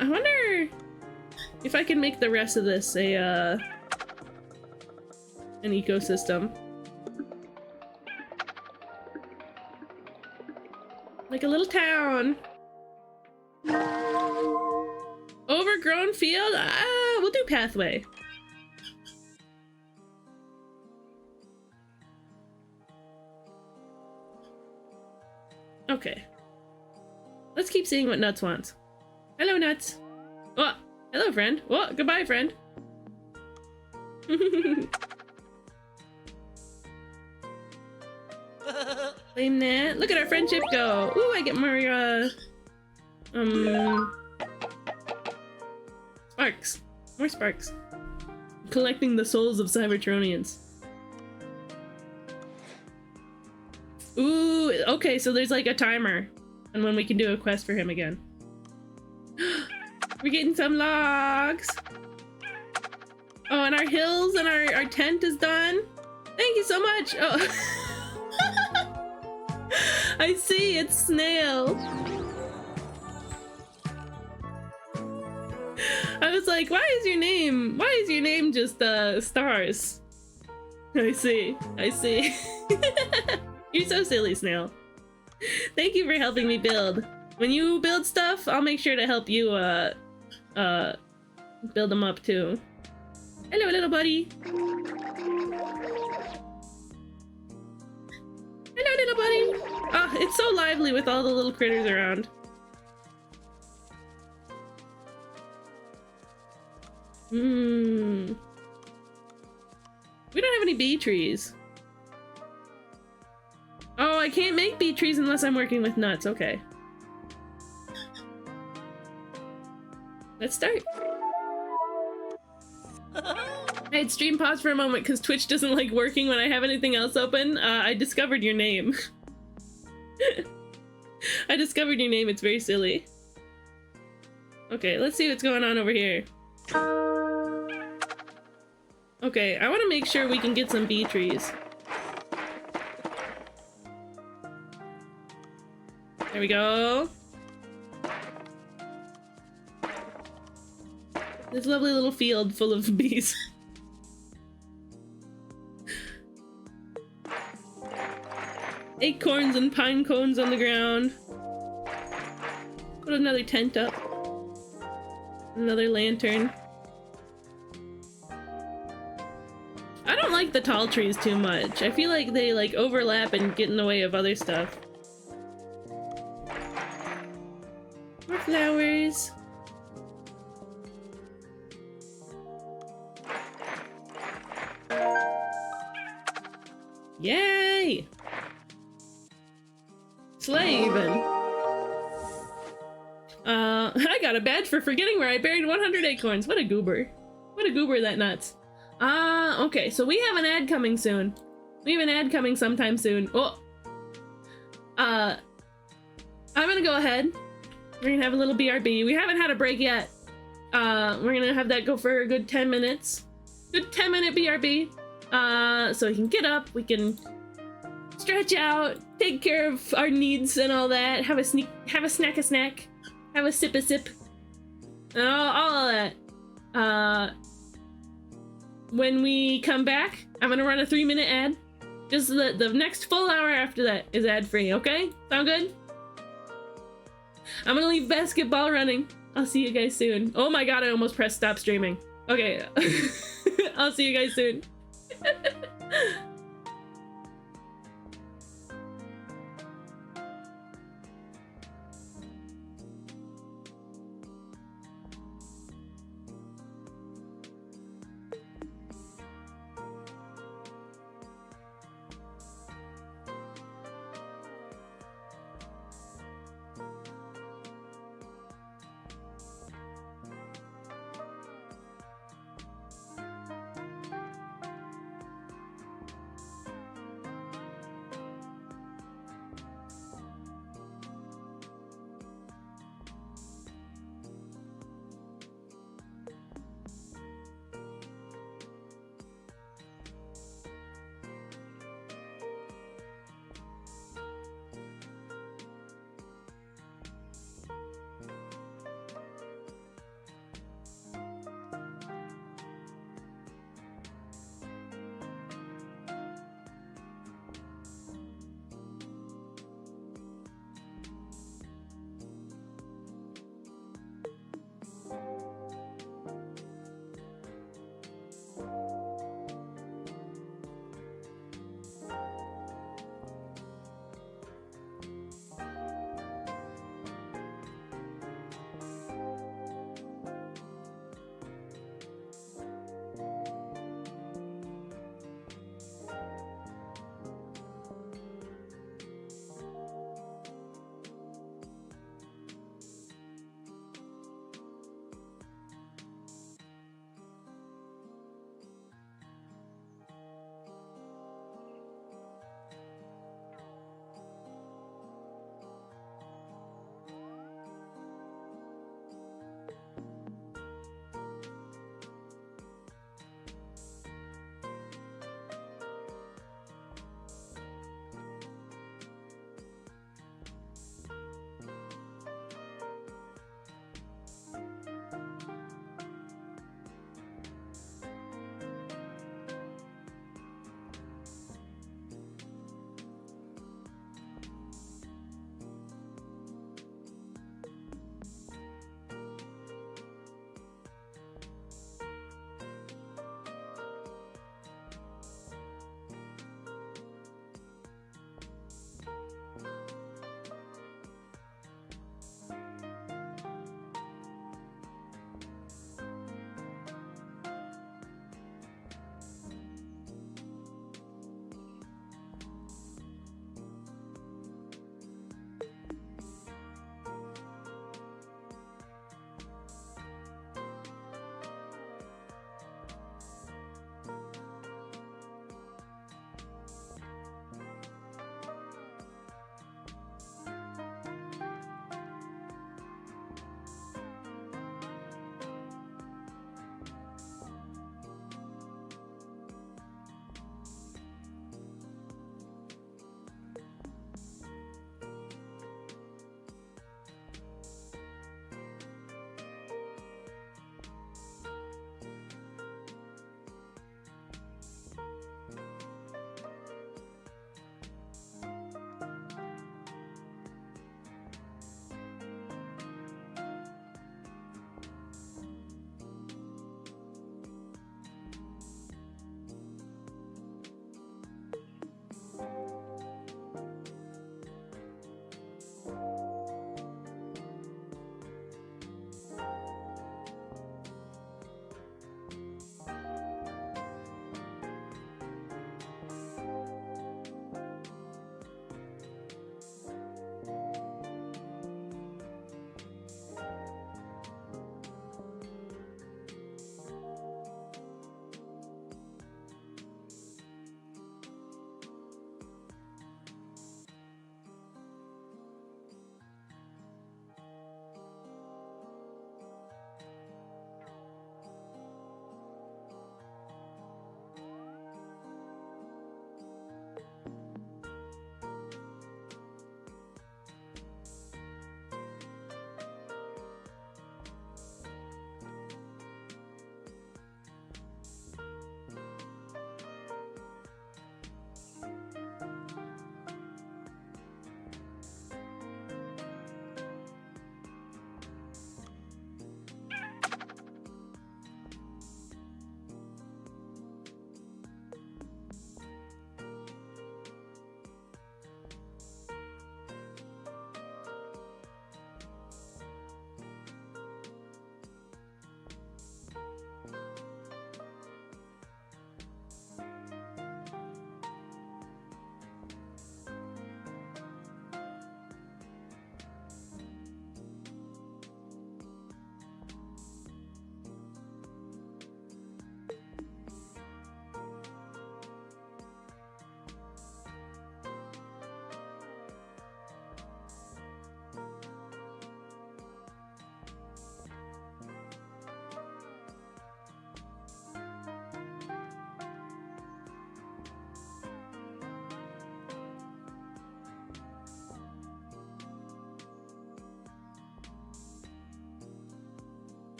I wonder if I can make the rest of this a an ecosystem. Like a little town. Overgrown field? Ah, we'll do pathway. Okay. Let's keep seeing what Nuts wants. Hello, Nuts. Oh, hello, friend. Oh, goodbye, friend. Claim that. Look at our friendship go. Ooh, I get more, sparks. More sparks. Collecting the souls of Cybertronians. Ooh, okay, so there's like a timer on when we can do a quest for him again. We're getting some logs. Oh, and our hills and our tent is done. Thank you so much. Oh. I see, it's Snail. I was like, why is your name just stars? I see. You're so silly, Snail. Thank you for helping me build. When you build stuff, I'll make sure to help you build them up too. Hello, little buddy. Hello, little buddy. Oh, it's so lively with all the little critters around. We don't have any bee trees. Oh, I can't make bee trees unless I'm working with Nuts. Okay. Let's start. I had stream pause for a moment because Twitch doesn't like working when I have anything else open. I discovered your name. I discovered your name. It's very silly. Okay, let's see what's going on over here. Okay, I want to make sure we can get some bee trees. There we go. This lovely little field full of bees. Acorns and pine cones on the ground. Put another tent up. Another lantern. I don't like the tall trees too much. I feel like they like overlap and get in the way of other stuff. More flowers. Yay! Slavin'. I got a badge for forgetting where I buried 100 acorns. What a goober. What a goober, that Nuts. Okay, so we have an ad coming soon. We have an ad coming sometime soon. Oh! I'm gonna go ahead. We're gonna have a little BRB. We haven't had a break yet. We're gonna have that go for a good 10 minutes. Good 10-minute BRB. So we can get up, we can stretch out, take care of our needs and all that, have a snack, have a sip, and all of that. When we come back, I'm gonna run a 3-minute ad. Just the next full hour after that is ad-free, okay? Sound good? I'm gonna leave basketball running. I'll see you guys soon. Oh my god, I almost pressed stop streaming. Okay. I'll see you guys soon.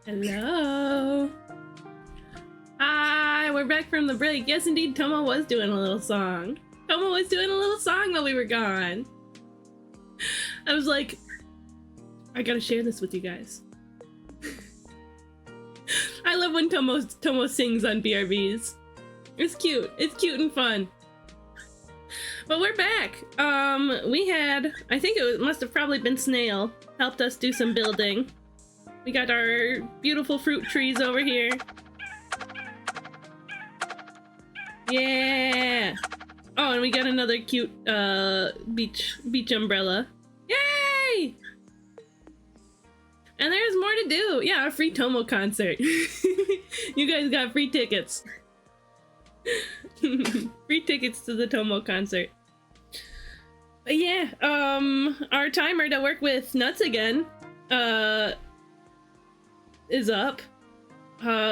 Hello. Hi, we're back from the break. Yes, indeed, Tomo was doing a little song. Tomo was doing a little song while we were gone. I was like, I gotta share this with you guys. I love when Tomo sings on BRBs. It's cute. It's cute and fun. But we're back. We had, I think it must have probably been Snail, helped us do some building. We got our beautiful fruit trees over here. Yeah! Oh, and we got another cute, beach umbrella. Yay! And there's more to do. Yeah, a free Tomo concert. You guys got free tickets. Free tickets to the Tomo concert. But yeah, our timer to work with nuts again, is up.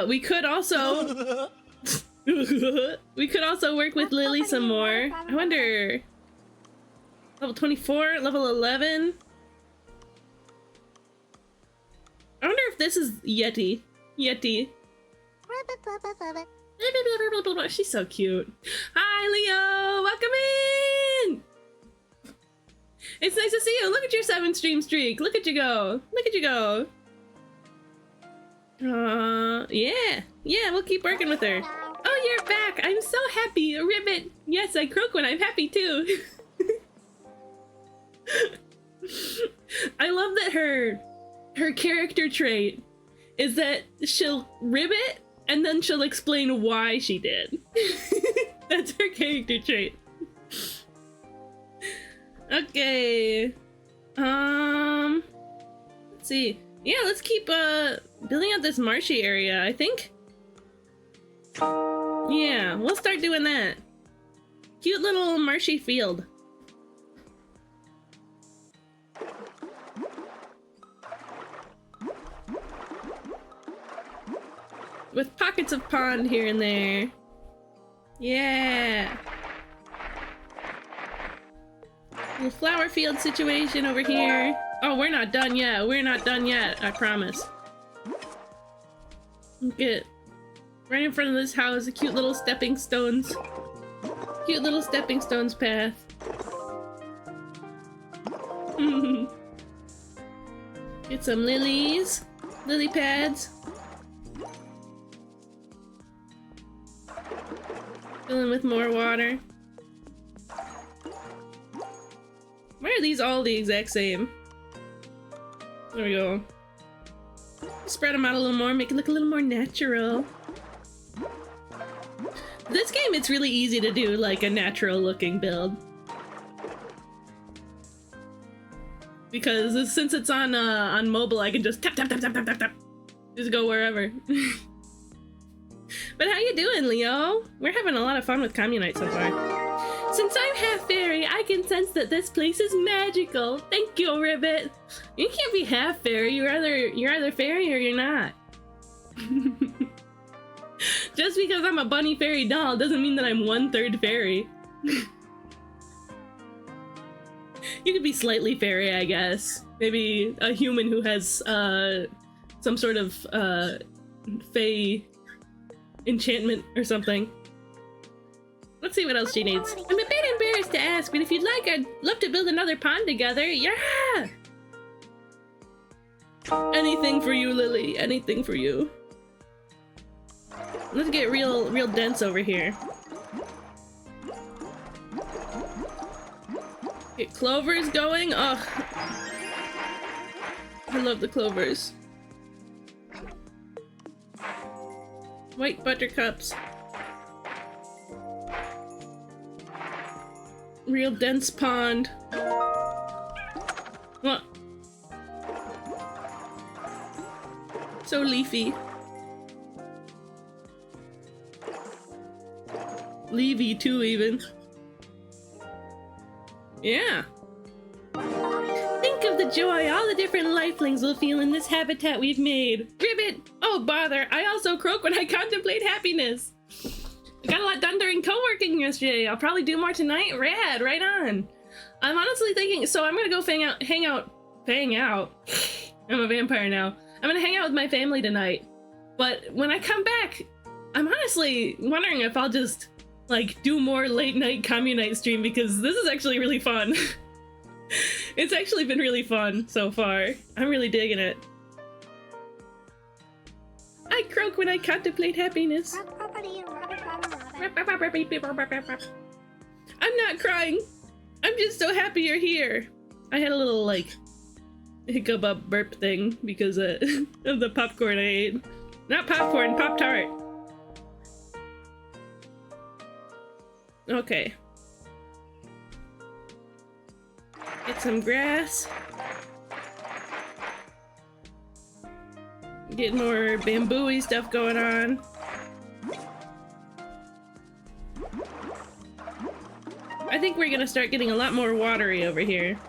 We could also... we could also work with Lily some more. I wonder... Level 24? Level 11? I wonder if this is Yeti. Yeti. She's so cute. Hi, Leo! Welcome in! It's nice to see you. Look at your 7-stream streak. Look at you go. Look at you go. Yeah. Yeah, we'll keep working with her. Oh, you're back! I'm so happy! Ribbit! Yes, I croak when I'm happy too! I love that her character trait is that she'll ribbit and then she'll explain why she did. That's her character trait. Okay. Let's see. Yeah, let's keep building out this marshy area, I think. Yeah, we'll start doing that. Cute little marshy field. With pockets of pond here and there. Yeah. Little flower field situation over here. Oh, we're not done yet. We're not done yet, I promise. Get right in front of this house, a cute little stepping stones. Cute little stepping stones path. Get some lilies. Lily pads. Fill in with more water. Why are these all the exact same? There we go. Spread them out a little more, make it look a little more natural. This game, it's really easy to do like a natural looking build. Because since it's on mobile, I can just tap tap tap tap tap tap tap. Just go wherever. But how you doing, Leo? We're having a lot of fun with Communite so far. Since I'm half fairy, I can sense that this place is magical. Thank you, Ribbit. You can't be half fairy. You're either fairy or you're not. Just because I'm a bunny fairy doll doesn't mean that I'm 1/3 fairy. You could be slightly fairy, I guess. Maybe a human who has some sort of fae enchantment or something. Let's see what else she needs. I'm a bit embarrassed to ask, but if you'd like, I'd love to build another pond together. Yeah! Anything for you, Lily. Anything for you. Let's get real dense over here. Get clovers going. Ugh. I love the clovers. White buttercups. Real dense pond. What? So leafy. Leafy too, even. Yeah. Think of the joy all the different lifelings will feel in this habitat we've made. Ribbit! Oh bother, I also croak when I contemplate happiness. I got a lot done during co-working yesterday. I'll probably do more tonight. Rad, right on. I'm honestly thinking, so I'm gonna go hang out. I'm a vampire now. I'm gonna hang out with my family tonight. But when I come back, I'm honestly wondering if I'll just, like, do more late night Communite stream because this is actually really fun. It's actually been really fun so far. I'm really digging it. I croak when I contemplate happiness. I'm not crying. I'm just so happy you're here. I had a little, like, hiccup up burp thing because of the popcorn I ate. Not popcorn, Pop-Tart. Okay. Get some grass. Get more bamboo-y stuff going on. I think we're gonna start getting a lot more watery over here.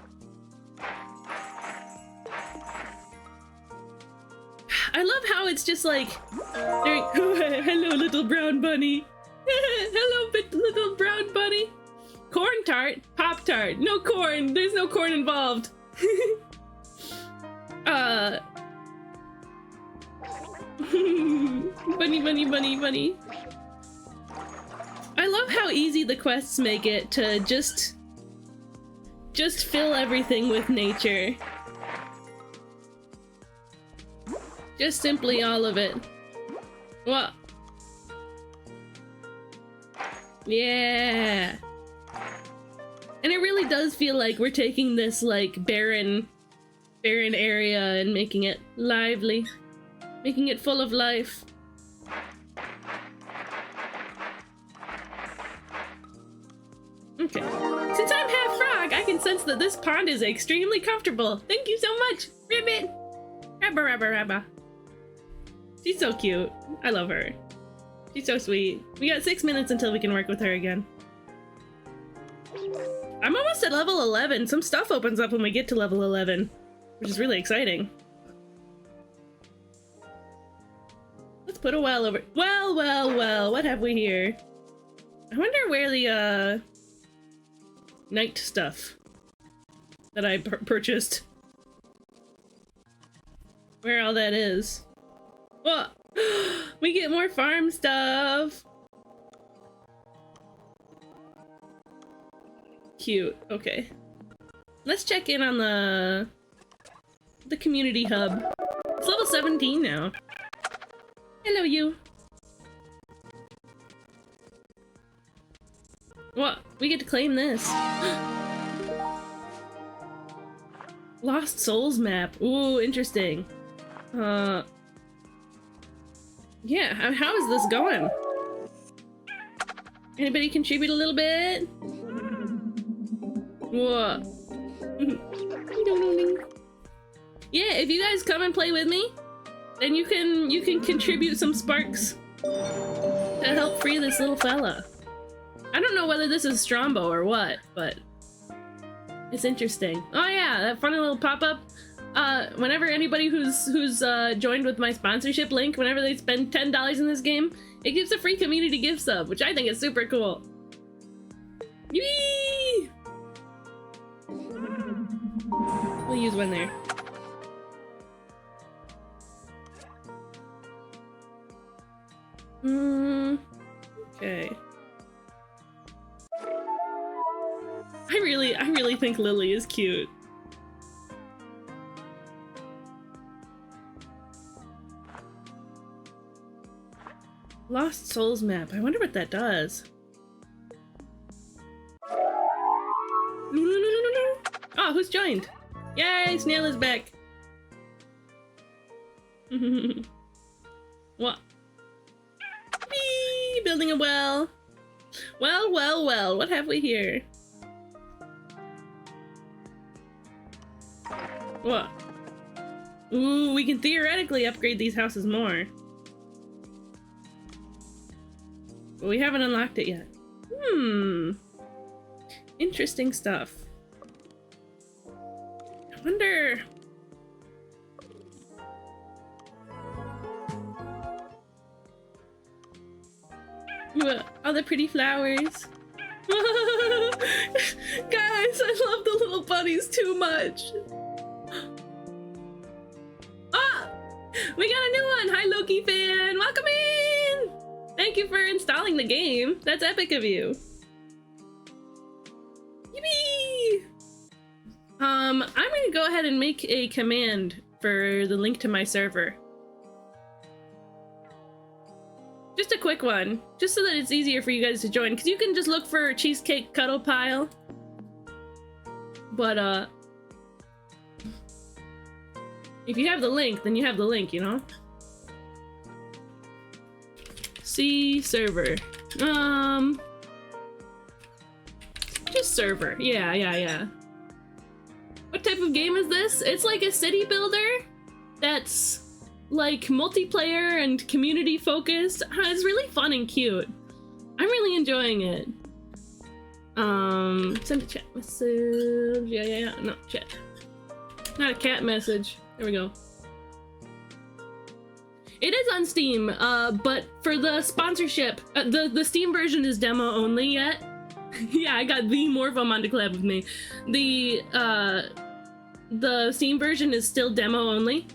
I love how it's just like, hello little brown bunny. Hello little brown bunny. Corn tart, Pop Tart. No corn. There's no corn involved. Bunny, bunny, bunny, bunny. I love how easy the quests make it to just fill everything with nature. Just simply all of it. What? Yeah. And it really does feel like we're taking this, like, barren area and making it lively. Making it full of life. Okay. Since I'm half frog, I can sense that this pond is extremely comfortable. Thank you so much, Ribbit! Rabba rabba rabba. She's so cute. I love her. She's so sweet. We got 6 minutes until we can work with her again. I'm almost at level 11. Some stuff opens up when we get to level 11, which is really exciting. Let's put a well over. Well, well, well. What have we here? I wonder where the night stuff that I purchased. Where all that is. Whoa! We get more farm stuff. Cute. Okay. Let's check in on the community hub. It's level 17 now. Hello, you. What? We get to claim this. Lost Souls map. Ooh, interesting. Yeah, how is this going? Anybody contribute a little bit? Whoa. Yeah, if you guys come and play with me, then you can contribute some sparks to help free this little fella. I don't know whether this is Strombo or what, but it's interesting. Oh yeah, that funny little pop-up. Whenever anybody who's joined with my sponsorship link, whenever they spend $10 in this game, it gives a free community gift sub, which I think is super cool. Yee! We'll use one there. Okay. I really think Lily is cute. Lost Souls map. I wonder what that does. No. Oh, who's joined? Yay, Snail is back. What? Whee! Building a well. Well, what have we here? What? Ooh, we can theoretically upgrade these houses more. But we haven't unlocked it yet. Interesting stuff. I wonder... All the pretty flowers. Guys, I love the little bunnies too much. Ah! We got a new one! Hi, Loki fan! Welcome in! Thank you for installing the game. That's epic of you. Yippee! I'm gonna go ahead and make a command for the link to my server. Just a quick one, just so that it's easier for you guys to join, because you can just look for Cheesecake Cuddle Pile. But, if you have the link, then you have the link, you know? C server. Just server. Yeah. What type of game is this? It's like a city builder that's like multiplayer and community focused. It's really fun and cute. I'm really enjoying it. Send a chat message. Yeah. No, chat. Not a cat message. There we go. It is on Steam, but for the sponsorship, the Steam version is demo only yet. Yeah, I got the Morpho on to collab with me. The Steam version is still demo only.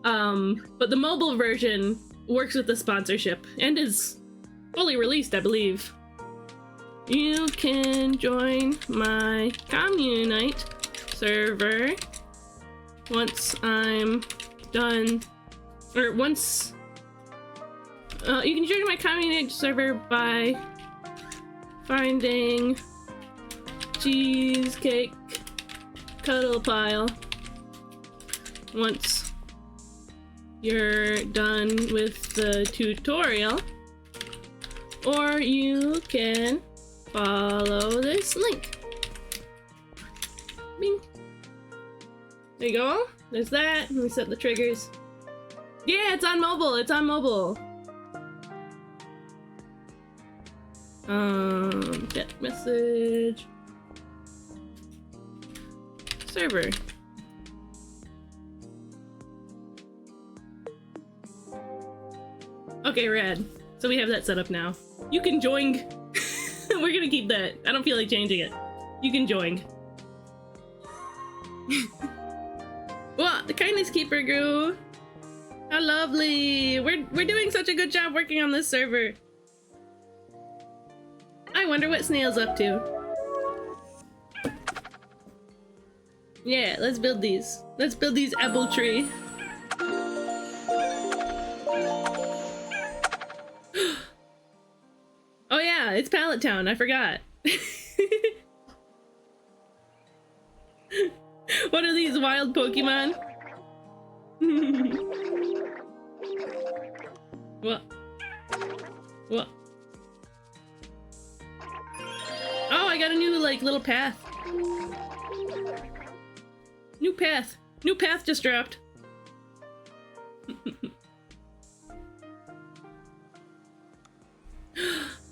But the mobile version works with the sponsorship and is fully released, I believe. You can join my Communite server once I'm done, or once, you can join my Communite server by finding Cheesecake Cuddle Pile once you're done with the tutorial, or you can follow this link. Bing. There you go. There's that. Let me set the triggers. Yeah, it's on mobile. It's on mobile. Get message. Server. Okay, rad. So we have that set up now. You can join. We're gonna keep that. I don't feel like changing it. You can join. Well, the kindness keeper grew. How lovely. We're doing such a good job working on this server. I wonder what Snail's up to. Yeah, let's build these. Let's build these apple tree. Oh yeah, it's Pallet Town. I forgot. What are these wild Pokemon? What? What? Oh, I got a new, like, little path. New path. New path just dropped.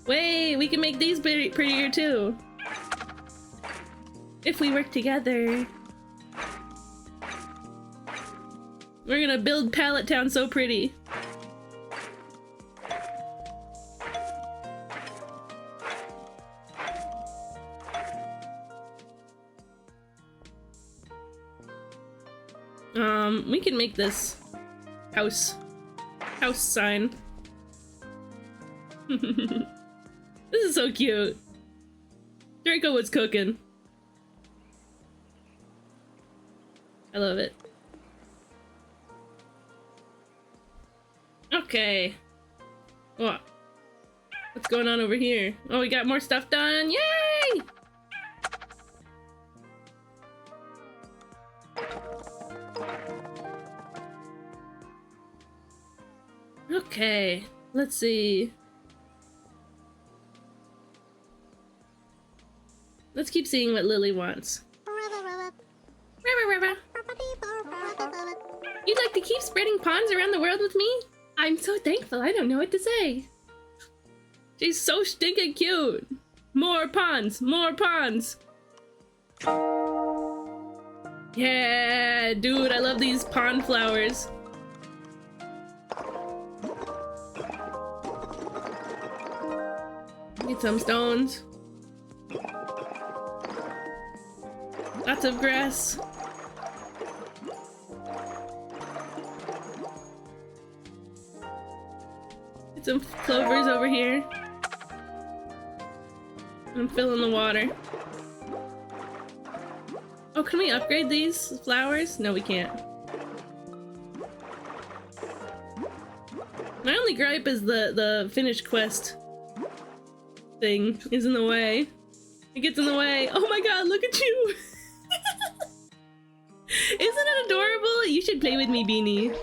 Wait, we can make these prettier too. If we work together. We're gonna build Pallet Town so pretty. We can make this house sign. This is so cute. Draco was cooking. I love it. Okay. What? What's going on over here? Oh, we got more stuff done. Yay! Okay, let's see. Let's keep seeing what Lily wants. You'd like to keep spreading ponds around the world with me? I'm so thankful, I don't know what to say. She's so stinking cute. More ponds, more ponds. Yeah, dude, I love these pond flowers. Get some stones. Lots of grass. Some clovers over here. I'm filling the water. Oh, can we upgrade these flowers? No, we can't. My only gripe is the finished quest thing is in the way. It gets in the way. Oh my god, look at you! Isn't it adorable? You should play with me, Beanie.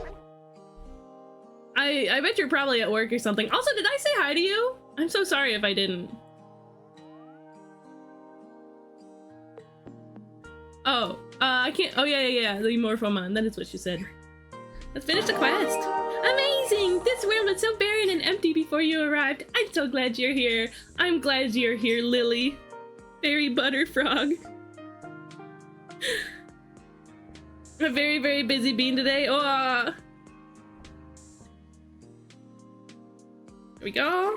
I bet you're probably at work or something. Also, did I say hi to you? I'm so sorry if I didn't. Oh, I can't. Oh, yeah. The Morphomon. That is what she said. Let's finish the quest. Amazing! This world was so barren and empty before you arrived. I'm so glad you're here. I'm glad you're here, Lily. Fairy Butterfrog. A very, very busy bean today. Oh. Here we go.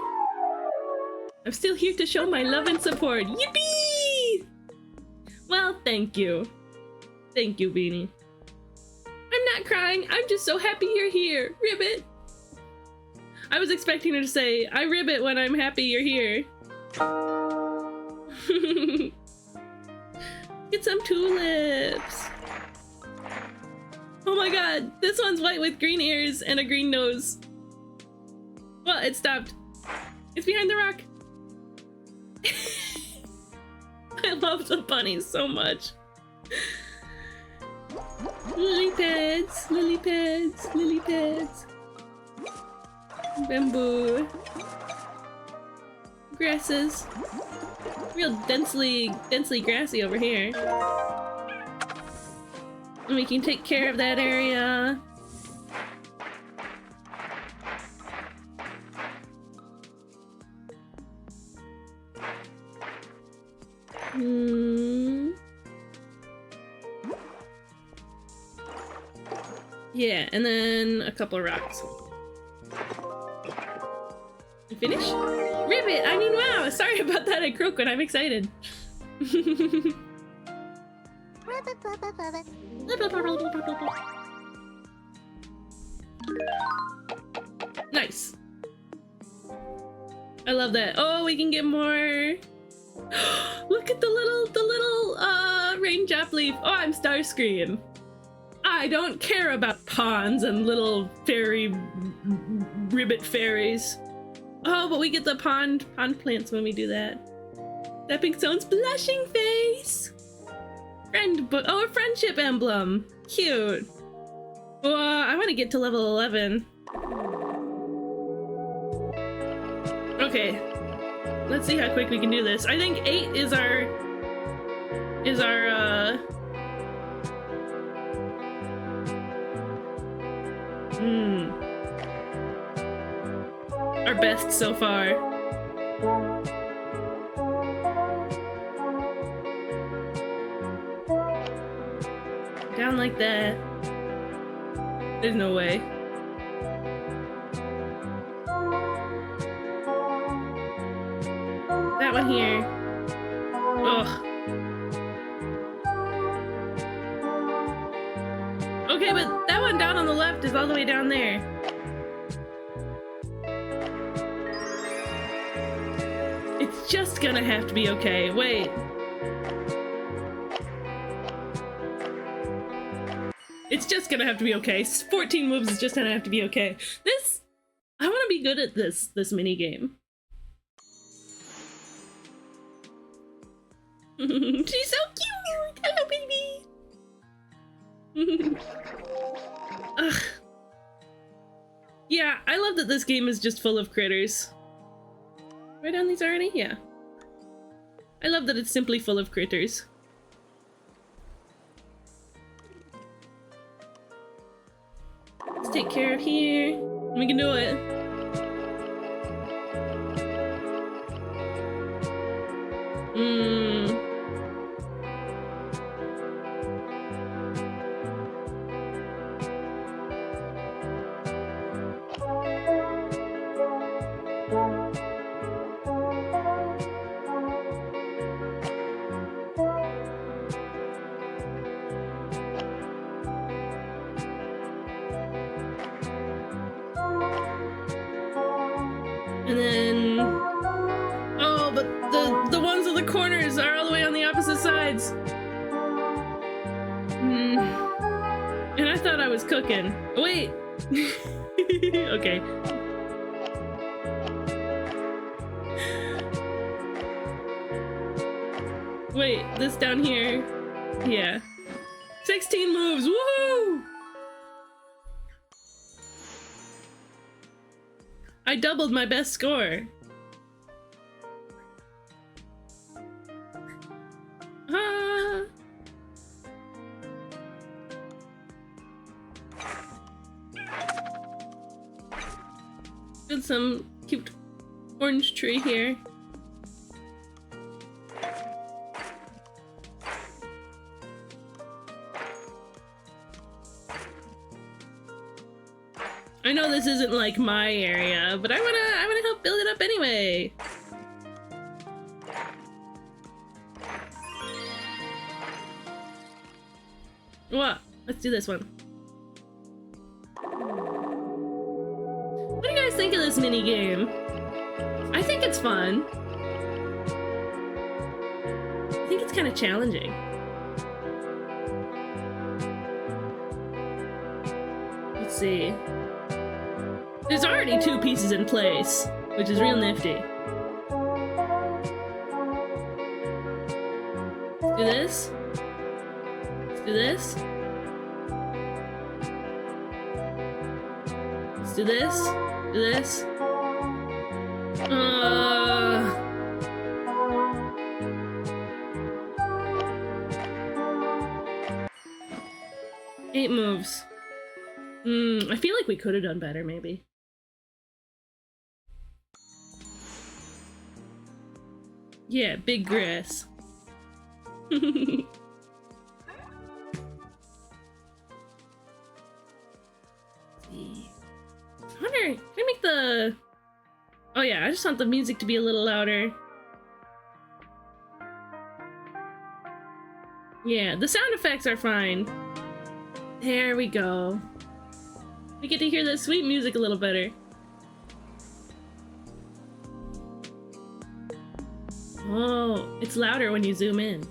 I'm still here to show my love and support. Yippee! Well, thank you. Thank you, Beanie. I'm not crying. I'm just so happy you're here. Ribbit. I was expecting her to say, I ribbit when I'm happy you're here. Get some tulips. Oh my god, this one's white with green ears and a green nose. Well, it stopped. It's behind the rock. I love the bunnies so much. Lily pads, lily pads, lily pads. Bamboo. Grasses. Real densely grassy over here. And we can take care of that area. Yeah, and then a couple of rocks. You finish? Ribbit! I mean, wow! Sorry about that, I croak when I'm excited. Nice. I love that. Oh, we can get more. Look at the little raindrop leaf. Oh, I'm Starscream. I don't care about ponds and little fairy ribbit fairies. Oh, but we get the pond plants when we do that. Stepping Stone's blushing face. Oh, a friendship emblem. Cute. Oh, I want to get to level 11. Okay. Let's see how quick we can do this. I think 8 is our our best so far. Down like that. There's no way. That one here. Ugh. Okay, but that one down on the left is all the way down there. It's just gonna have to be okay. Wait. It's just gonna have to be okay. 14 moves is just gonna have to be okay. I want to be good at this mini game. She's so cute! Hello, baby! Ugh. Yeah, I love that this game is just full of critters. Am I done these already? Yeah. I love that it's simply full of critters. Let's take care of here. We can do it. the ones with the corners are all the way on the opposite sides. And I thought I was cooking. Wait. Okay. Wait, this down here. Yeah. 16 moves. Woohoo! I doubled my best score. Ah. Got some cute orange tree here. I know this isn't like my area, but I wanna help build it up anyway. What? Let's do this one. What do you guys think of this mini game? I think it's fun. I think it's kind of challenging. Let's see. There's already 2 pieces in place, which is real nifty. Let's do this. Let's do this. Let's do this. Do this. 8 moves. I feel like we could have done better, maybe. Yeah, big grass. I wonder, can I make the... Oh yeah, I just want the music to be a little louder. Yeah, the sound effects are fine. There we go. We get to hear the sweet music a little better. Oh, it's louder when you zoom in.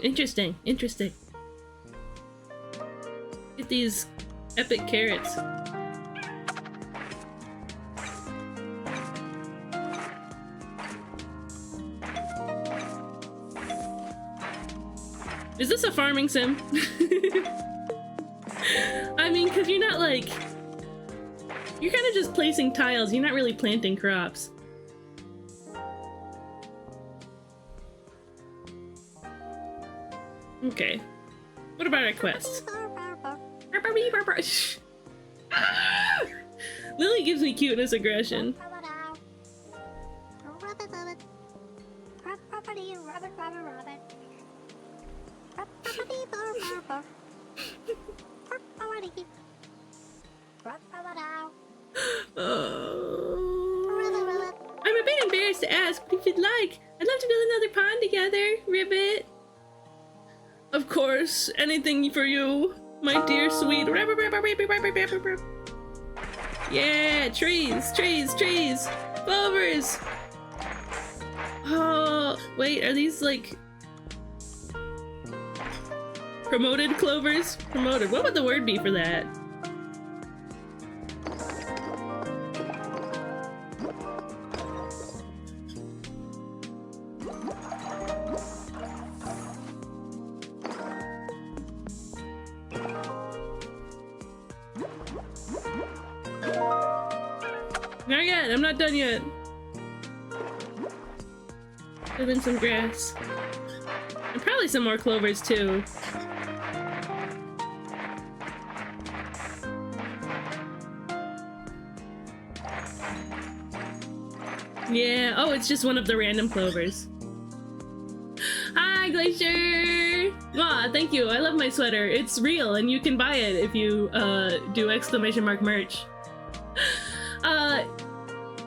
Interesting, interesting. Get these epic carrots. Is this a farming sim? I mean, cause you're not like... You're kind of just placing tiles, you're not really planting crops. Okay. What about our quests? Lily gives me cuteness aggression. I'm a bit embarrassed to ask, but if you'd like, I'd love to build another pond together, Ribbit. Of course, anything for you, my dear sweet. Yeah, trees, trees, trees, clovers. Oh, wait, are these like promoted clovers? Promoted. What would the word be for that? Not yet, I'm not done yet. There's been some grass. And probably some more clovers too. Yeah, oh, it's just one of the random clovers. Hi, Glacier! Aw, thank you, I love my sweater. It's real and you can buy it if you do ! merch.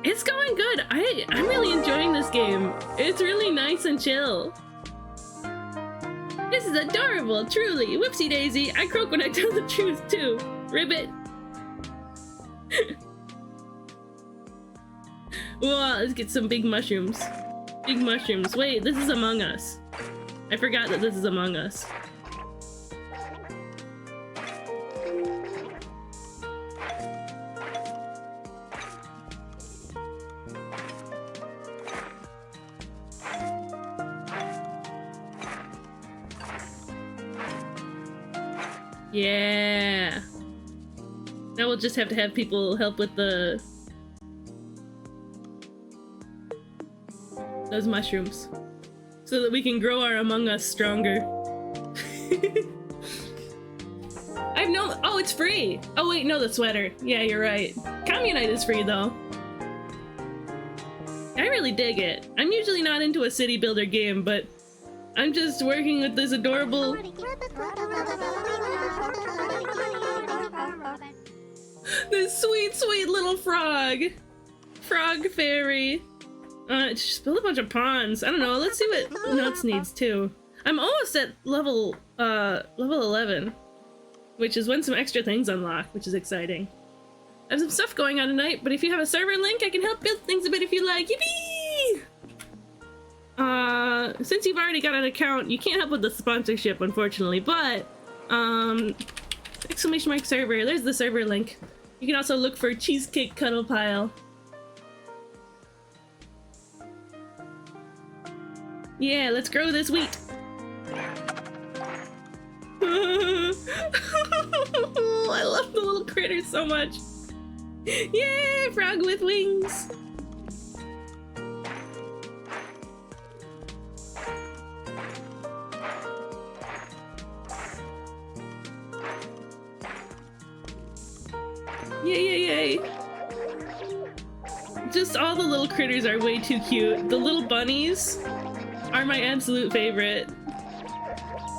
It's going good. I'm really enjoying this game. It's really nice and chill. This is adorable, truly. Whoopsie daisy. I croak when I tell the truth too. Ribbit. Well, let's get some big mushrooms. Big mushrooms. Wait, this is Among Us. I forgot that this is Among Us. Yeah. Now we'll just have to have people help with those mushrooms so that we can grow our Among Us stronger. I've known— oh, it's free! Oh wait, no, the sweater. Yeah, you're right. Communite is free though. I really dig it. I'm usually not into a city builder game, but I'm just working with this adorable— this sweet, sweet little frog. Frog fairy. Just build a bunch of ponds. I don't know, let's see what Nuts needs too. I'm almost at level 11, which is when some extra things unlock, which is exciting. I have some stuff going on tonight, but if you have a server link, I can help build things a bit if you like. Yippee! Since you've already got an account, you can't help with the sponsorship, unfortunately, but, exclamation mark server, there's the server link. You can also look for Cheesecake Cuddle Pile. Yeah, let's grow this wheat. I love the little critters so much. Yeah, frog with wings. Yay, yay, yay. Just all the little critters are way too cute. The little bunnies are my absolute favorite.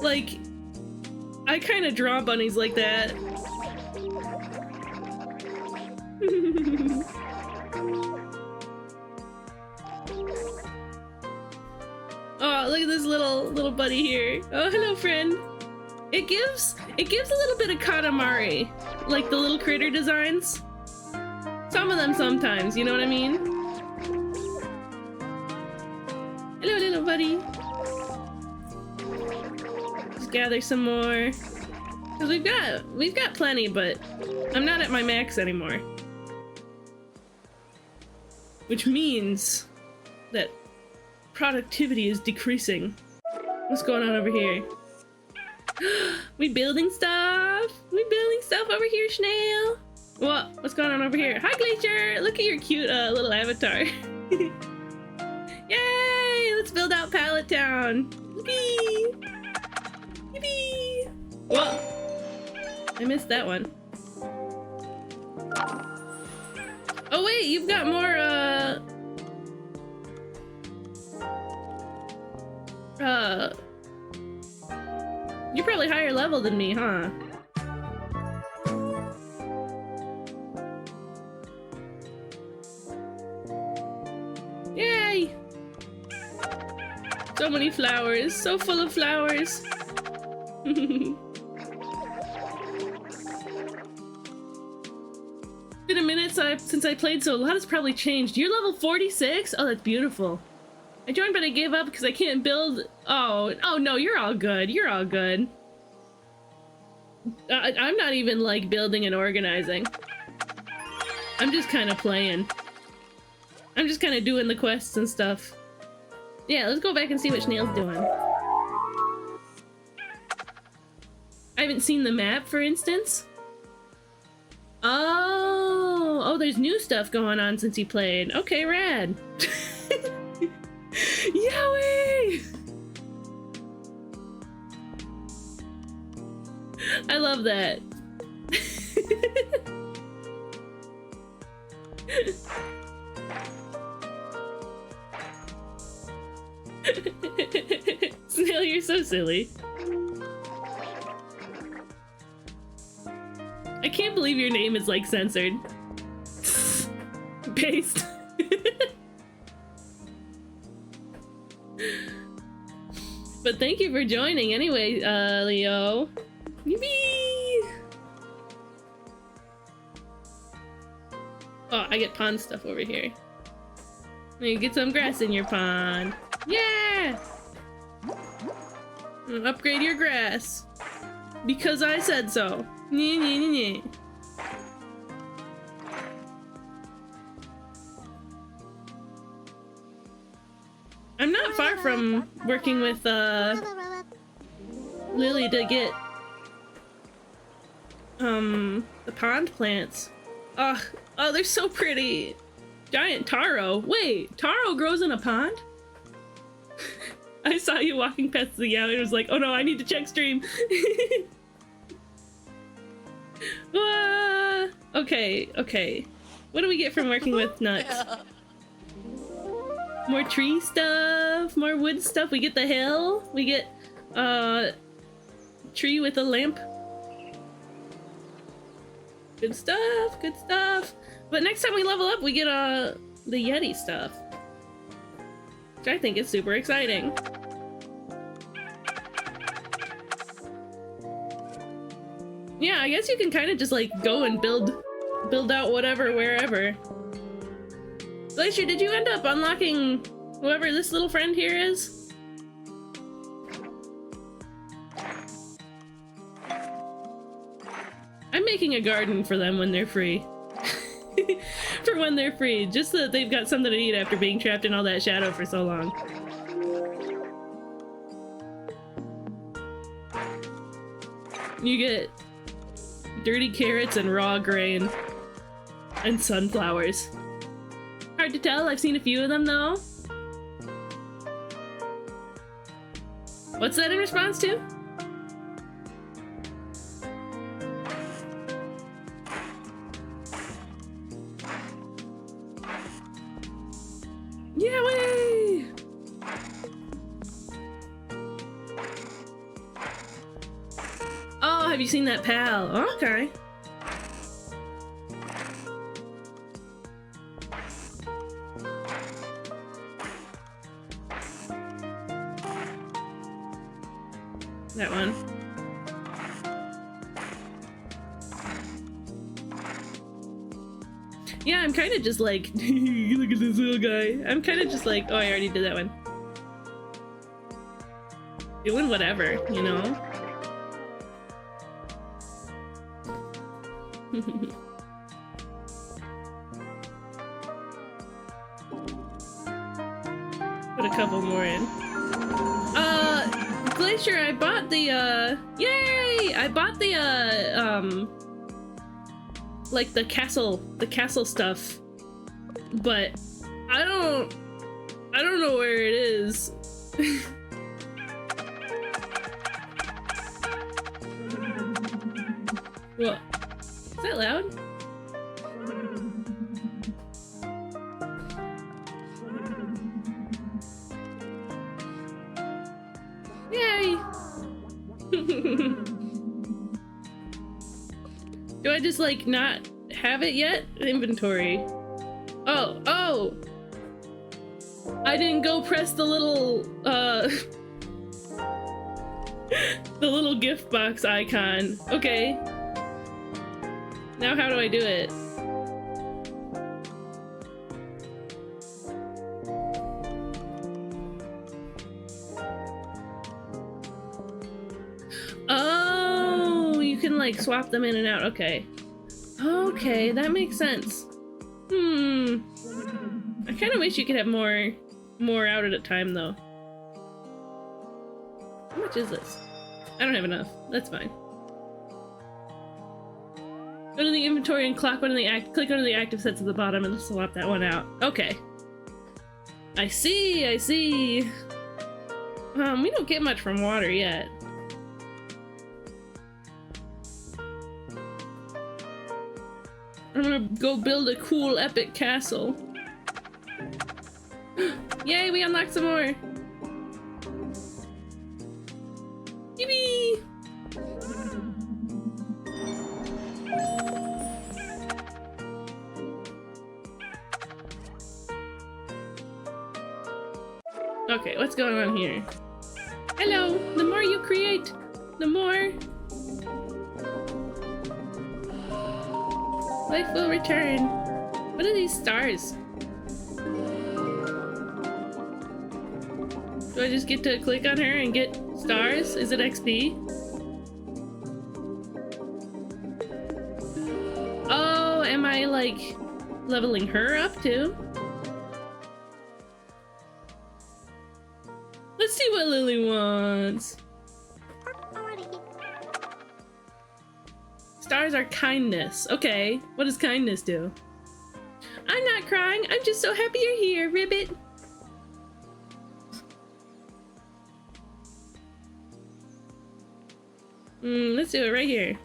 Like, I kind of draw bunnies like that. Oh, look at this little buddy here. Oh, hello, friend. It gives a little bit of Katamari, like the little critter designs. Some of them sometimes, you know what I mean? Hello, little buddy. Just gather some more. Cause we've got plenty, but I'm not at my max anymore. Which means that productivity is decreasing. What's going on over here? We building stuff! We building stuff over here, Snail! What? What's going on over here? Hi, Glacier! Look at your cute little avatar. Yay! Let's build out Pallet Town! Yippee! Yippee! Whoa! I missed that one. Oh wait, you've got more you're probably higher level than me, huh? Yay! So many flowers, so full of flowers. Been a minute since I played, so a lot has probably changed. You're level 46? Oh, that's beautiful. I joined, but I gave up because I can't build. Oh no, you're all good. You're all good. I'm not even like building and organizing. I'm just kind of playing. I'm just kind of doing the quests and stuff. Yeah, let's go back and see what Snail's doing. I haven't seen the map, for instance. Oh, there's new stuff going on since he played. Okay, rad. Yowie! I love that. Snail, you're so silly. I can't believe your name is like censored. Paste. But thank you for joining anyway, Leo. Yippee! Oh, I get pond stuff over here. You get some grass in your pond. Yeah! Upgrade your grass. Because I said so. Nyeh, nyeh, nyeh, nyeh. I'm not far from working with Lily to get the pond plants. Oh, they're so pretty. Giant taro. Wait, taro grows in a pond? I saw you walking past the alley and was like, oh no, I need to check stream. Okay. What do we get from working with nuts? More tree stuff, more wood stuff. We get the hill. We get tree with a lamp. Good stuff, good stuff. But next time we level up, we get the Yeti stuff, which I think is super exciting. Yeah, I guess you can kind of just like go and build out whatever wherever. Glacier, did you end up unlocking whoever this little friend here is? I'm making a garden for them when they're free. For when they're free, just so that they've got something to eat after being trapped in all that shadow for so long. You get dirty carrots and raw grain and sunflowers. Hard to tell, I've seen a few of them though. What's that in response to? Yeah, way! Oh, have you seen that pal? Okay. That one. Yeah, I'm kind of just like, look at this little guy. I'm kind of just like, oh, I already did that one. Doing whatever, you know? Put a couple more in. Glacier, I bought the, yay! I bought the, like the castle stuff, but I don't know where it is. What? Is that loud? Yay! Do I just like not have it yet? Inventory. Oh! I didn't go press the little the little gift box icon. Okay. Now how do I do it? Oh, you can like swap them in and out. Okay. Okay, that makes sense. I kind of wish you could have more out at a time though. How much is this? I don't have enough. That's fine. Go to the inventory and click one of the active sets at the bottom and swap that one out. Okay. I see. We don't get much from water yet. I'm gonna go build a cool epic castle. Yay, we unlocked some more! Yippee! Okay, what's going on here? Hello! The more you create, the more life will return. What are these stars? Do I just get to click on her and get stars? Is it XP? Oh, am I like leveling her up too? Let's see what Lily wants. Stars are kindness. Okay, what does kindness do? I'm not crying, I'm just so happy you're here, Ribbit. Let's do it right here.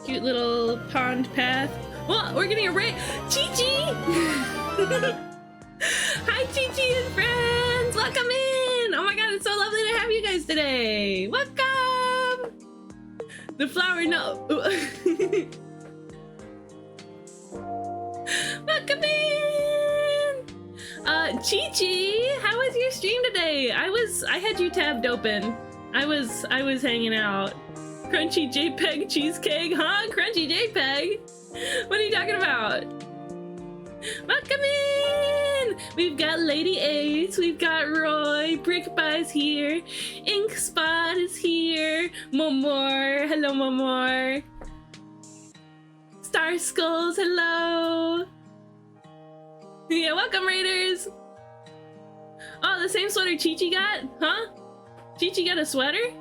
Cute little pond path. Oh, we're getting a raid. Chi-Chi! Hi, Chi-Chi and friends! Welcome in! Oh my god, it's so lovely to have you guys today! Welcome! The flower, no. Welcome in! Chi-Chi, how was your stream today? I had you tabbed open. I was hanging out. Crunchy JPEG cheesecake, huh? Crunchy JPEG? What are you talking about? Welcome in! We've got Lady Ace, we've got Roy, Brickbuzz here, Ink Spot is here, Momor, hello Momor. Star Skulls, hello! Yeah, welcome Raiders! Oh, the same sweater Chi-Chi got? Huh? Chi-Chi got a sweater?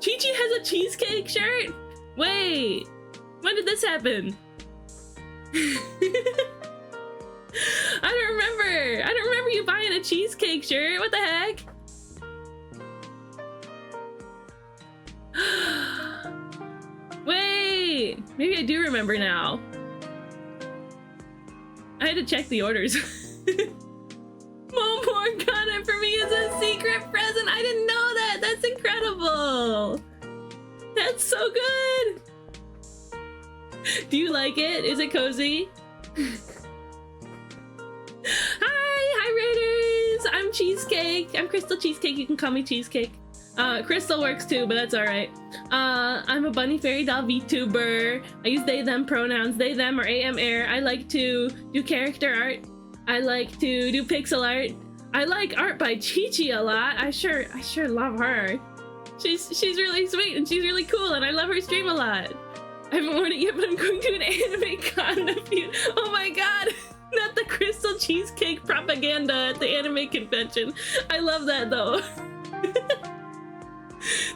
Chi-Chi has a cheesecake shirt? Wait, when did this happen? I don't remember you buying a cheesecake shirt. What the heck? Wait, maybe I do remember now. I had to check the orders. Momor got it for me as a secret present. I didn't know that. That's incredible. That's so good. Do you like it? Is it cozy? Hi Raiders. I'm Cheesecake. I'm Crystal Cheesecake. You can call me Cheesecake. Crystal works too, but that's all right. I'm a bunny fairy doll VTuber. I use they them pronouns. They them or am air. I like to do character art. I like to do pixel art. I like art by Chi-Chi a lot. I sure love her. She's really sweet and she's really cool and I love her stream a lot. I haven't worn it yet, but I'm going to an anime con a few. Oh my god! Not the Crystal Cheesecake propaganda at the anime convention. I love that though.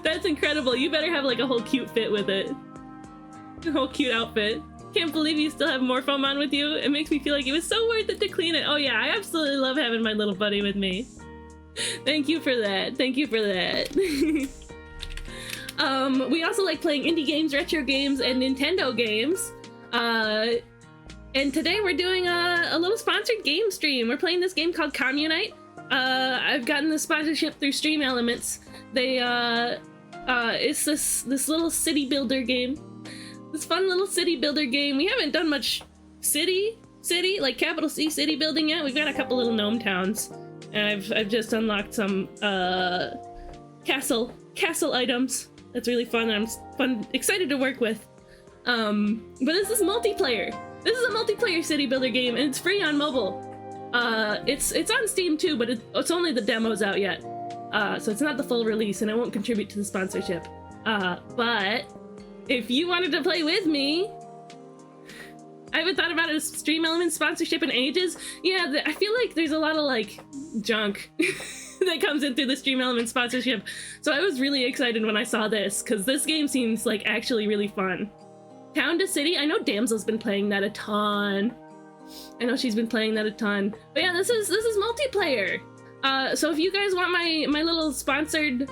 That's incredible. You better have like a whole cute fit with it. A whole cute outfit. Can't believe you still have Morphomon with you. It makes me feel like it was so worth it to clean it. Oh yeah, I absolutely love having my little buddy with me. Thank you for that. Thank you for that. We also like playing indie games, retro games, and Nintendo games. And today we're doing a little sponsored game stream. We're playing this game called Communite. I've gotten the sponsorship through Stream Elements. They it's this little city builder game. This fun little city builder game. We haven't done much city like capital C city building yet. We've got a couple little gnome towns, and I've just unlocked some castle items. That's really fun. I'm excited to work with. But this is multiplayer. This is a multiplayer city builder game, and it's free on mobile. It's on Steam too, but it's only the demos out yet. So it's not the full release, and it won't contribute to the sponsorship. But if you wanted to play with me, I haven't thought about a Stream Elements sponsorship in ages. Yeah, I feel like there's a lot of like junk that comes in through the Stream Elements sponsorship. So I was really excited when I saw this, because this game seems like actually really fun. Town to City, I know Damsel's been playing that a ton. I know she's been playing that a ton. But yeah, this is multiplayer. So if you guys want my little sponsored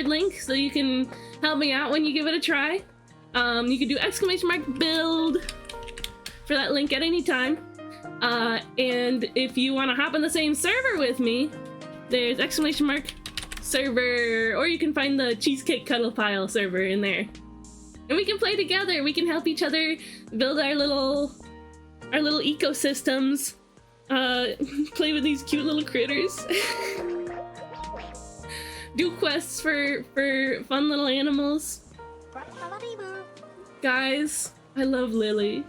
link so you can help me out when you give it a try, you can do !build for that link at any time. And if you want to hop on the same server with me, there's !server, or you can find the Cheesecake Cuddle Pile server in there. And we can play together. We can help each other build our little our little ecosystems, play with these cute little critters, do quests for fun little animals. Guys, I love Lily.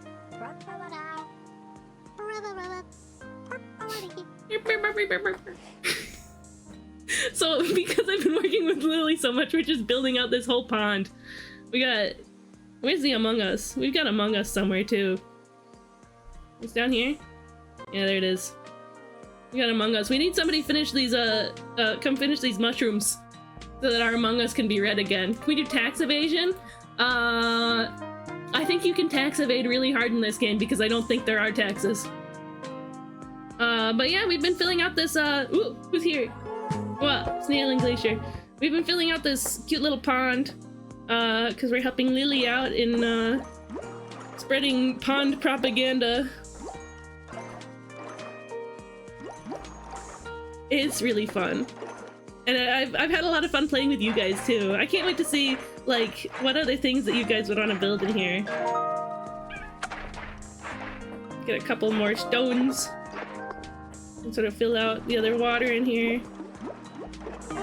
So because I've been working with Lily so much, we're just building out this whole pond. We got, where's the Among Us? We've got Among Us somewhere too. It's down here? Yeah, there it is. We got Among Us. We need somebody to finish these, come finish these mushrooms so that our Among Us can be red again. Can we do tax evasion? I think you can tax evade really hard in this game because I don't think there are taxes. But yeah, we've been filling out this, ooh, who's here? Well, Snail and Glacier. We've been filling out this cute little pond, because we're helping Lily out in, spreading pond propaganda. It's really fun. And I've had a lot of fun playing with you guys too. I can't wait to see, like, what other things that you guys would want to build in here. Get a couple more stones. And sort of fill out the other water in here.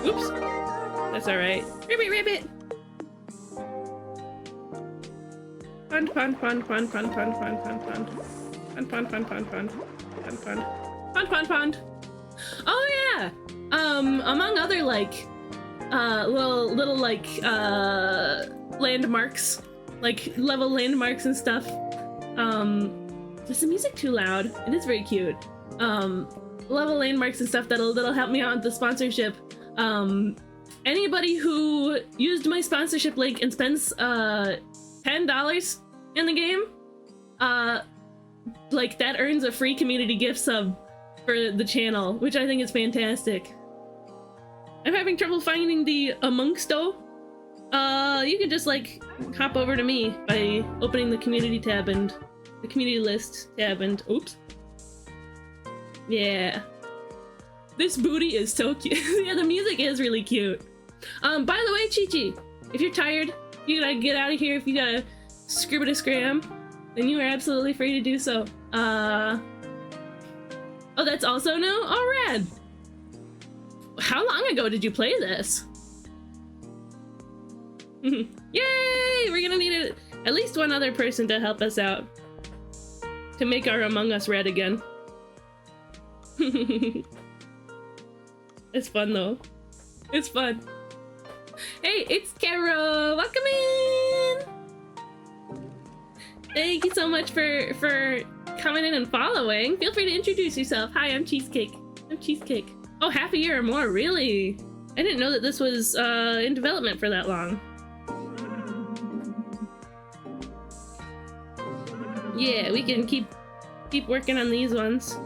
Oops. That's alright. Ribbit, ribbit! Pond, pond, pond, pond, pond, pond, pond, pond, pond. Pond, pond, pond, pond, pond. Pond, pond. Pond, pond, pond. Oh yeah! Among other, like, little, like, landmarks. Like, level landmarks and stuff. Is the music too loud? It is very cute. Level landmarks and stuff that'll help me out with the sponsorship. Anybody who used my sponsorship link and spends, $10 in the game, like, that earns a free community gift sub for the channel, which I think is fantastic. I'm having trouble finding the Amongsto. You can just, like, hop over to me by opening the community tab and the community list tab and oops. Yeah. This booty is so cute. Yeah, the music is really cute. By the way, Chi-Chi, if you're tired, you gotta get out of here, if you gotta scribbit-a-scram, then you are absolutely free to do so. Oh, that's also new? Oh, rad! How long ago did you play this? Yay! We're gonna need at least one other person to help us out. To make our Among Us red again. It's fun though. It's fun. Hey, it's Carol! Welcome in! Thank you so much for coming in and following. Feel free to introduce yourself. Hi, I'm Cheesecake. I'm Cheesecake. Oh, half a year or more, really? I didn't know that this was in development for that long. Yeah, we can keep working on these ones.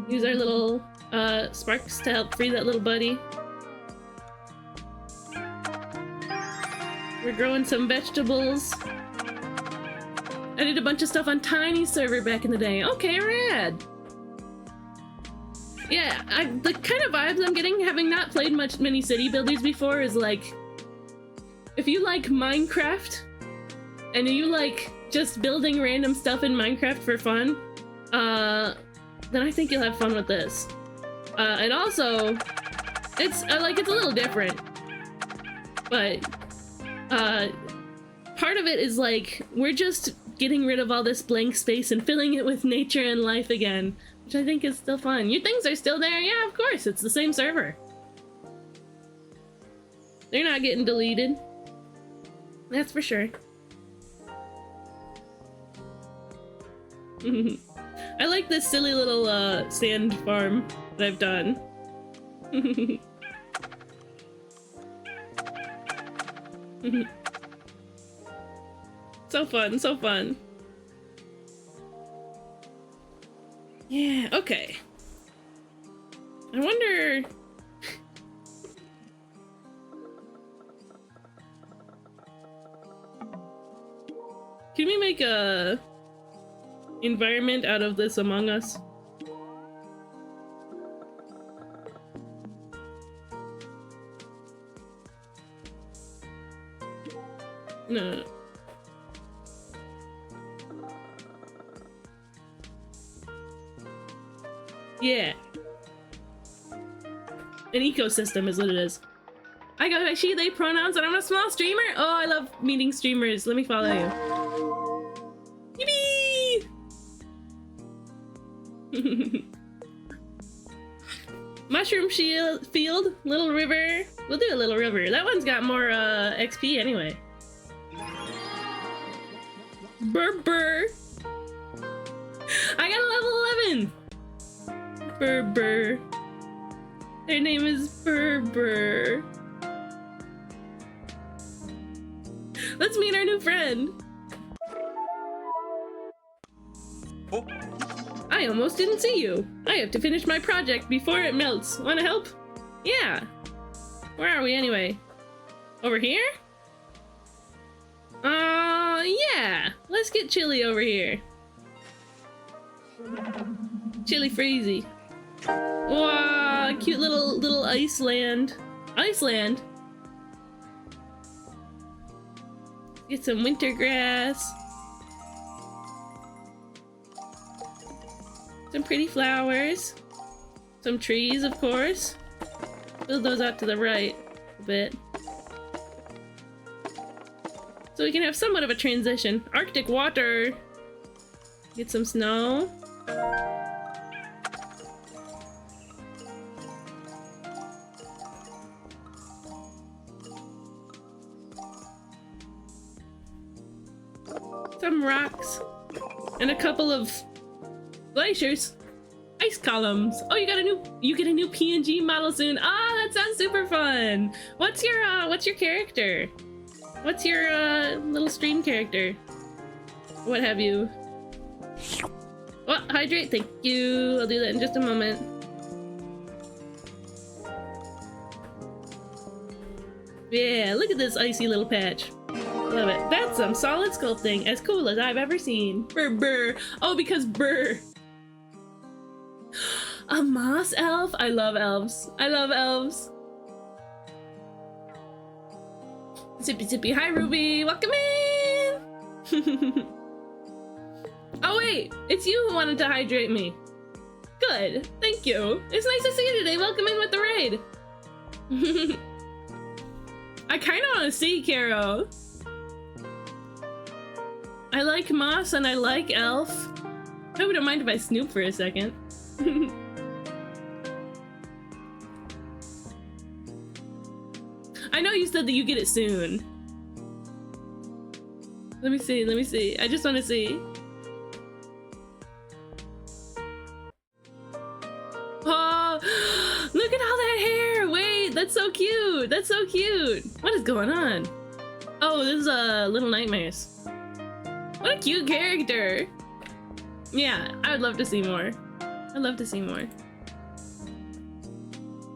Use our little sparks to help free that little buddy. We're growing some vegetables. I did a bunch of stuff on Tiny server back in the day. Okay, rad. Yeah, the kind of vibes I'm getting, having not played many city builders before, is like, if you like Minecraft and you like just building random stuff in Minecraft for fun, then I think you'll have fun with this. And also, it's like, it's a little different, but part of it is like, we're just getting rid of all this blank space and filling it with nature and life again, which I think is still fun. Your things are still there? Yeah, of course, it's the same server. They're not getting deleted. That's for sure. I like this silly little sand farm that I've done. So fun, so fun. Yeah, okay. I wonder... Can we make a environment out of this Among Us? No. Yeah. An ecosystem is what it is. I got my she, they pronouns, and I'm a small streamer. Oh, I love meeting streamers. Let me follow you. Yippee! Mushroom field, little river. We'll do a little river. That one's got more XP anyway. Burr. I got a level 11. Burr. Their name is Burr. Let's meet our new friend. Oh. I almost didn't see you. I have to finish my project before it melts. Wanna help? Yeah. Where are we anyway? Over here? Yeah. Let's get Chili over here. Chili Freezy. Wow, cute little Iceland. Get some winter grass. Some pretty flowers. Some trees, of course. Build those out to the right a bit. So we can have somewhat of a transition. Arctic water. Get some snow. Some rocks. And a couple of glaciers. Ice columns. Oh, you get a new PNG model soon. Ah, that sounds super fun. What's your character? What's your little stream character? What have you? Oh, hydrate, thank you. I'll do that in just a moment. Yeah, look at this icy little patch. Love it. That's some solid sculpting, as cool as I've ever seen. Burr. Oh, because burr. A moss elf? I love elves. Zippy. Hi, Ruby. Welcome in. Oh, wait. It's you who wanted to hydrate me. Good. Thank you. It's nice to see you today. Welcome in with the raid. I kind of want to see Caro. I like moss and I like elf. I wouldn't mind if I snoop for a second. I know you said that you get it soon. Let me see. I just want to see. Oh, look at all that hair! Wait, that's so cute! What is going on? Oh, this is Little Nightmares. What a cute character! Yeah, I would love to see more.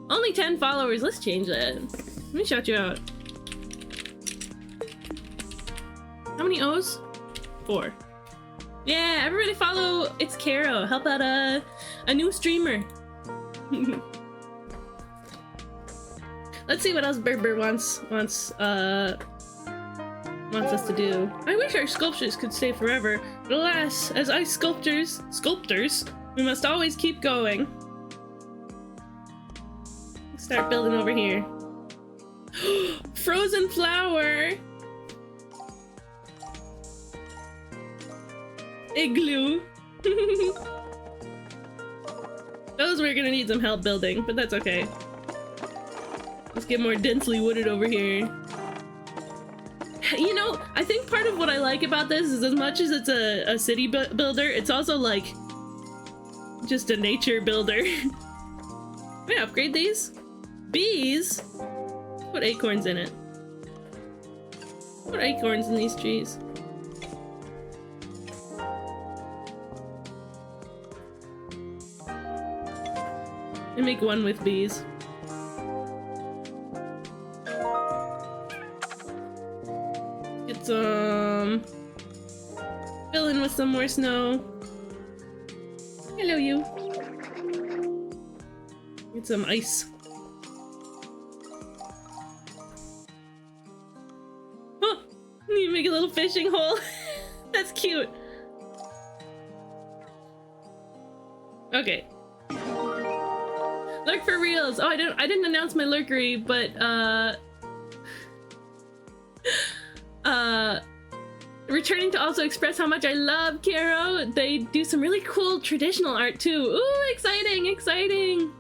Only 10 followers, let's change that. Let me shout you out. How many O's? 4. Yeah, everybody follow It's Caro. Help out a new streamer. Let's see what else Burr wants us to do. I wish our sculptures could stay forever, but alas, as ice sculptors, we must always keep going. Let's start building over here. Frozen flower! Igloo! Those we're gonna need some help building, but that's okay. Let's get more densely wooded over here. You know, I think part of what I like about this is as much as it's a city builder, it's also like just a nature builder. Can I upgrade these? Bees? Put acorns in it. Put acorns in these trees. And make one with bees. Get some... Fill in with some more snow. Hello, you. Get some ice. Oh! You make a little fishing hole. That's cute. Okay. Lurk for reals. Oh, I didn't announce my lurkery, but returning to also express how much I love Caro. They do some really cool traditional art too. Ooh, exciting, exciting.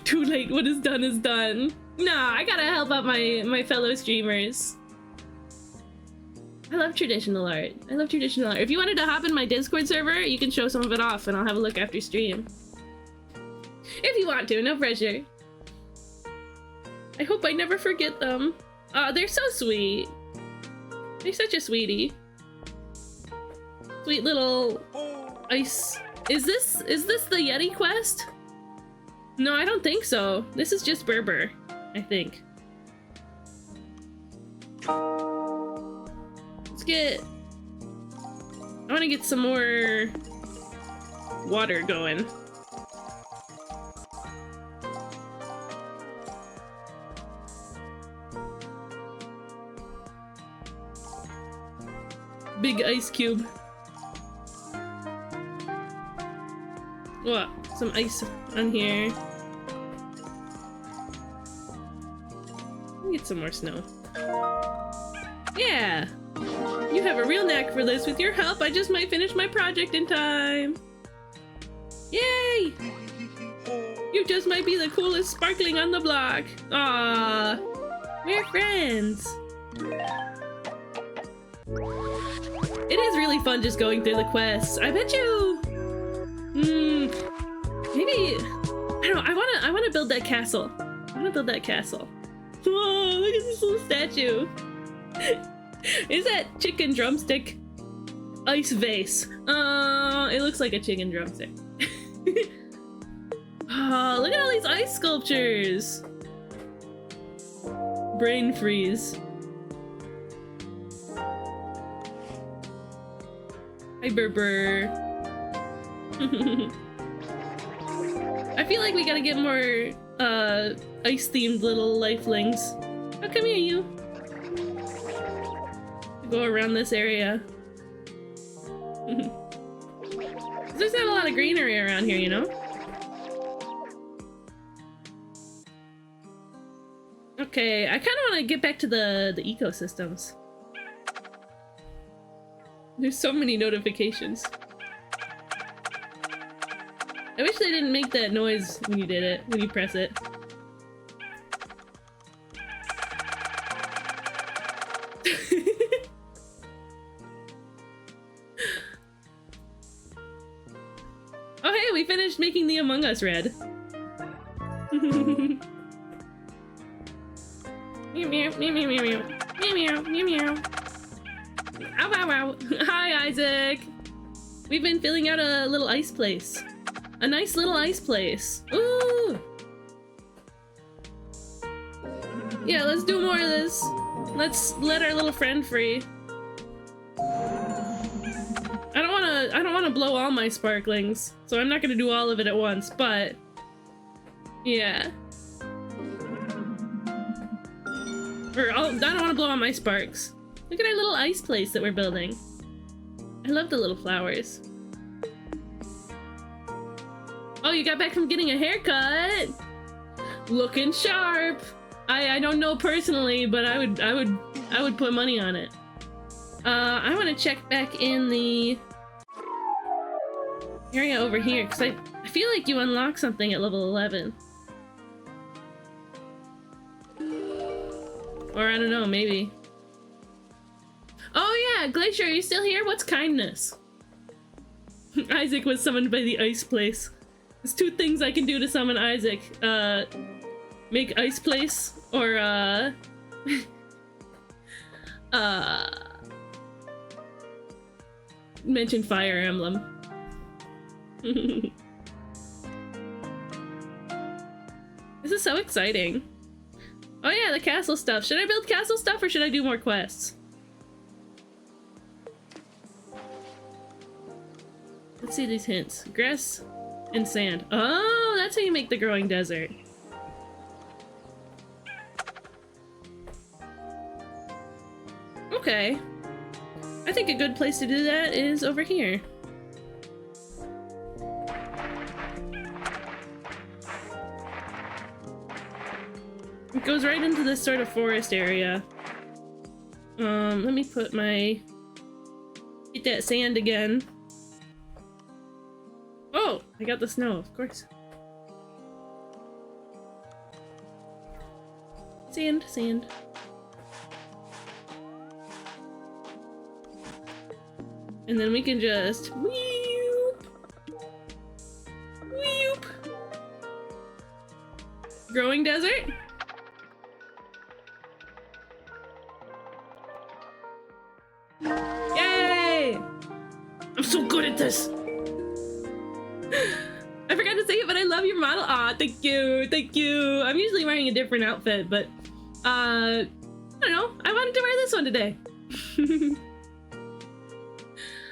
Too late, what is done is done. Nah, I gotta help out my fellow streamers. I love traditional art. I love traditional art. If you wanted to hop in my Discord server, you can show some of it off and I'll have a look after stream. If you want to, no pressure. I hope I never forget them. They're so sweet. They're such a sweetie. Sweet little ice. Is this the Yeti quest? No, I don't think so. This is just Berber, I think. Let's get... I want to get some more water going. Big ice cube. What? Some ice on here. Get some more snow. Yeah! You have a real knack for this. With your help, I just might finish my project in time. Yay! You just might be the coolest sparkling on the block. Ah, we're friends. It is really fun just going through the quests. I bet you... maybe... I don't know, I wanna build that castle. I wanna build that castle. Whoa, look at this little statue. Is that chicken drumstick? Ice vase. It looks like a chicken drumstick. Oh, look at all these ice sculptures. Brain freeze. Hi, Berber. I feel like we gotta get more ice-themed little lifelings. Oh, come here, you. Go around this area. There's not a lot of greenery around here, you know? Okay, I kind of want to get back to the ecosystems. There's so many notifications. I wish they didn't make that noise when you did it, when you press it. Oh hey, we finished making the Among Us red. Meow meow meow meow meow meow meow meow meow. Ow ow ow. Hi Isaac. We've been filling out a little ice place. A nice little ice place. Ooh. Yeah, let's do more of this. Let's let our little friend free. I don't wanna blow all my sparklings, so I'm not gonna do all of it at once, but yeah. I don't wanna blow all my sparks. Look at our little ice place that we're building. I love the little flowers. Oh, you got back from getting a haircut. Looking sharp. I don't know personally, but I would put money on it. I want to check back in the area over here because I feel like you unlock something at level 11. Or I don't know, maybe. Oh yeah, Glacier, are you still here? What's kindness? Isaac was summoned by the ice place. There's two things I can do to summon Isaac. Make ice place, or mention Fire Emblem. This is so exciting. Oh yeah, the castle stuff. Should I build castle stuff or should I do more quests? Let's see these hints. Grass and sand. Oh, that's how you make the growing desert. Okay. I think a good place to do that is over here. It goes right into this sort of forest area. Let me put my... Get that sand again. Oh, I got the snow, of course. Sand, sand. And then we can just whoop, whoop. Growing desert. Yay! I'm so good at this. I forgot to say it, but I love your model. Aw, thank you, thank you. I'm usually wearing a different outfit, but I don't know. I wanted to wear this one today.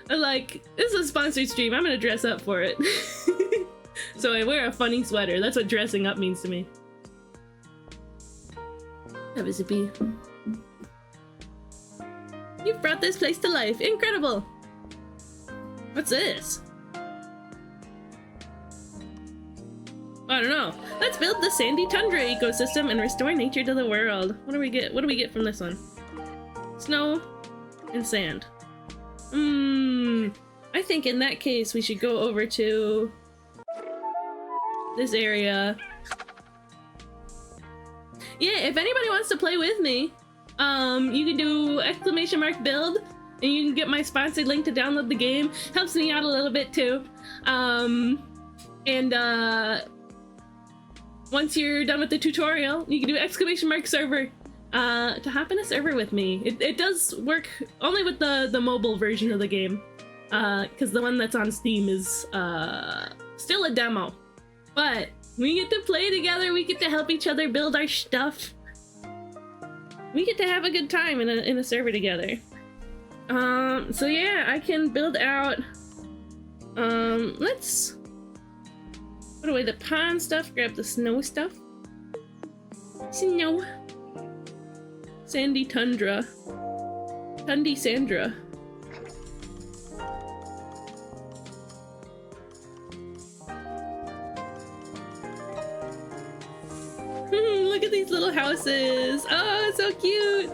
Like, this is a sponsored stream. I'm gonna dress up for it. So I wear a funny sweater. That's what dressing up means to me. That was a bee. You've brought this place to life. Incredible. What's this? I don't know. Let's build the sandy tundra ecosystem and restore nature to the world. What do we get? What do we get from this one? Snow and sand. I think in that case we should go over to this area. Yeah, if anybody wants to play with me, you can do !build and you can get my sponsored link to download the game. Helps me out a little bit too. Once you're done with the tutorial, you can do !server to hop in a server with me. It does work only with the mobile version of the game, because the one that's on Steam is still a demo. But we get to play together, we get to help each other build our stuff. We get to have a good time in a server together. So yeah, I can build out, let's put away the pond stuff, grab the snow stuff. Snow. Sandy tundra. Tundy Sandra. Look at these little houses. Oh, so cute.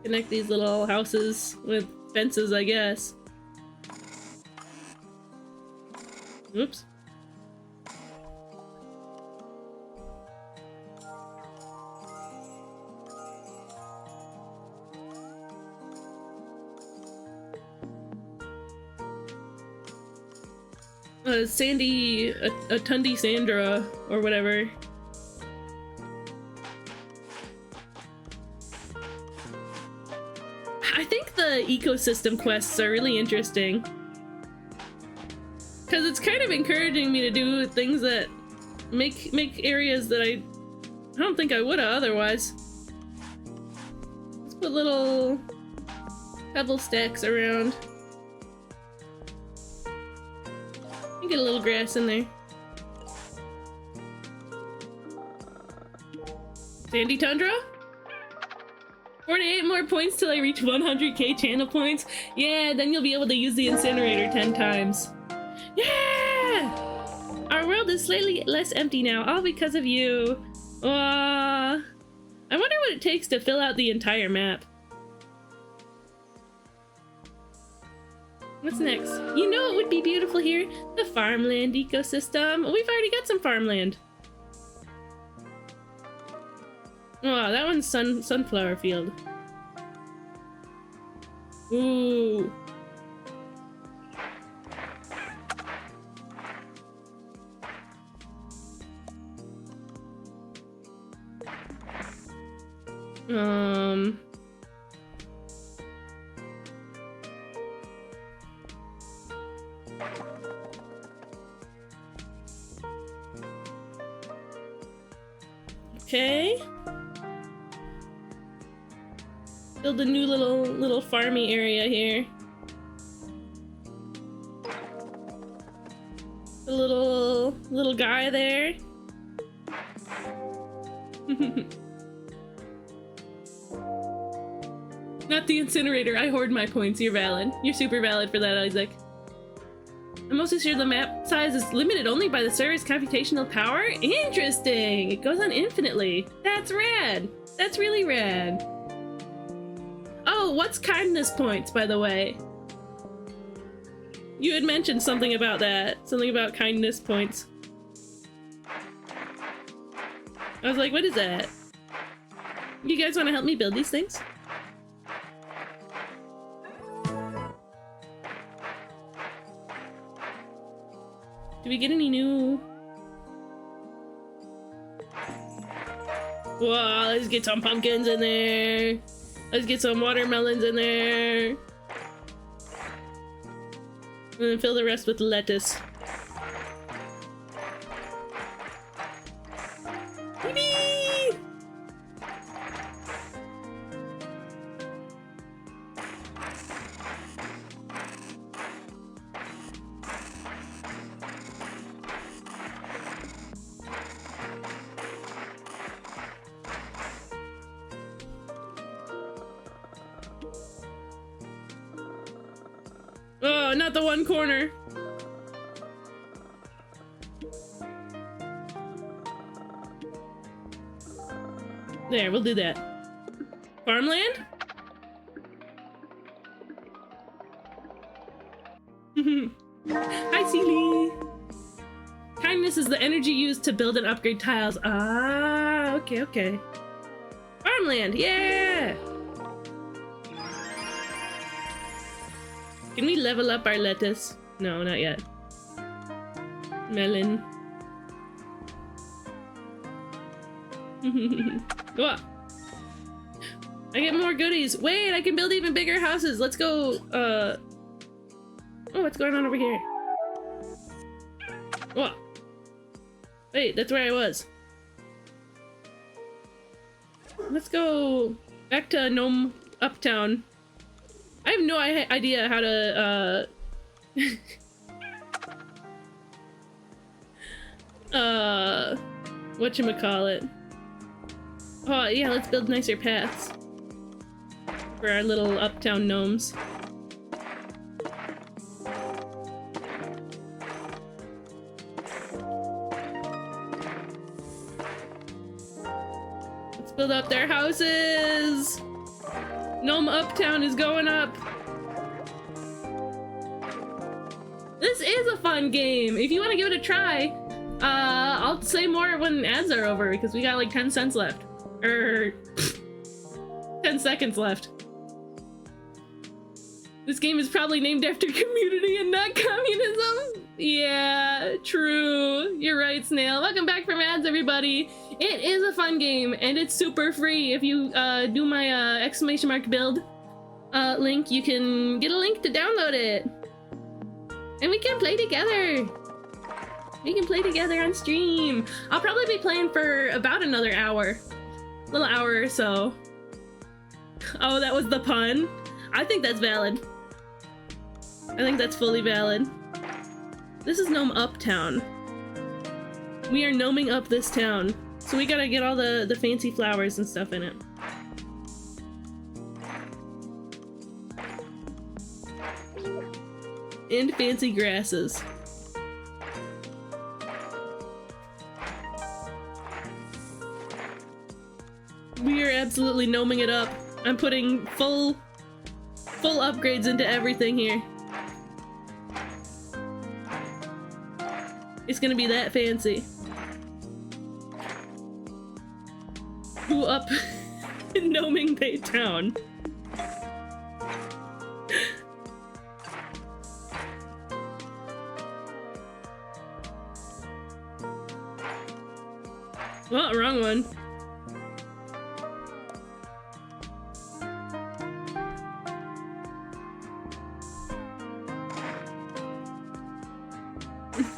Connect these little houses with fences, I guess. Oops. Sandy, a Tundy Sandra, or whatever. I think the ecosystem quests are really interesting. Because it's kind of encouraging me to do things that make areas that I don't think I would have otherwise. Let's put little pebble stacks around. Get a little grass in there. Sandy Tundra? 48 more points till I reach 100k channel points. Yeah, then you'll be able to use the incinerator 10 times. Yeah! Our world is slightly less empty now, all because of you. I wonder what it takes to fill out the entire map. What's next? You know it would be beautiful here? The farmland ecosystem. We've already got some farmland. Oh, that one's sunflower field. Ooh. Okay. Build a new little farmy area here. A little guy there. Not the incinerator. I hoard my points. You're valid. You're super valid for that, Isaac. I'm also sure the map size is limited only by the server's computational power? Interesting! It goes on infinitely. That's rad. That's really rad. Oh, what's kindness points, by the way? You had mentioned something about that. Something about kindness points. I was like, what is that? You guys want to help me build these things? Do we get any new... Whoa, let's get some pumpkins in there. Let's get some watermelons in there. And then fill the rest with lettuce. Yippee! Oh, not the one corner. There, we'll do that. Farmland? Hi, Seely! Kindness is the energy used to build and upgrade tiles. Ah, okay, okay. Farmland, yeah! Can we level up our lettuce? No, not yet. Melon. Whoa. I get more goodies. Wait, I can build even bigger houses. Let's go, oh, what's going on over here? Whoa. Wait, that's where I was. Let's go back to Gnome Uptown. I have no idea how to, whatchamacallit. Oh, yeah, let's build nicer paths for our little uptown gnomes. Let's build up their houses! Gnome Uptown is going up! This is a fun game! If you want to give it a try, I'll say more when ads are over because we got like 10 cents left. 10 seconds left. This game is probably named after community and not communism. Yeah, true. You're right, Snail. Welcome back from ads, everybody. It is a fun game, and it's super free. If you do my exclamation mark build link, you can get a link to download it. And we can play together. We can play together on stream. I'll probably be playing for about another hour. A little hour or so. Oh, that was the pun? I think that's valid. I think that's fully valid. This is Gnome Uptown. We are gnoming up this town. So we gotta get all the fancy flowers and stuff in it. And fancy grasses. We are absolutely gnoming it up. I'm putting full upgrades into everything here. It's gonna be that fancy. Who up in Gnoming Bay Town? Well, wrong one.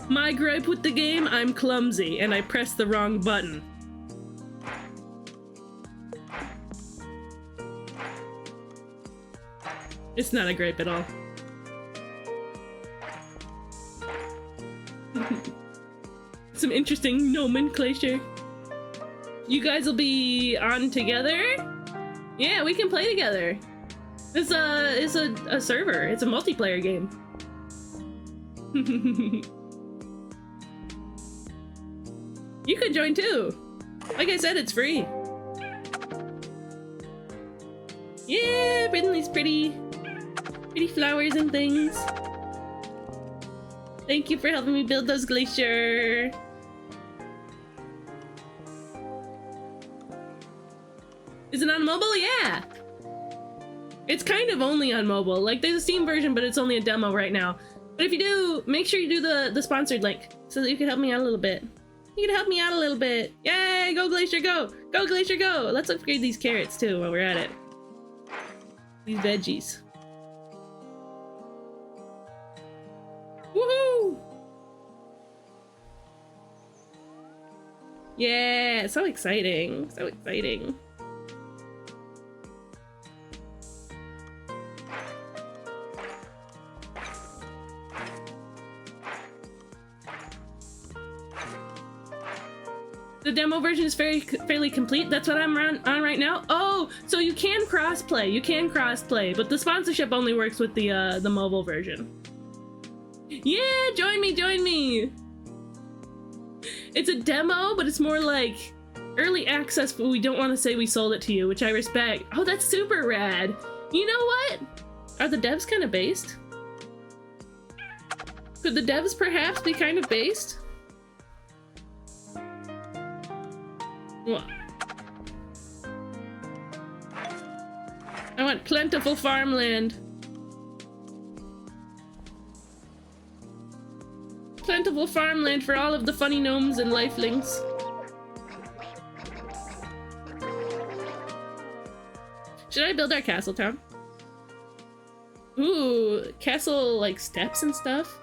My gripe with the game, I'm clumsy and I pressed the wrong button. It's not a gripe at all. Some interesting nomenclature. You guys will be on together? Yeah, we can play together. It's a server. It's a multiplayer game. You could join too. Like I said, it's free. Yeah, putting these pretty flowers and things. Thank you for helping me build those glacier. Is it on mobile? Yeah. It's kind of only on mobile. Like, there's a Steam version, but it's only a demo right now. But if you do, make sure you do the sponsored link so that you can help me out a little bit. You can help me out a little bit. Yay! Go Glacier, go! Go Glacier, go! Let's upgrade these carrots too while we're at it. These veggies. Woohoo! Yeah, so exciting. So exciting. The demo version is fairly complete. That's what I'm on right now. Oh, so you can crossplay. You can crossplay, but the sponsorship only works with the mobile version. Yeah, join me, join me. It's a demo, but it's more like early access, but we don't want to say we sold it to you, which I respect. Oh, that's super rad. You know what? Are the devs kind of based? Could the devs perhaps be kind of based? What? I want plentiful farmland. Plentiful farmland for all of the funny gnomes and lifelings. Should I build our castle town? Ooh, castle like steps and stuff.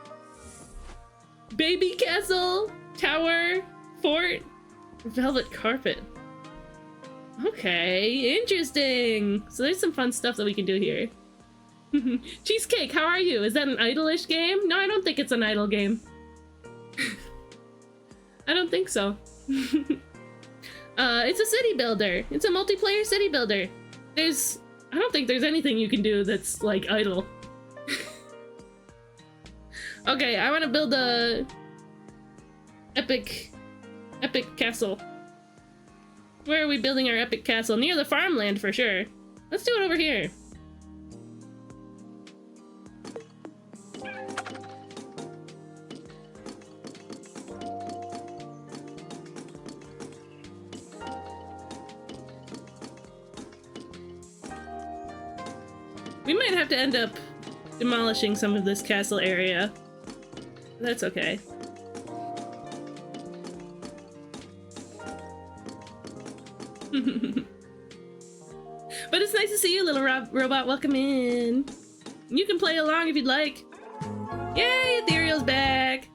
Baby castle, tower, fort. Velvet carpet. Okay, interesting. So there's some fun stuff that we can do here. Cheesecake, how are you? Is that an idle-ish game? No, I don't think it's an idle game. I don't think so. It's a city builder. It's a multiplayer city builder. I don't think there's anything you can do that's like idle. Okay, I want to build a epic castle. Where are we building our epic castle? Near the farmland for sure. Let's do it over here. We might have to end up demolishing some of this castle area. That's okay. But it's nice to see you, little robot. Welcome in. You can play along if you'd like. Yay, Ethereal's back.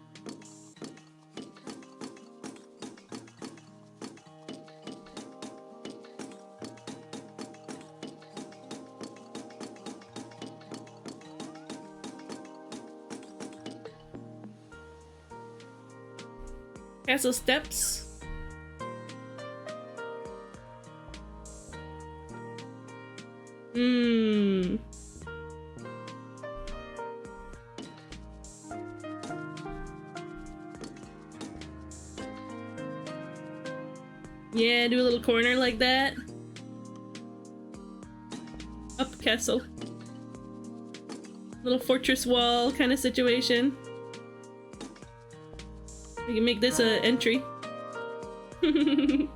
Castle steps. Yeah, do a little corner like that. Up castle. Little fortress wall kind of situation. We can make this an entry. Then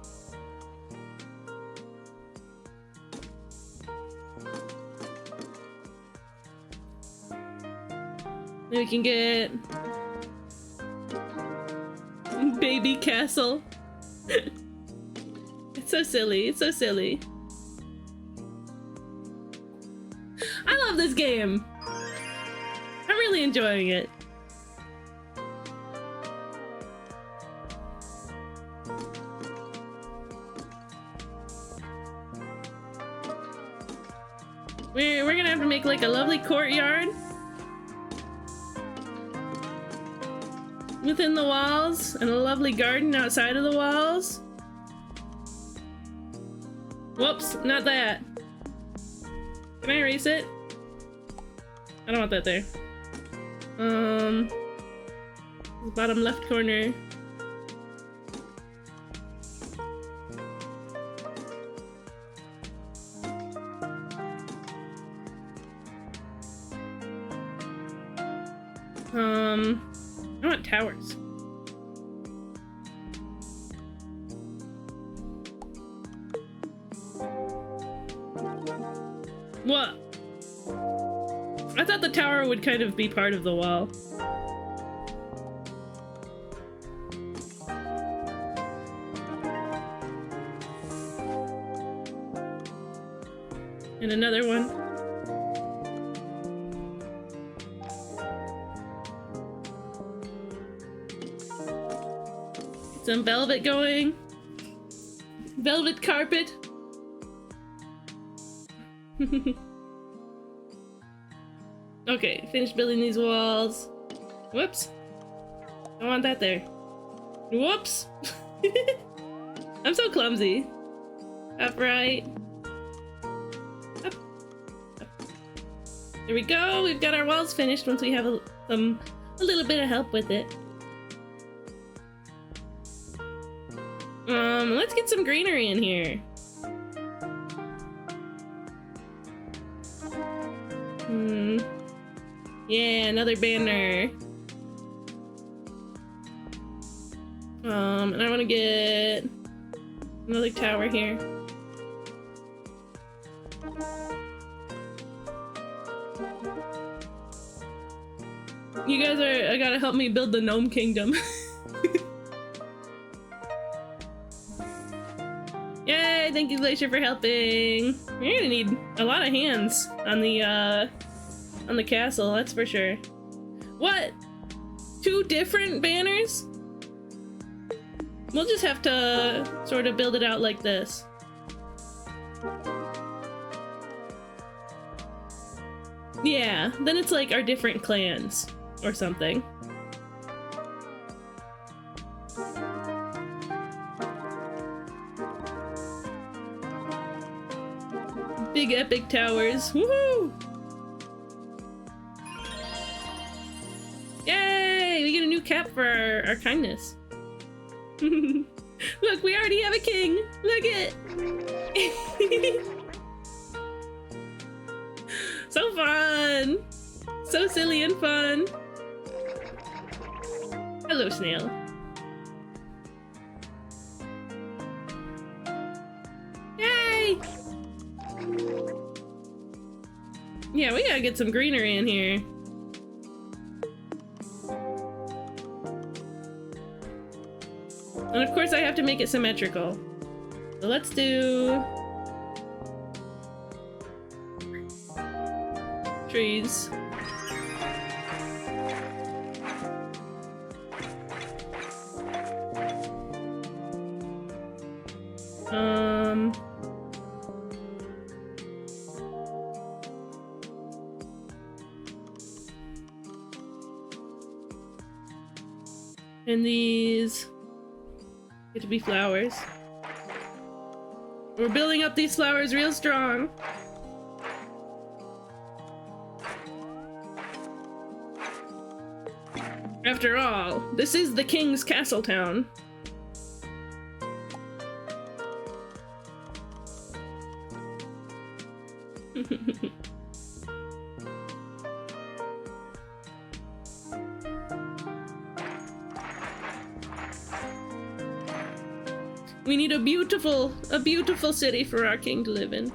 we can get baby castle. It's so silly, it's so silly. I love this game. I'm really enjoying it. We're gonna have to make like a lovely courtyard within the walls and a lovely garden outside of the walls. Whoops, not that. Can I erase it? I don't want that there. The bottom left corner. I want towers. What? I thought the tower would kind of be part of the wall. And another one. Some velvet going. Velvet carpet. Okay, finish building these walls. Whoops. Don't want that there. Whoops. I'm so clumsy. Upright. Up. Up. There we go. We've got our walls finished once we have a little bit of help with it. Let's get some greenery in here. Yeah, another banner. And I want to get another tower here. You guys are gotta help me build the gnome kingdom. Yay! Thank you, Glacier, for helping. You're gonna need a lot of hands on the castle, that's for sure. What? 2 different banners? We'll just have to sort of build it out like this. Yeah, then it's like our different clans or something. Big epic towers. Woohoo! Yay! We get a new cap for our kindness. Look, we already have a king! Look it! So fun! So silly and fun! Hello, snail. Yay! Yeah, we gotta get some greenery in here. And of course I have to make it symmetrical. So let's do trees. And these get to be flowers. We're building up these flowers real strong. After all, this is the king's castle town. We need a beautiful city for our king to live in.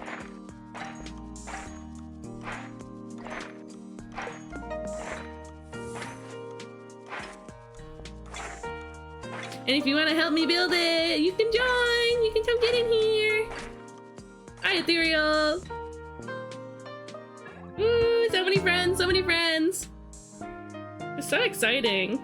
And if you want to help me build it, you can join! You can come get in here! Hi, Ethereal! Woo! So many friends! So many friends! It's so exciting!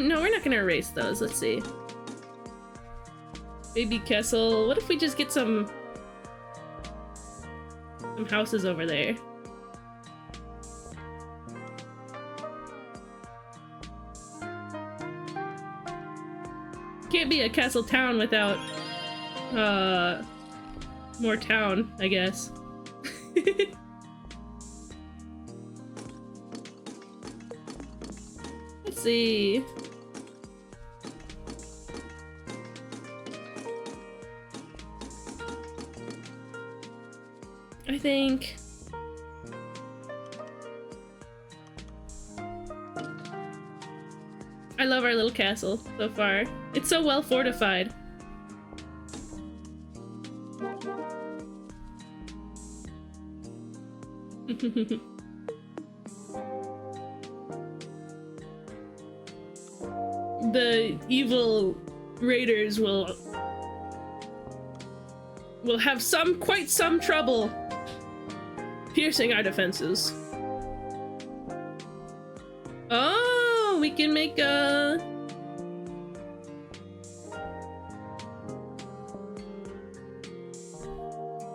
No, we're not gonna erase those. Let's see. Baby Kessel. What if we just get some houses over there? can't be a castle town without, more town, I guess. Let's see. I think... I love our little castle so far. It's so well fortified. The evil raiders will have quite some trouble piercing our defenses. Oh, we can make a...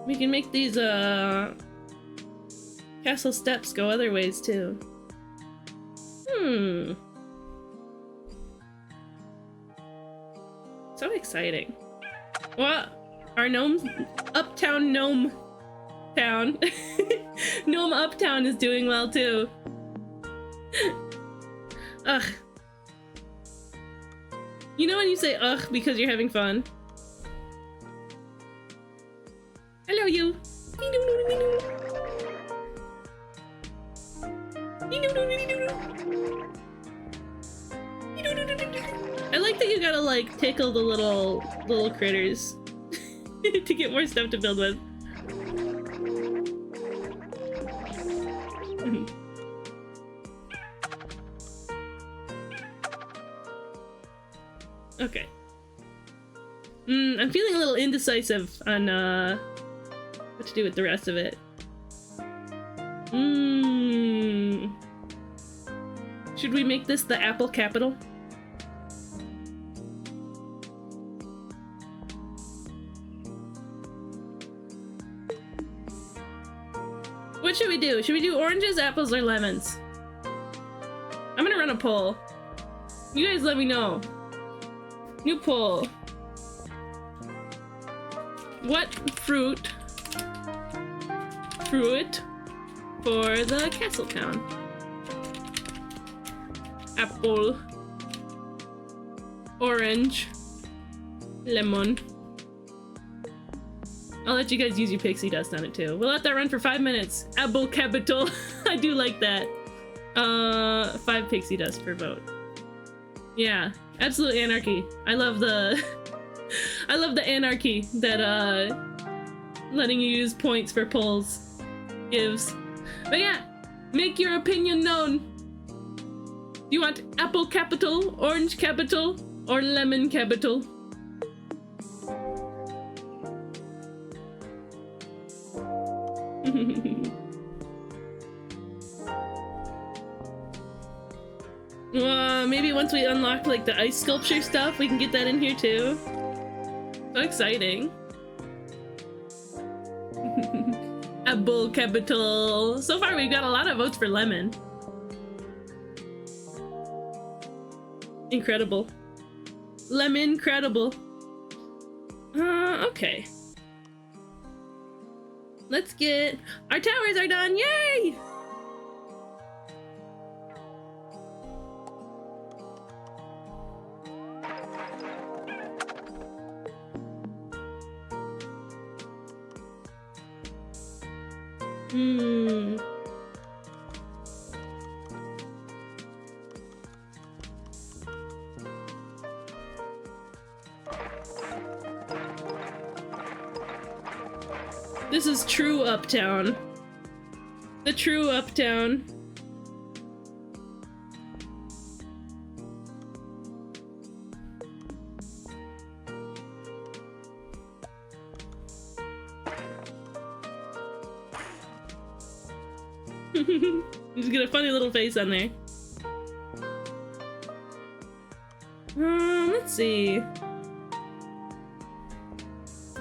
We can make these, castle steps go other ways, too. So exciting. What? Our gnomes? Uptown Gnome Town. Gnome Uptown is doing well, too. Ugh. You know when you say ugh because you're having fun? Hello, you. I like that you gotta like tickle the little critters to get more stuff to build with. Okay. I'm feeling a little indecisive on what to do with the rest of it. Should we make this the apple capital? What should we do? Should we do oranges, apples, or lemons? I'm gonna run a poll. You guys let me know. New poll. What fruit for the castle town? Apple, orange, lemon. I'll let you guys use your pixie dust on it too. We'll let that run for 5 minutes. Apple capital. I do like that. 5 pixie dust per vote. Yeah, absolute anarchy. I love the I love the anarchy that letting you use points for polls gives. But yeah, make your opinion known. Do you want apple capital, orange capital, or lemon capital? Maybe once we unlock like the ice sculpture stuff, we can get that in here too. So exciting. Apple capital. So far we've got a lot of votes for lemon. Incredible. Lemon credible. Okay. Let's get... Our towers are done! Yay! This is true Uptown. The true Uptown. Just get a funny little face on there. Let's see.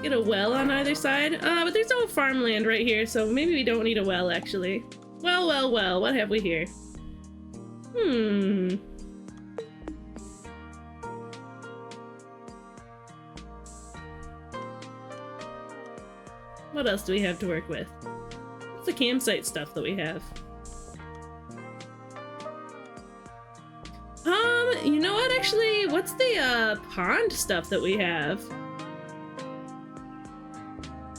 Get a well on either side. But there's no farmland right here, so maybe we don't need a well, actually. Well, what have we here? What else do we have to work with? What's the campsite stuff that we have? You know what, actually? What's the, pond stuff that we have?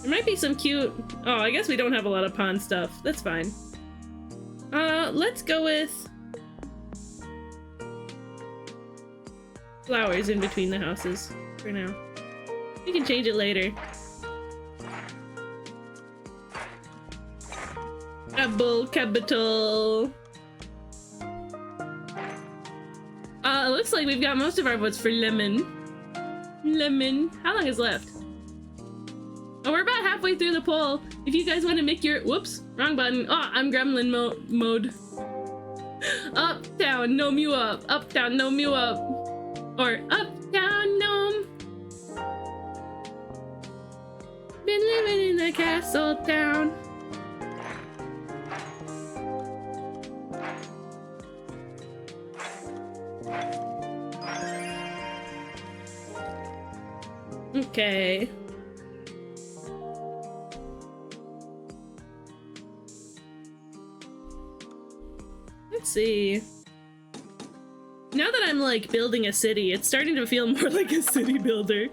There might be some cute... Oh, I guess we don't have a lot of pond stuff. That's fine. Let's go with... flowers in between the houses for now. We can change it later. Apple capital. It looks like we've got most of our votes for lemon. Lemon. How long is left? Oh, we're about halfway through the poll. If you guys want to make your... Whoops, wrong button. Oh, I'm gremlin mode. Up, down, gnome you up. Up, down, gnome you up. Or up, down, gnome. Been living in the castle town. Okay. Let's see. Now that I'm like building a city, it's starting to feel more like a city builder.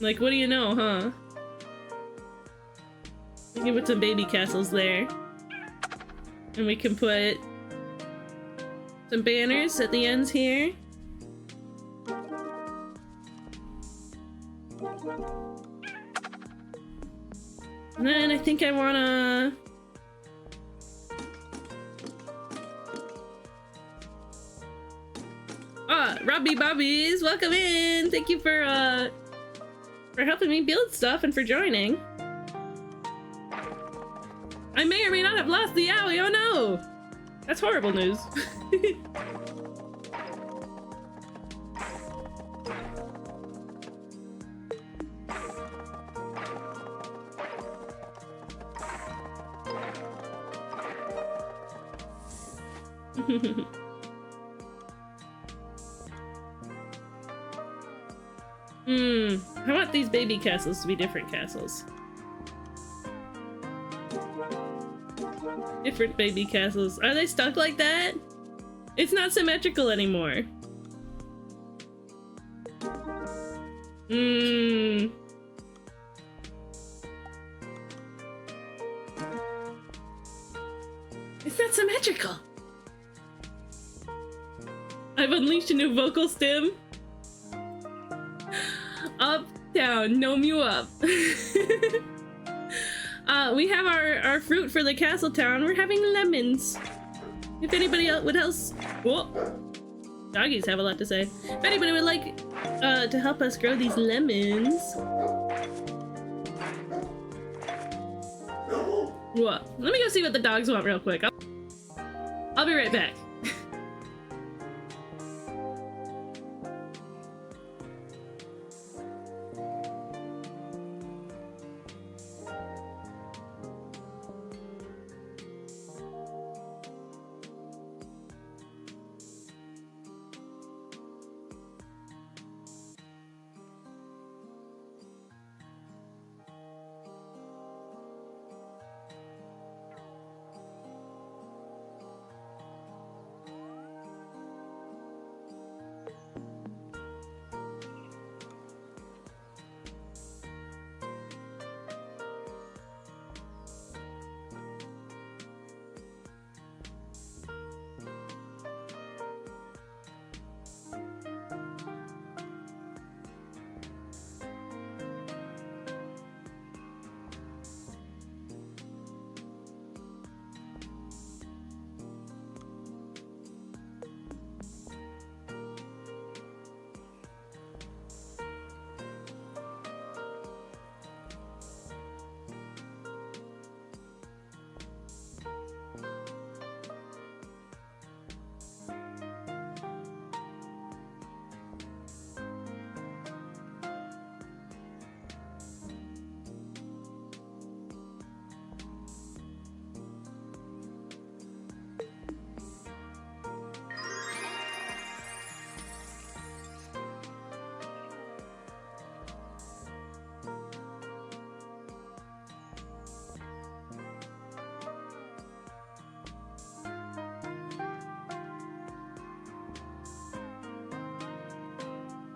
Like, what do you know, huh? We can put some baby castles there. And we can put some banners at the ends here. And then I think I wanna... Robbie Bobbies, welcome in! Thank you for helping me build stuff and for joining. I may or may not have lost the owie, oh no! That's horrible news. I want these baby castles to be different castles. Different baby castles. Are they stuck like that? It's not symmetrical anymore. It's not symmetrical. I've unleashed a new vocal stem. Up, down, gnome you up. We have our fruit for the castle town. We're having lemons. If anybody else... Whoa. Doggies have a lot to say. If anybody would like to help us grow these lemons... What? Let me go see what the dogs want real quick. I'll be right back.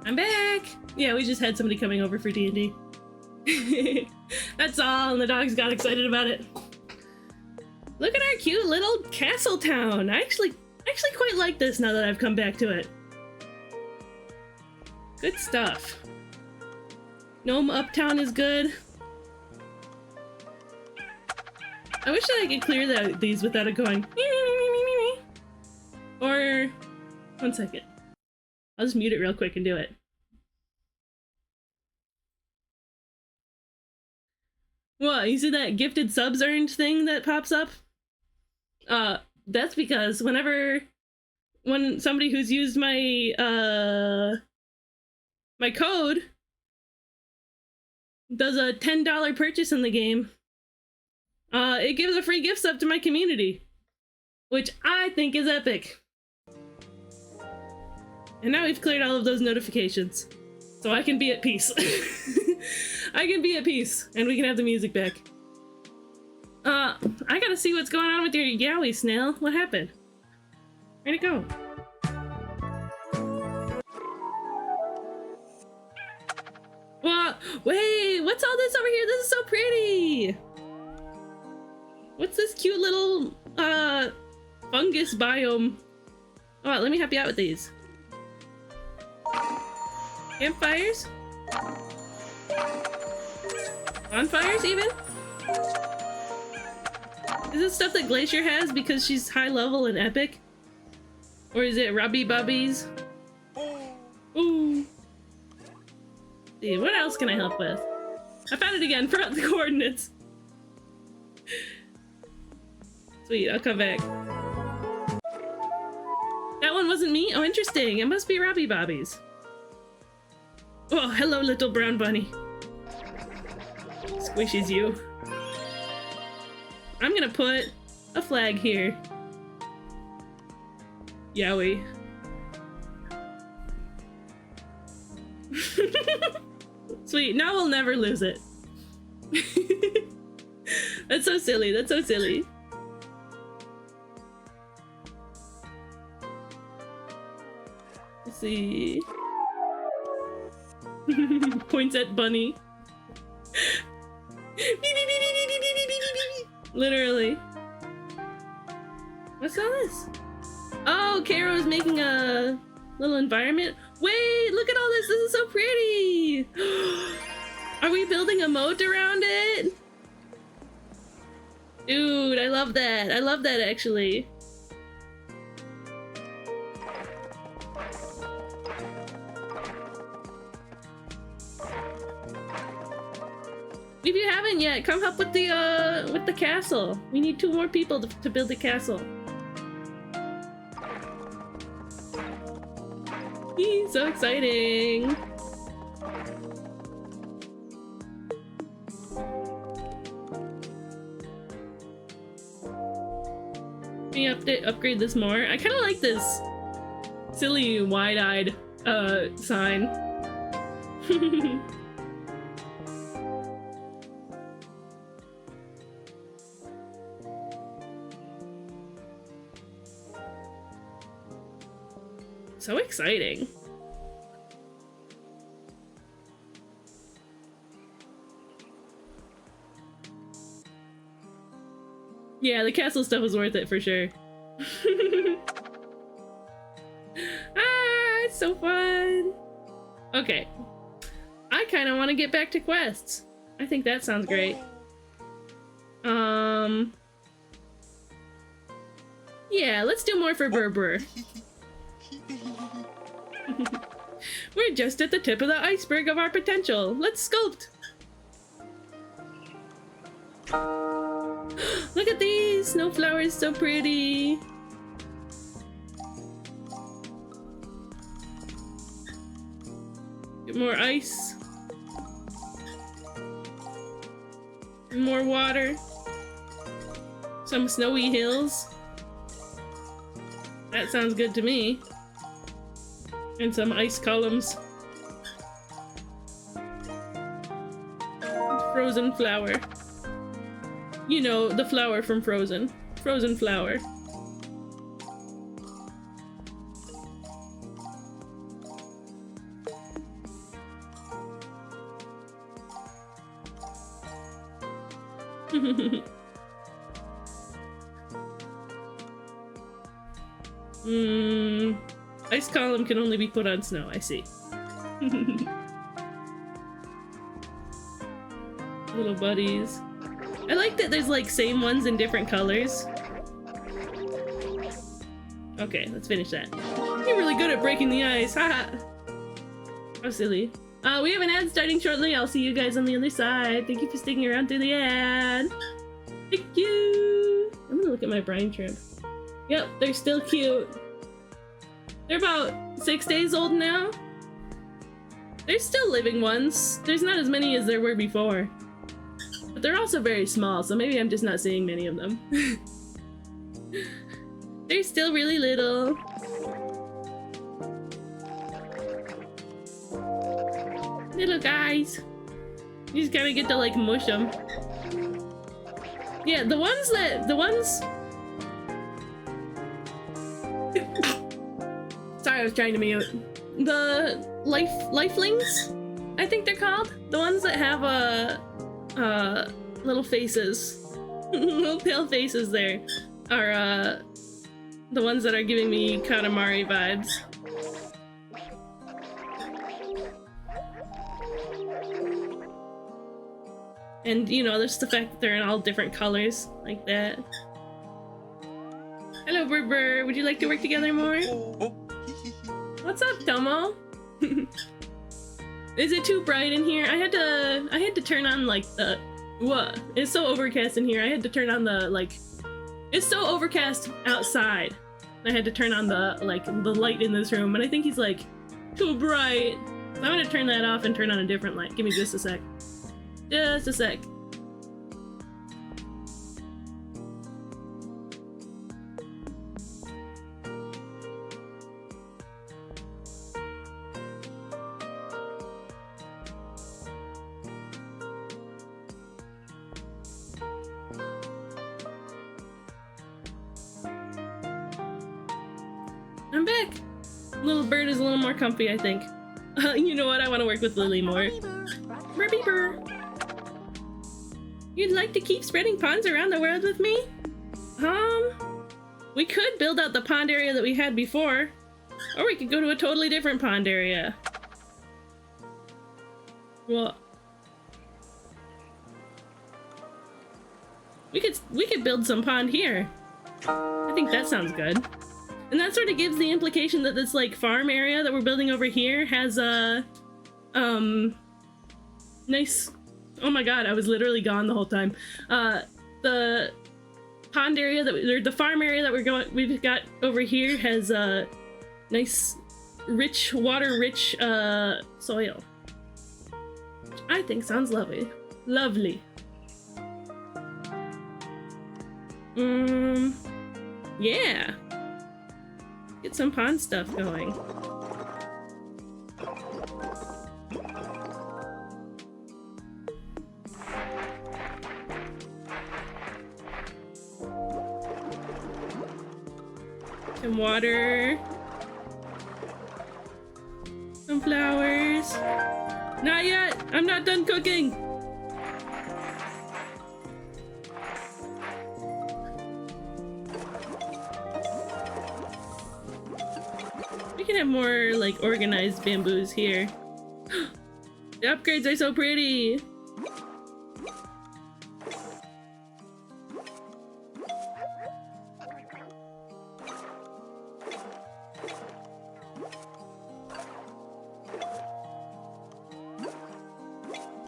I'm back! Yeah, we just had somebody coming over for D&D. That's all, and the dogs got excited about it. Look at our cute little castle town. I actually quite like this now that I've come back to it. Good stuff. Gnome Uptown is good. I wish that I could clear these without it going me. Or, one second. I'll just mute it real quick and do it. What, you see that gifted subs earned thing that pops up? That's because when somebody who's used my, my code does a $10 purchase in the game, it gives a free gift sub to my community, which I think is epic. And now we've cleared all of those notifications, so I can be at peace. I can be at peace, and we can have the music back. I gotta see what's going on with your Yowie, Snail. What happened? Where'd it go? What? Wait, what's all this over here? This is so pretty! What's this cute little, fungus biome? Oh, let me help you out with these. Campfires? Bonfires, even? Is this stuff that Glacier has because she's high level and epic? Or is it Rubby Bubbies? Ooh. See, what else can I help with? I found it again, forgot the coordinates. Sweet, I'll come back. That one wasn't me? Oh, interesting. It must be Robbie Bobbies. Oh, hello, little brown bunny. Squishes you. I'm gonna put a flag here. Yowie. Sweet, now we'll never lose it. That's so silly, that's so silly. Let's see. Points at bunny. Literally. What's all this? Oh, Caro's making a little environment. Wait, look at all this. This is so pretty. Are we building a moat around it? Dude, I love that. I love that, actually. If you haven't yet, come help with the castle. We need 2 more people to build the castle. Yee, so exciting! Let me upgrade this more. I kind of like this silly wide-eyed sign. So exciting. Yeah, the castle stuff was worth it for sure. Ah, it's so fun. Okay. I kind of want to get back to quests. I think that sounds great. Yeah, let's do more for Berber. We're just at the tip of the iceberg of our potential. Let's sculpt! Look at these! Snowflowers, so pretty! Get more ice. More water. Some snowy hills. That sounds good to me. And some ice columns. Frozen flower. You know, the flower from Frozen. Frozen flower. Ice column can only be put on snow, I see. Little buddies. I like that there's like same ones in different colors. Okay, let's finish that. You're really good at breaking the ice, haha. How silly. We have an ad starting shortly. I'll see you guys on the other side. Thank you for sticking around through the ad. Thank you. I'm gonna look at my brine shrimp. Yep, they're still cute. They're about 6 days old now. There's still living ones. There's not as many as there were before. But they're also very small, so maybe I'm just not seeing many of them. They're still really little. Little guys. You just gotta get to like mush them. Yeah, the ones... Sorry, I was trying to mute. The lifelings, I think they're called. The ones that have little faces, little pale faces there, are the ones that are giving me Katamari vibes. And you know, there's the fact that they're in all different colors, like that. Hello, Burr. Would you like to work together more? What's up, Tomo? Is it too bright in here? I had to turn on like the... What? It's so overcast in here. I had to turn on the like... It's so overcast outside. I had to turn on the like the light in this room, and I think he's like too bright. So I'm gonna turn that off and turn on a different light. Give me just a sec. Just a sec. I'm back! Little bird is a little more comfy, I think. You know what? I want to work with Lily more. Burr. You'd like to keep spreading ponds around the world with me? We could build out the pond area that we had before. Or we could go to a totally different pond area. Well... We could build some pond here. I think that sounds good. And that sort of gives the implication that this like farm area that we're building over here has a nice... Oh my god, I was literally gone the whole time. The pond area that or the farm area that we've got over here has a nice rich water-rich soil. Which I think sounds lovely. Lovely. Yeah. Get some pond stuff going. Some water. Some flowers. Not yet! I'm not done cooking! We can have more, like, organized bamboos here. The upgrades are so pretty!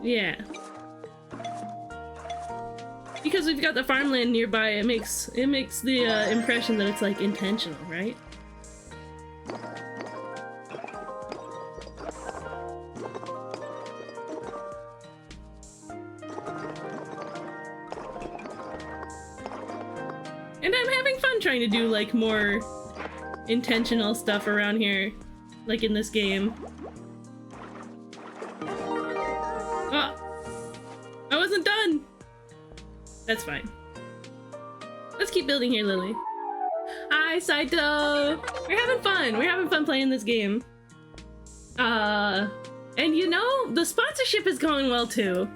Yeah. Because we've got the farmland nearby, it makes the impression that it's like intentional, right? And I'm having fun trying to do like more intentional stuff around here, like in this game. I wasn't done! That's fine. Let's keep building here, Lily. Hi, Saito! We're having fun! We're having fun playing this game. And you know, the sponsorship is going well too.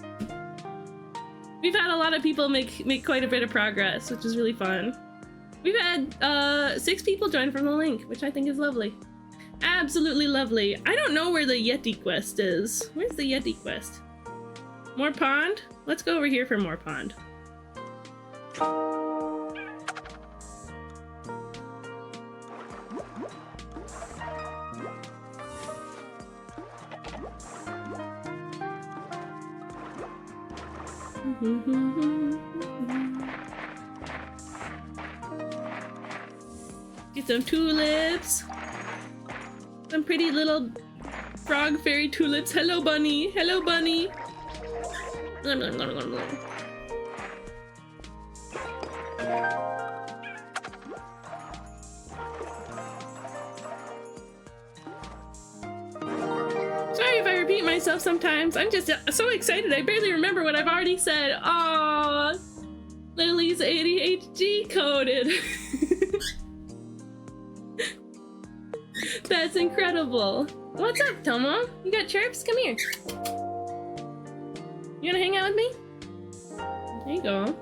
We've had a lot of people make quite a bit of progress, which is really fun. We've had 6 people join from the link, which I think is lovely. Absolutely lovely. I don't know where the Yeti quest is. Where's the Yeti quest? More pond? Let's go over here for more pond. Get some tulips. Some pretty little frog fairy tulips. Hello, bunny. Hello, bunny. Nom, nom, nom, nom, nom. Sorry if I repeat myself sometimes. I'm just so excited. I barely remember what I've already said. Aww. Lily's ADHD coded. That's incredible. What's up, Tomo? You got chirps? Come here. You wanna hang out with me? There you go.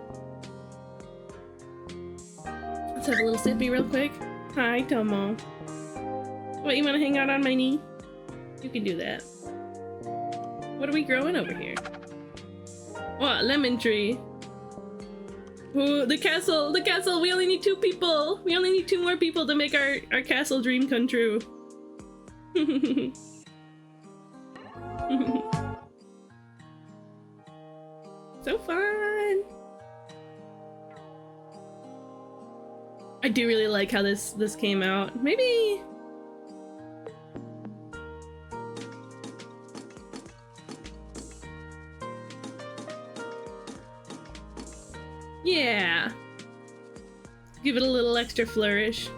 Let's have a little sippy real quick. Hi, Tomo. What, you wanna hang out on my knee? You can do that. What are we growing over here? Oh, lemon tree. Ooh, the castle, we only need 2 people. We only need 2 more people to make our castle dream come true. So fun. I do really like how this came out. Maybe yeah. Give it a little extra flourish.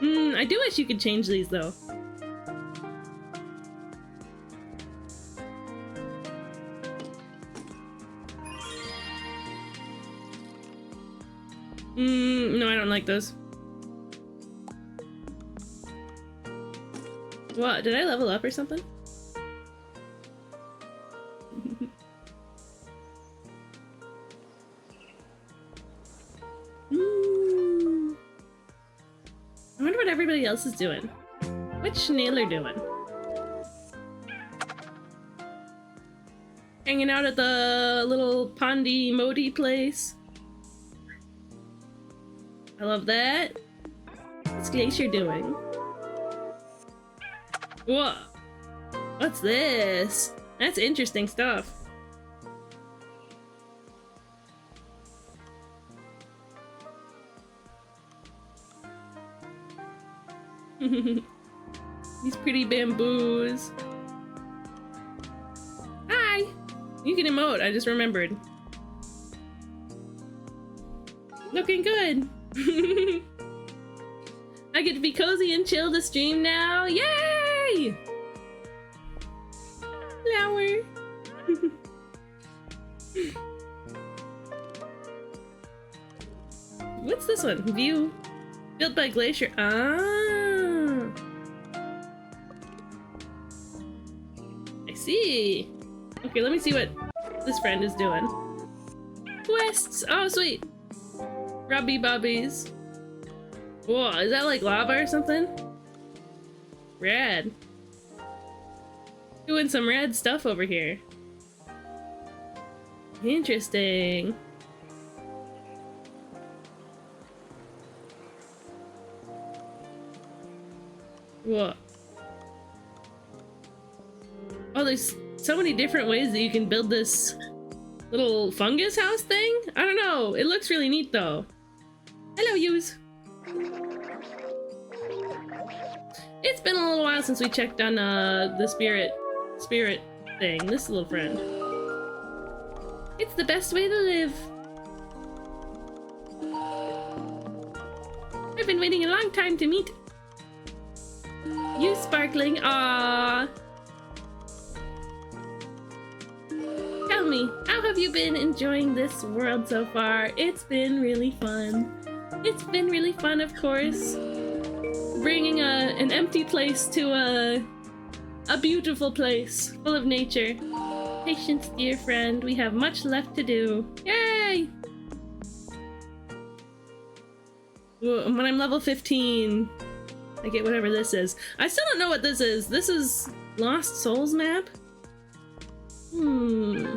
I do wish you could change these though. No, I don't like those. What? Did I level up or something? I wonder what everybody else is doing. What's Schnailer doing? Hanging out at the little pondy modi place. I love that. What's Glacier doing? Whoa! What's this? That's interesting stuff. These pretty bamboos. Hi! You can emote, I just remembered. Looking good! I get to be cozy and chill to stream now. Yay! Flower. What's this one? View. Built by Glacier. Ah. I see. Okay, let me see what this friend is doing. Quests. Oh, sweet. Robbie Bobbies. Whoa, is that like lava or something? Rad. Doing some rad stuff over here. Interesting. Whoa. Oh, there's so many different ways that you can build this little fungus house thing? I don't know. It looks really neat though. Hello, yous. It's been a little while since we checked on the spirit thing. This little friend. It's the best way to live. I've been waiting a long time to meet you, Sparkling. Aww. Tell me, how have you been enjoying this world so far? It's been really fun. It's been really fun, of course. Bringing an empty place to a beautiful place full of nature. Patience, dear friend. We have much left to do. Yay! When I'm level 15, I get whatever this is. I still don't know what this is. This is Lost Souls map? Hmm.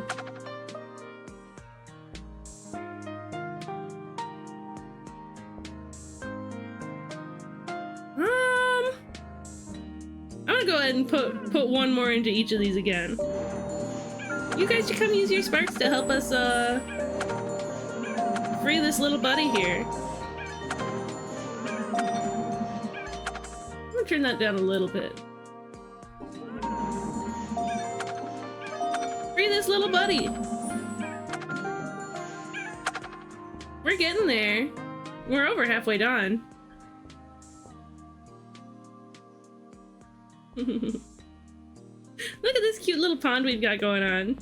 I'm gonna go ahead and put one more into each of these again. You guys should come use your sparks to help us free this little buddy here. I'm gonna turn that down a little bit. Free this little buddy. We're getting there. We're over halfway done. Look at this cute little pond we've got going on.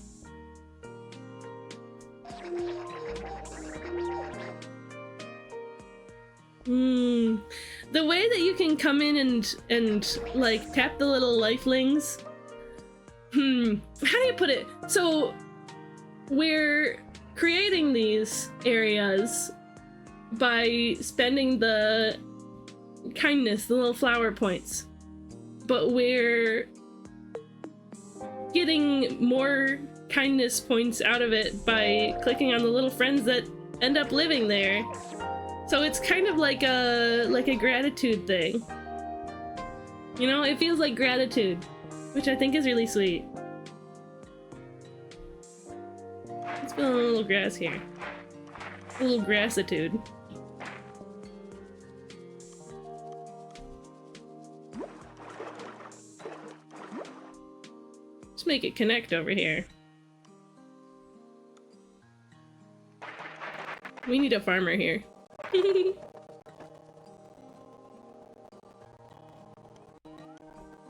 The way that you can come in and like tap the little lifelings. How do you put it? So we're creating these areas by spending the kindness, the little flower points. But we're getting more kindness points out of it by clicking on the little friends that end up living there. So it's kind of like a gratitude thing. You know, it feels like gratitude, which I think is really sweet. Let's put a little grass here. A little grassitude. Make it connect over here. We need a farmer here.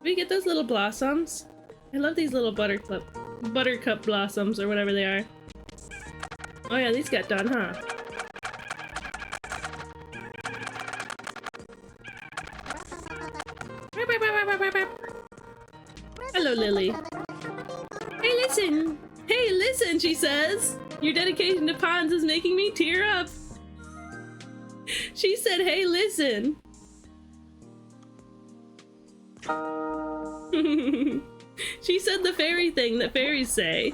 We get those little blossoms. I love these little buttercup blossoms or whatever they are. Oh yeah, these got done, huh? Hello, Lily. Hey, listen! Hey, listen, she says! Your dedication to ponds is making me tear up! She said, hey, listen! She said the fairy thing that fairies say.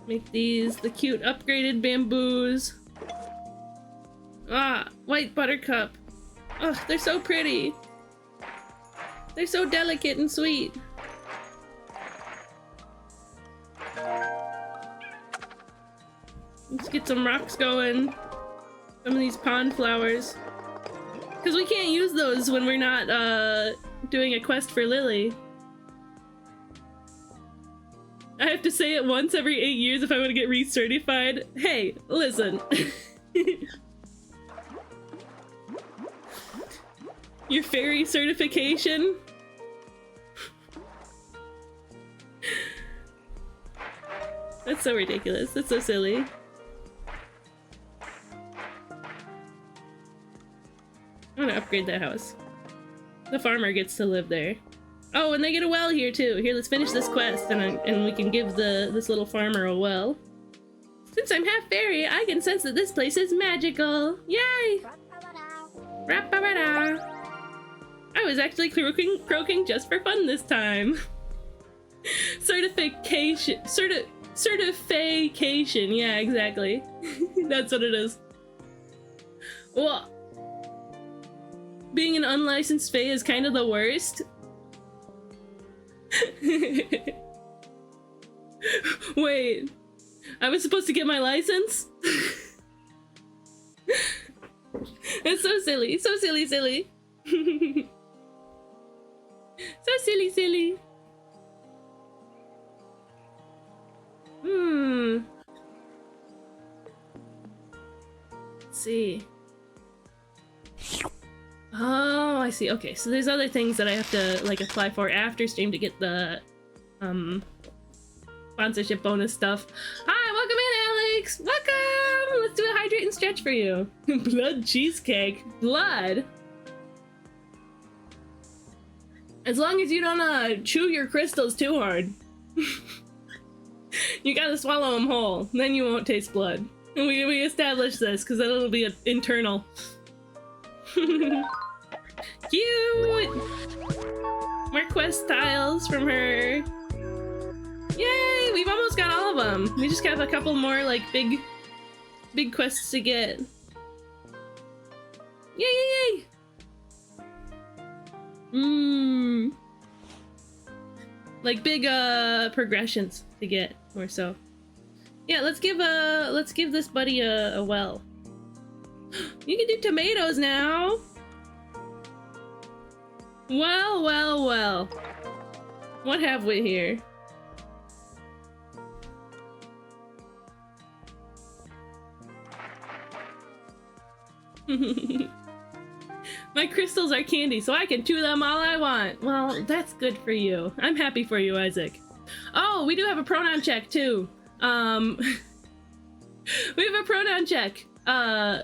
Make these the cute upgraded bamboos. Ah, white buttercup. Ugh, they're so pretty. They're so delicate and sweet. Let's get some rocks going. Some of these pond flowers. Because we can't use those when we're not doing a quest for Lily. I have to say it once every 8 years if I want to get recertified. Hey, listen. Your fairy certification? That's so ridiculous. That's so silly. I'm gonna upgrade that house. The farmer gets to live there. Oh, and they get a well here too. Here, let's finish this quest, and we can give this little farmer a well. Since I'm half fairy, I can sense that this place is magical. Yay! Rap-ba-ba-da. I was actually croaking just for fun this time. Certification. Certification. Yeah, exactly. That's what it is. Well, being an unlicensed fae is kind of the worst. Wait, I was supposed to get my license? It's so silly, so silly. So silly. Let's see. Oh, I see. Okay, so there's other things that I have to like apply for after stream to get the sponsorship bonus stuff. Hi, welcome in, Alex. Welcome. Let's do a hydrate and stretch for you. Blood cheesecake. Blood. As long as you don't chew your crystals too hard. You gotta swallow them whole, then you won't taste blood. And we established this because then it'll be internal. Cute! More quest tiles from her. Yay! We've almost got all of them. We just got a couple more like big quests to get. Yay! Yay! Yay! Like big progressions to get, or so. Yeah, let's give this buddy a well. You can do tomatoes now. Well, well, well. What have we here? My crystals are candy, so I can chew them all I want. Well, that's good for you. I'm happy for you, Isaac. Oh, we do have a pronoun check, too. We have a pronoun check. For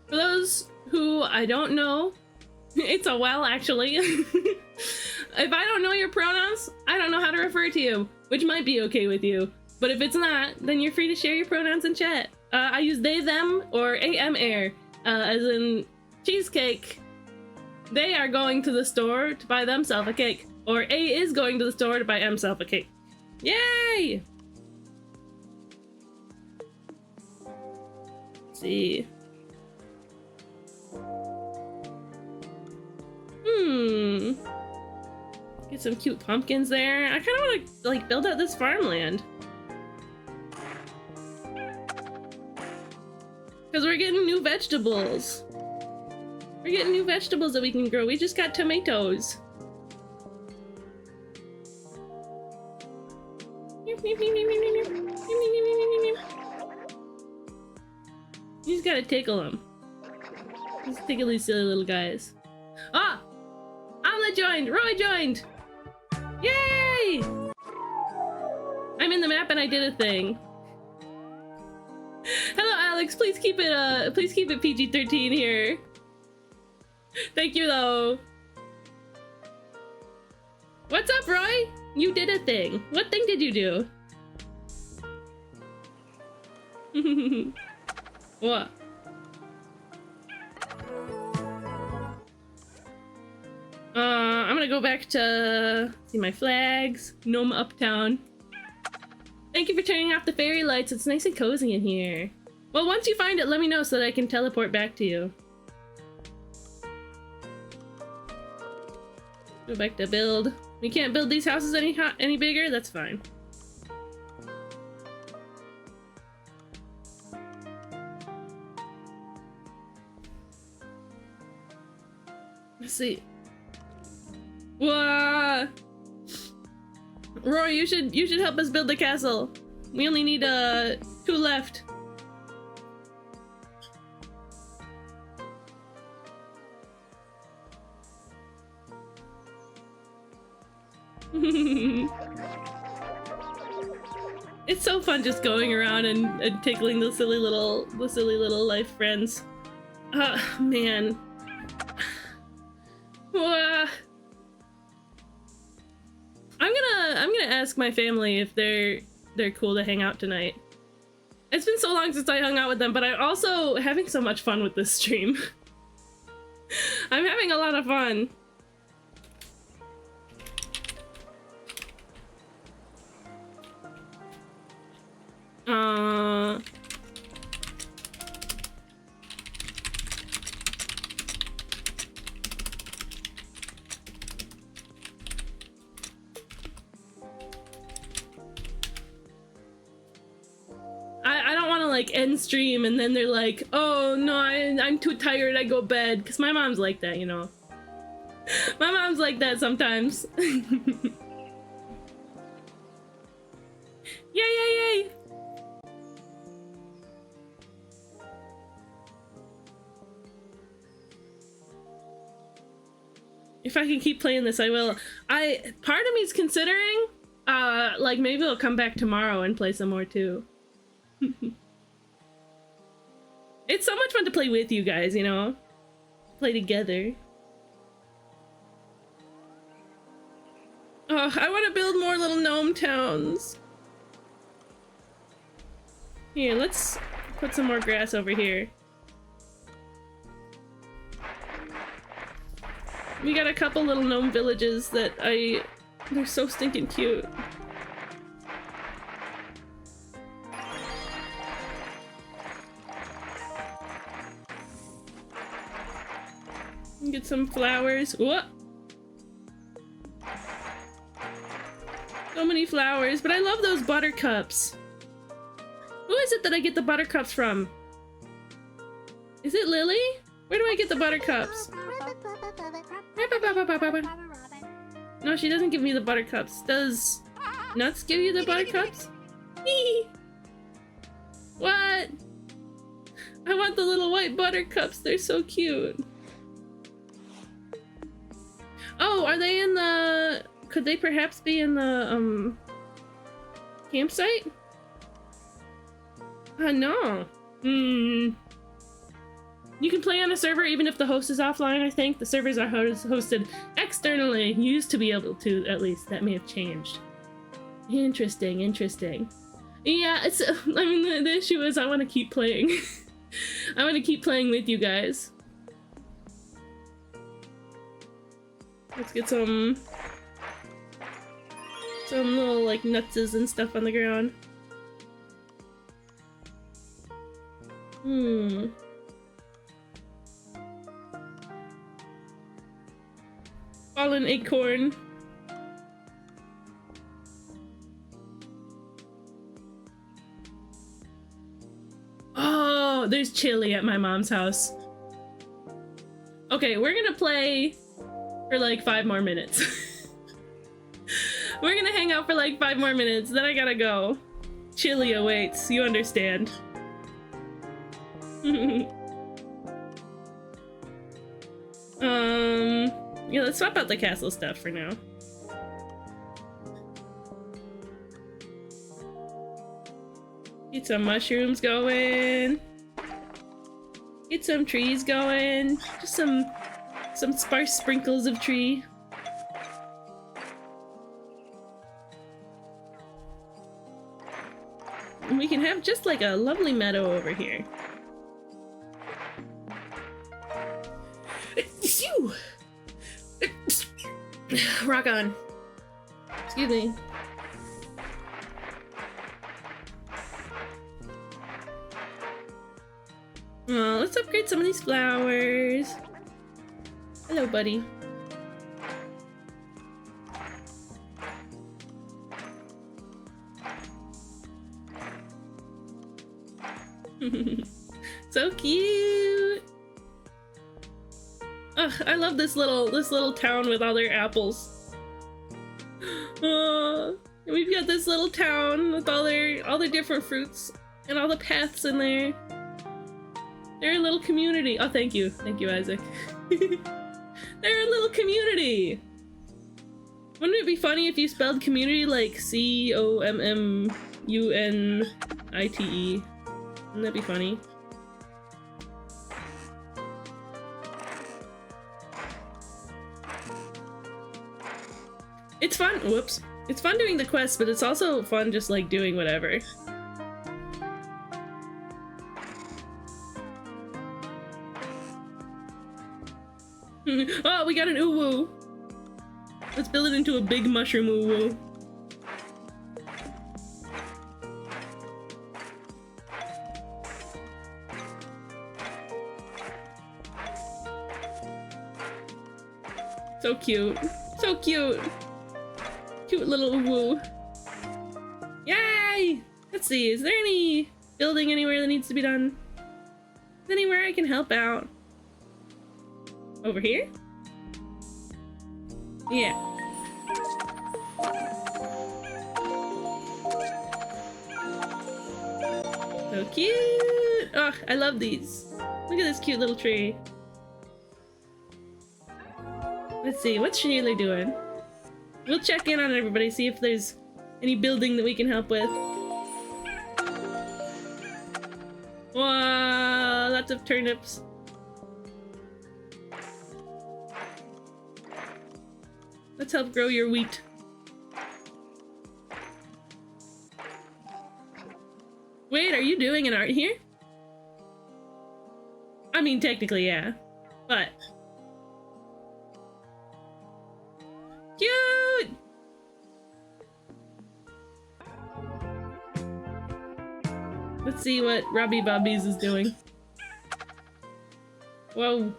those who I don't know, it's a well, actually. If I don't know your pronouns, I don't know how to refer to you, which might be okay with you. But if it's not, then you're free to share your pronouns in chat. I use they, them, or am, air, as in cheesecake. They are going to the store to buy themselves a cake. Or A is going to the store to buy himself a cake. Yay! Let's see. Get some cute pumpkins there. I kind of want to like build out this farmland. Because we're getting new vegetables. We're getting new vegetables that we can grow. We just got tomatoes. You just gotta tickle them. Just tickle these silly little guys. Ah! Omelette joined! Roy joined! Yay! I'm in the map and I did a thing. Hello, Alex. Please keep it PG-13 here. Thank you, though. What's up, Roy? You did a thing. What thing did you do? What? I'm gonna go back to see my flags. Gnome Uptown. Thank you for turning off the fairy lights. It's nice and cozy in here. Well, once you find it, let me know so that I can teleport back to you. Go back to build. We can't build these houses any bigger? That's fine. Let's see. Whoa! Roy, you should help us build the castle. We only need 2 left. It's so fun just going around and tickling the silly little life friends. Man. I'm gonna ask my family if they're cool to hang out tonight. It's been so long since I hung out with them, but I'm also having so much fun with this stream. I'm having a lot of fun. I don't want to like end stream and then they're like, oh no, I'm too tired, I go bed, because my mom's like that, you know. My mom's like that sometimes. Yay, yay, yay! If I can keep playing this, I will. Part of me's considering like maybe I'll come back tomorrow and play some more too. It's so much fun to play with you guys, you know? Play together. Oh, I want to build more little gnome towns. Here, let's put some more grass over here. We got a couple little gnome villages that they're so stinking cute. Get some flowers. What? So many flowers, but I love those buttercups. Who is it that I get the buttercups from? Is it Lily? Where do I get the buttercups? No, she doesn't give me the buttercups. Does Nuts give you the buttercups? What? I want the little white buttercups. They're so cute. Oh, are they in the... Could they perhaps be in the, campsite? No. You can play on a server even if the host is offline, I think. The servers are hosted externally. You used to be able to, at least. That may have changed. Interesting, interesting. Yeah, it's... I mean, the issue is I want to keep playing. I want to keep playing with you guys. Let's get some little, like, nutses and stuff on the ground. Fallen acorn. Oh, there's chili at my mom's house. Okay, we're gonna play for like 5 more minutes. We're gonna hang out for like 5 more minutes, then I gotta go. Chili awaits, you understand. Yeah, let's swap out the castle stuff for now. Get some mushrooms going. Get some trees going. Just some sparse sprinkles of tree. And we can have just like a lovely meadow over here. Rock on. Excuse me. Let's upgrade some of these flowers. Hello, buddy. So cute. Ugh, I love this little town with all their apples. We've got this little town with all the different fruits and all the paths in there. They're a little community. Oh, thank you, Isaac. They're a little community. Wouldn't it be funny if you spelled community like COMMUNITE? Wouldn't that be funny? It's fun. Whoops. It's fun doing the quests, but it's also fun just like doing whatever. Oh, we got an uwu. Let's build it into a big mushroom uwu. So cute. So cute. Cute little uwu. Yay! Let's see, is there any building anywhere that needs to be done? Is there anywhere I can help out? Over here? Yeah. So cute! Oh, I love these. Look at this cute little tree. Let's see, what's Shayla doing? We'll check in on everybody, see if Any building that we can help with. Wow, lots of turnips. Let's help grow your wheat. Wait, are you doing an art here? I mean, technically, yeah. But... cute! Let's see what Robbie Bobbies is doing. Whoa.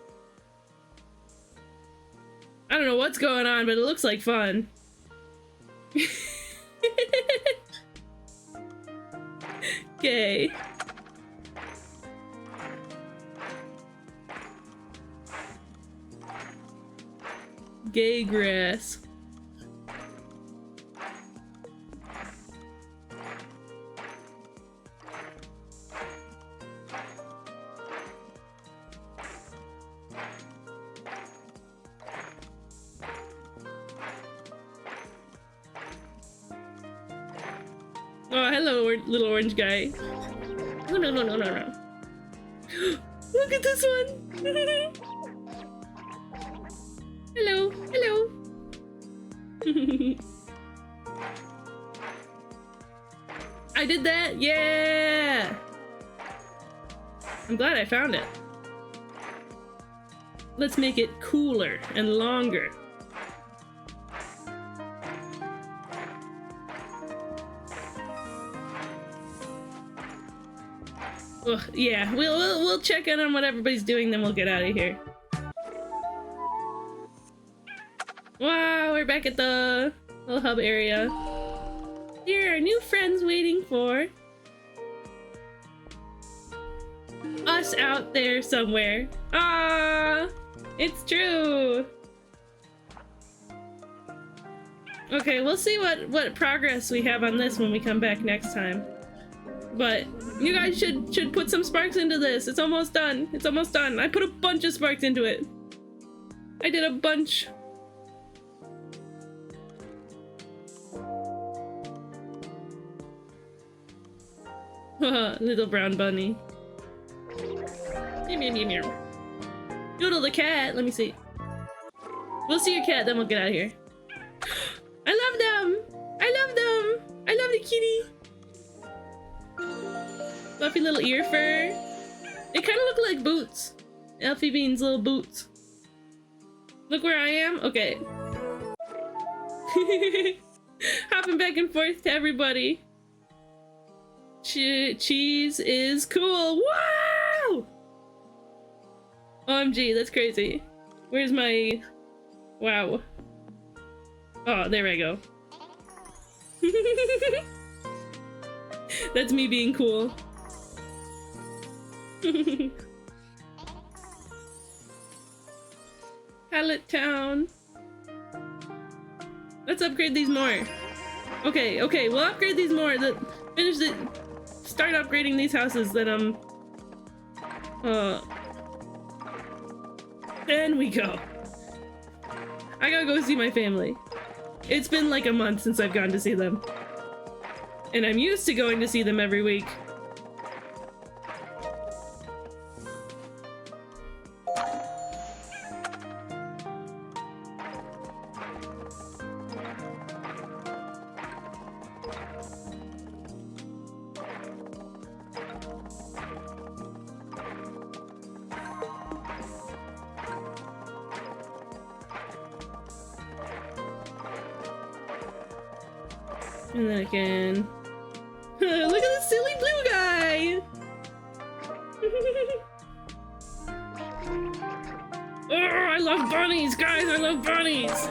I don't know what's going on, but it looks like fun. Okay. Gay grass. Oh, hello, little orange guy. Oh, no, no, no, no, no. Look at this one! Hello, hello. I did that, yeah! I'm glad I found it. Let's make it cooler and longer. Ugh, yeah, we'll check in on what everybody's doing, then we'll get out of here. Wow, we're back at the little hub area. Here are new friends waiting for us out there somewhere. Ah, it's true. Okay, we'll see what progress we have on this when we come back next time. But you guys should put some sparks into this. It's almost done. It's almost done. I put a bunch of sparks into it. I did a bunch. Little brown bunny. Meow, meow, meow, meow. Doodle the cat. Let me see. We'll see your cat, then we'll get out of here. I love them. I love them. I love the kitty. Fluffy little ear fur. They kind of look like boots. Elfie Bean's little boots. Look where I am? Okay. Hopping back and forth to everybody. Cheese is cool. Wow! OMG, that's crazy. Where's my... wow. Oh, there I go. That's me being cool. Pallet Town. Let's upgrade these more. Okay, okay, we'll upgrade these more. Finish it. Start upgrading these houses that and we go. I gotta go see my family. It's been like a month since I've gone to see them. And I'm used to going to see them every week. And then again. Look at this silly blue guy! Oh, I love bunnies, guys! I love bunnies!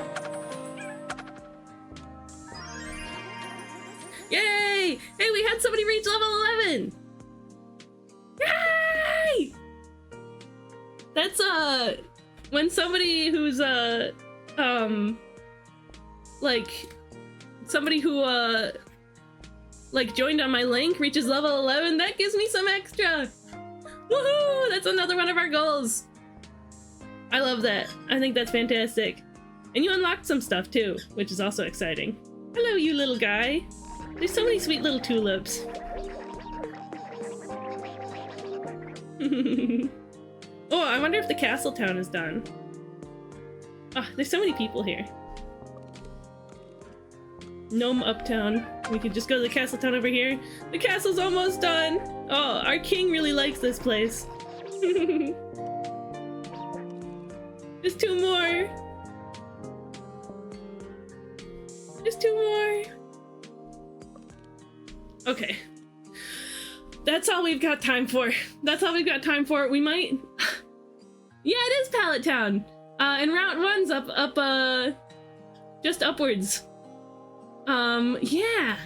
Yay! Hey, we had somebody reach level 11! Yay! That's, when somebody who's, like, somebody who, like, joined on my link reaches level 11, that gives me some extra! Woohoo! That's another one of our goals! I love that. I think that's fantastic. And you unlocked some stuff, too, which is also exciting. Hello, you little guy. There's so many sweet little tulips. Oh, I wonder if the castle town is done. Ah, there's so many people here. Gnome Uptown. We could just go to the castle town over here. The castle's almost done! Oh, our king really likes this place. Just two more. Just two more. Okay. That's all we've got time for. That's all we've got time for. We might... Yeah, it is Pallet Town! And Route 1's just upwards. Yeah.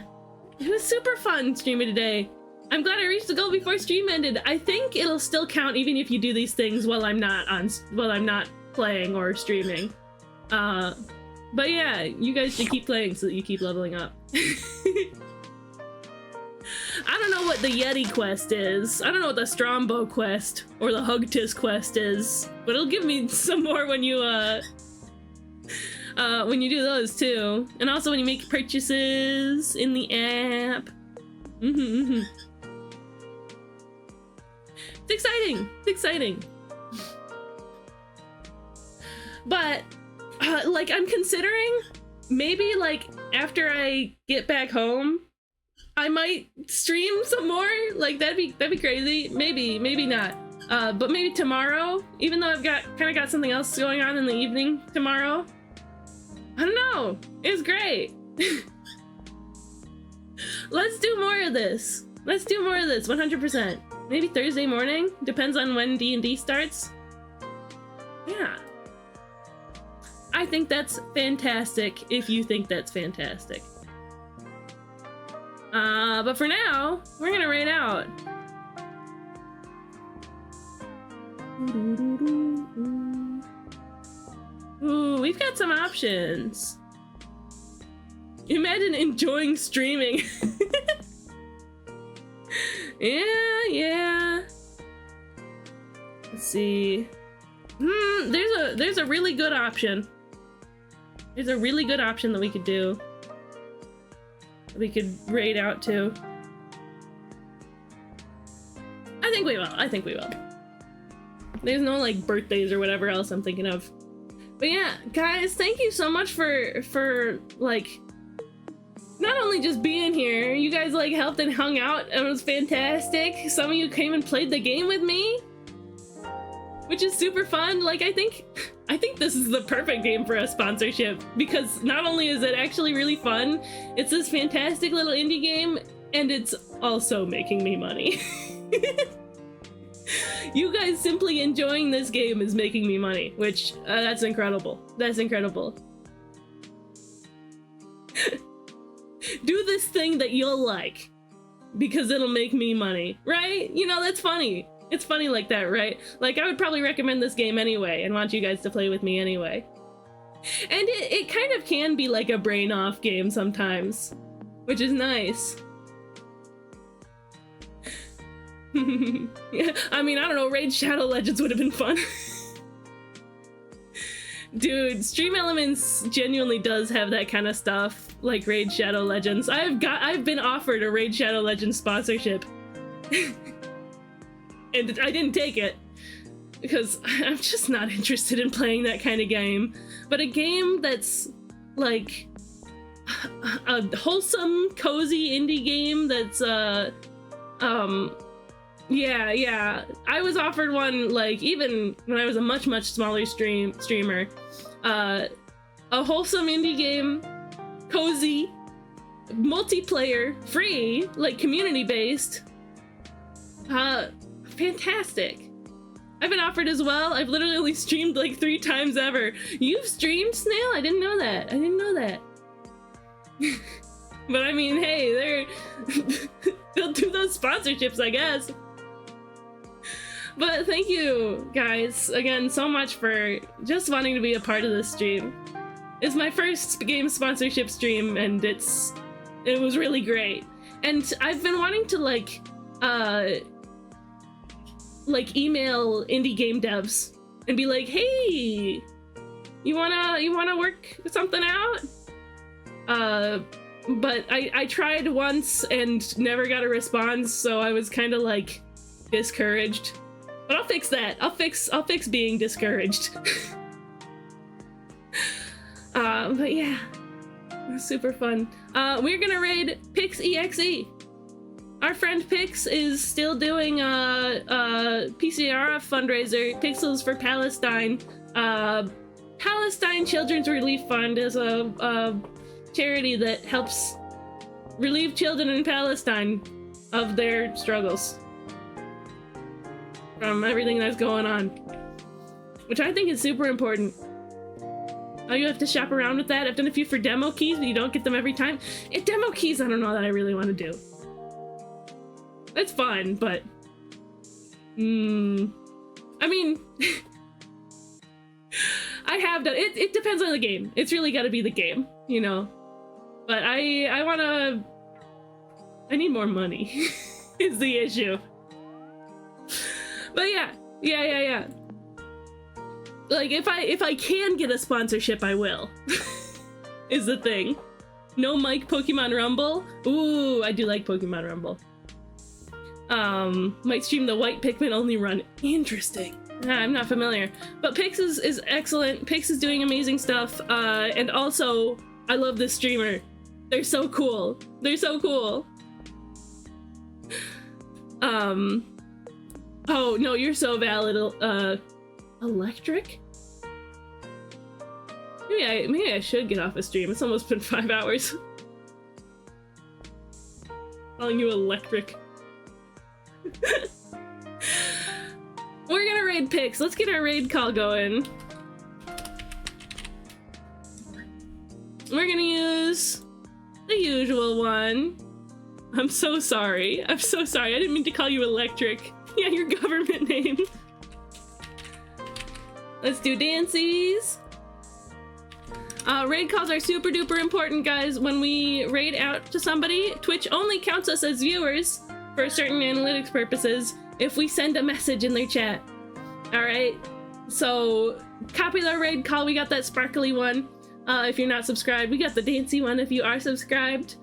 It was super fun streaming today. I'm glad I reached the goal before stream ended. I think it'll still count even if you do these things while I'm not playing or streaming. But yeah, you guys should keep playing so that you keep leveling up. I don't know what the Yeti quest is. I don't know what the Strombo quest or the Hugtis quest is, but it'll give me some more when you do those too. And also when you make purchases in the app. It's exciting. It's exciting. But like I'm considering maybe like after I get back home I might stream some more. Like that'd be crazy. Maybe not. But maybe tomorrow, even though I've kind of got something else going on in the evening tomorrow. I don't know. It's great. Let's do more of this. Let's do more of this. 100%. Maybe Thursday morning. Depends on when D&D starts. Yeah. I think that's fantastic. If you think that's fantastic. But for now, we're gonna raid out. Ooh, we've got some options. Imagine enjoying streaming. Yeah. Let's see. There's a really good option. There's a really good option that we could do. We could raid out to. I think we will. There's no like birthdays or whatever else I'm thinking of. But yeah, guys, thank you so much for like not only just being here, you guys like helped and hung out. It was fantastic. Some of you came and played the game with me, which is super fun. Like I think this is the perfect game for a sponsorship because not only is it actually really fun, it's this fantastic little indie game and it's also making me money. You guys simply enjoying this game is making me money, which that's incredible. That's incredible. Do this thing that you'll like because it'll make me money, right? You know, that's funny. It's funny like that, right? Like, I would probably recommend this game anyway and want you guys to play with me anyway. And it kind of can be like a brain-off game sometimes, which is nice. Yeah, I mean, I don't know, Raid Shadow Legends would have been fun. Dude, Stream Elements genuinely does have that kind of stuff, like Raid Shadow Legends. I've been offered a Raid Shadow Legends sponsorship. And I didn't take it because I'm just not interested in playing that kind of game. But a game that's like a wholesome, cozy indie game that's yeah. I was offered one like even when I was a much smaller streamer. A wholesome indie game, cozy, multiplayer, free, like community based. Fantastic. I've been offered as well. I've literally only streamed like 3 times ever. You've streamed, Snail? I didn't know that. But I mean, hey, they'll do those sponsorships, I guess. But thank you guys again so much for just wanting to be a part of this stream. It's my first game sponsorship stream and it was really great. And I've been wanting to like email indie game devs and be like, hey, you wanna work something out? But I tried once and never got a response, so I was kind of like discouraged. But I'll fix that. I'll fix being discouraged. But yeah, super fun. We're gonna raid Pix EXE. Our friend Pix is still doing a PCRF fundraiser, Pixels for Palestine. Palestine Children's Relief Fund is a charity that helps relieve children in Palestine of their struggles from everything that's going on, which I think is super important. Oh, you have to shop around with that. I've done a few for demo keys, but you don't get them every time. Demo keys, I don't know that I really want to do. It's fun, but I mean, I have done it. It depends on the game. It's really got to be the game, you know. But I need more money is the issue. But yeah. Like if I can get a sponsorship, I will. Is the thing. No Mike Pokemon Rumble. Ooh, I do like Pokemon Rumble. Might stream the white Pikmin only run. Interesting. I'm not familiar. But Pix is excellent. Pix is doing amazing stuff. And also, I love this streamer. They're so cool. They're so cool. Oh, no, you're so valid. Electric? Maybe I should get off a stream. It's almost been 5 hours. Calling you electric. We're gonna raid Pix. Let's get our raid call going. We're gonna use the usual one. I'm so sorry. I'm so sorry. I didn't mean to call you electric. Yeah, your government name. Let's do dances. Raid calls are super duper important, guys. When we raid out to somebody, Twitch only counts us as viewers for certain analytics purposes if we send a message in their chat. Alright? So, copy the raid call. We got that sparkly one. If you're not subscribed, we got the dancey one if you are subscribed.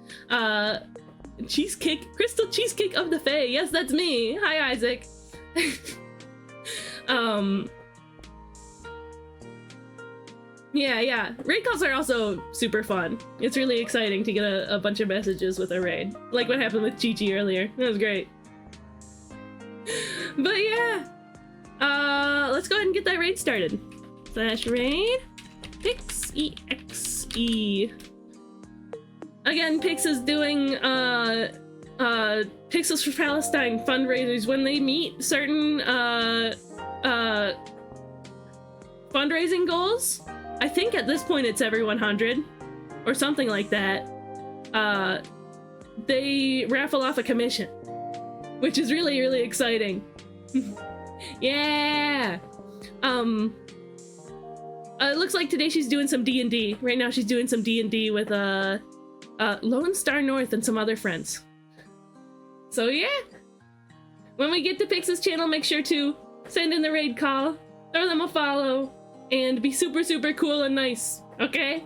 Cheesecake, Crystal Cheesecake of the Fae. Yes, that's me. Hi, Isaac. Yeah. Raid calls are also super fun. It's really exciting to get a bunch of messages with a raid. Like what happened with Chi-Chi earlier. That was great. But yeah. Let's go ahead and get that raid started. /raid Pix EXE. Again, Pix is doing Pixels for Palestine fundraisers when they meet certain fundraising goals. I think at this point it's every 100 or something like that. They raffle off a commission, which is really, really exciting. Yeah. It looks like today she's doing some D&D. Right now she's doing some D&D with Lone Star North and some other friends. So yeah. When we get to Pix's channel, make sure to send in the raid call, throw them a follow, and be super, super cool and nice, okay?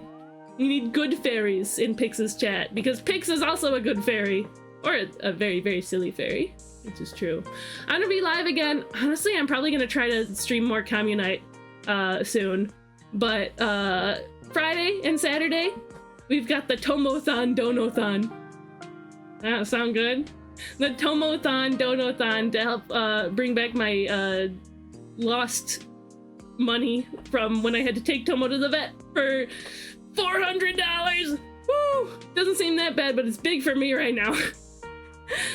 You need good fairies in Pix's chat, because Pix is also a good fairy. Or a very, very silly fairy, which is true. I'm gonna be live again. Honestly, I'm probably gonna try to stream more Communite soon. But Friday and Saturday, we've got the Tomothon Donothon. That sound good? The Tomothon Donothon to help bring back my lost money from when I had to take Tomo to the vet for $400. Woo! Doesn't seem that bad, but it's big for me right now.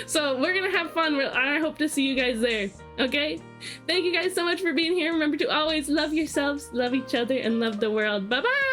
So we're gonna have fun. I hope to see you guys there. Okay? Thank you guys so much for being here. Remember to always love yourselves, love each other, and love the world. Bye-bye!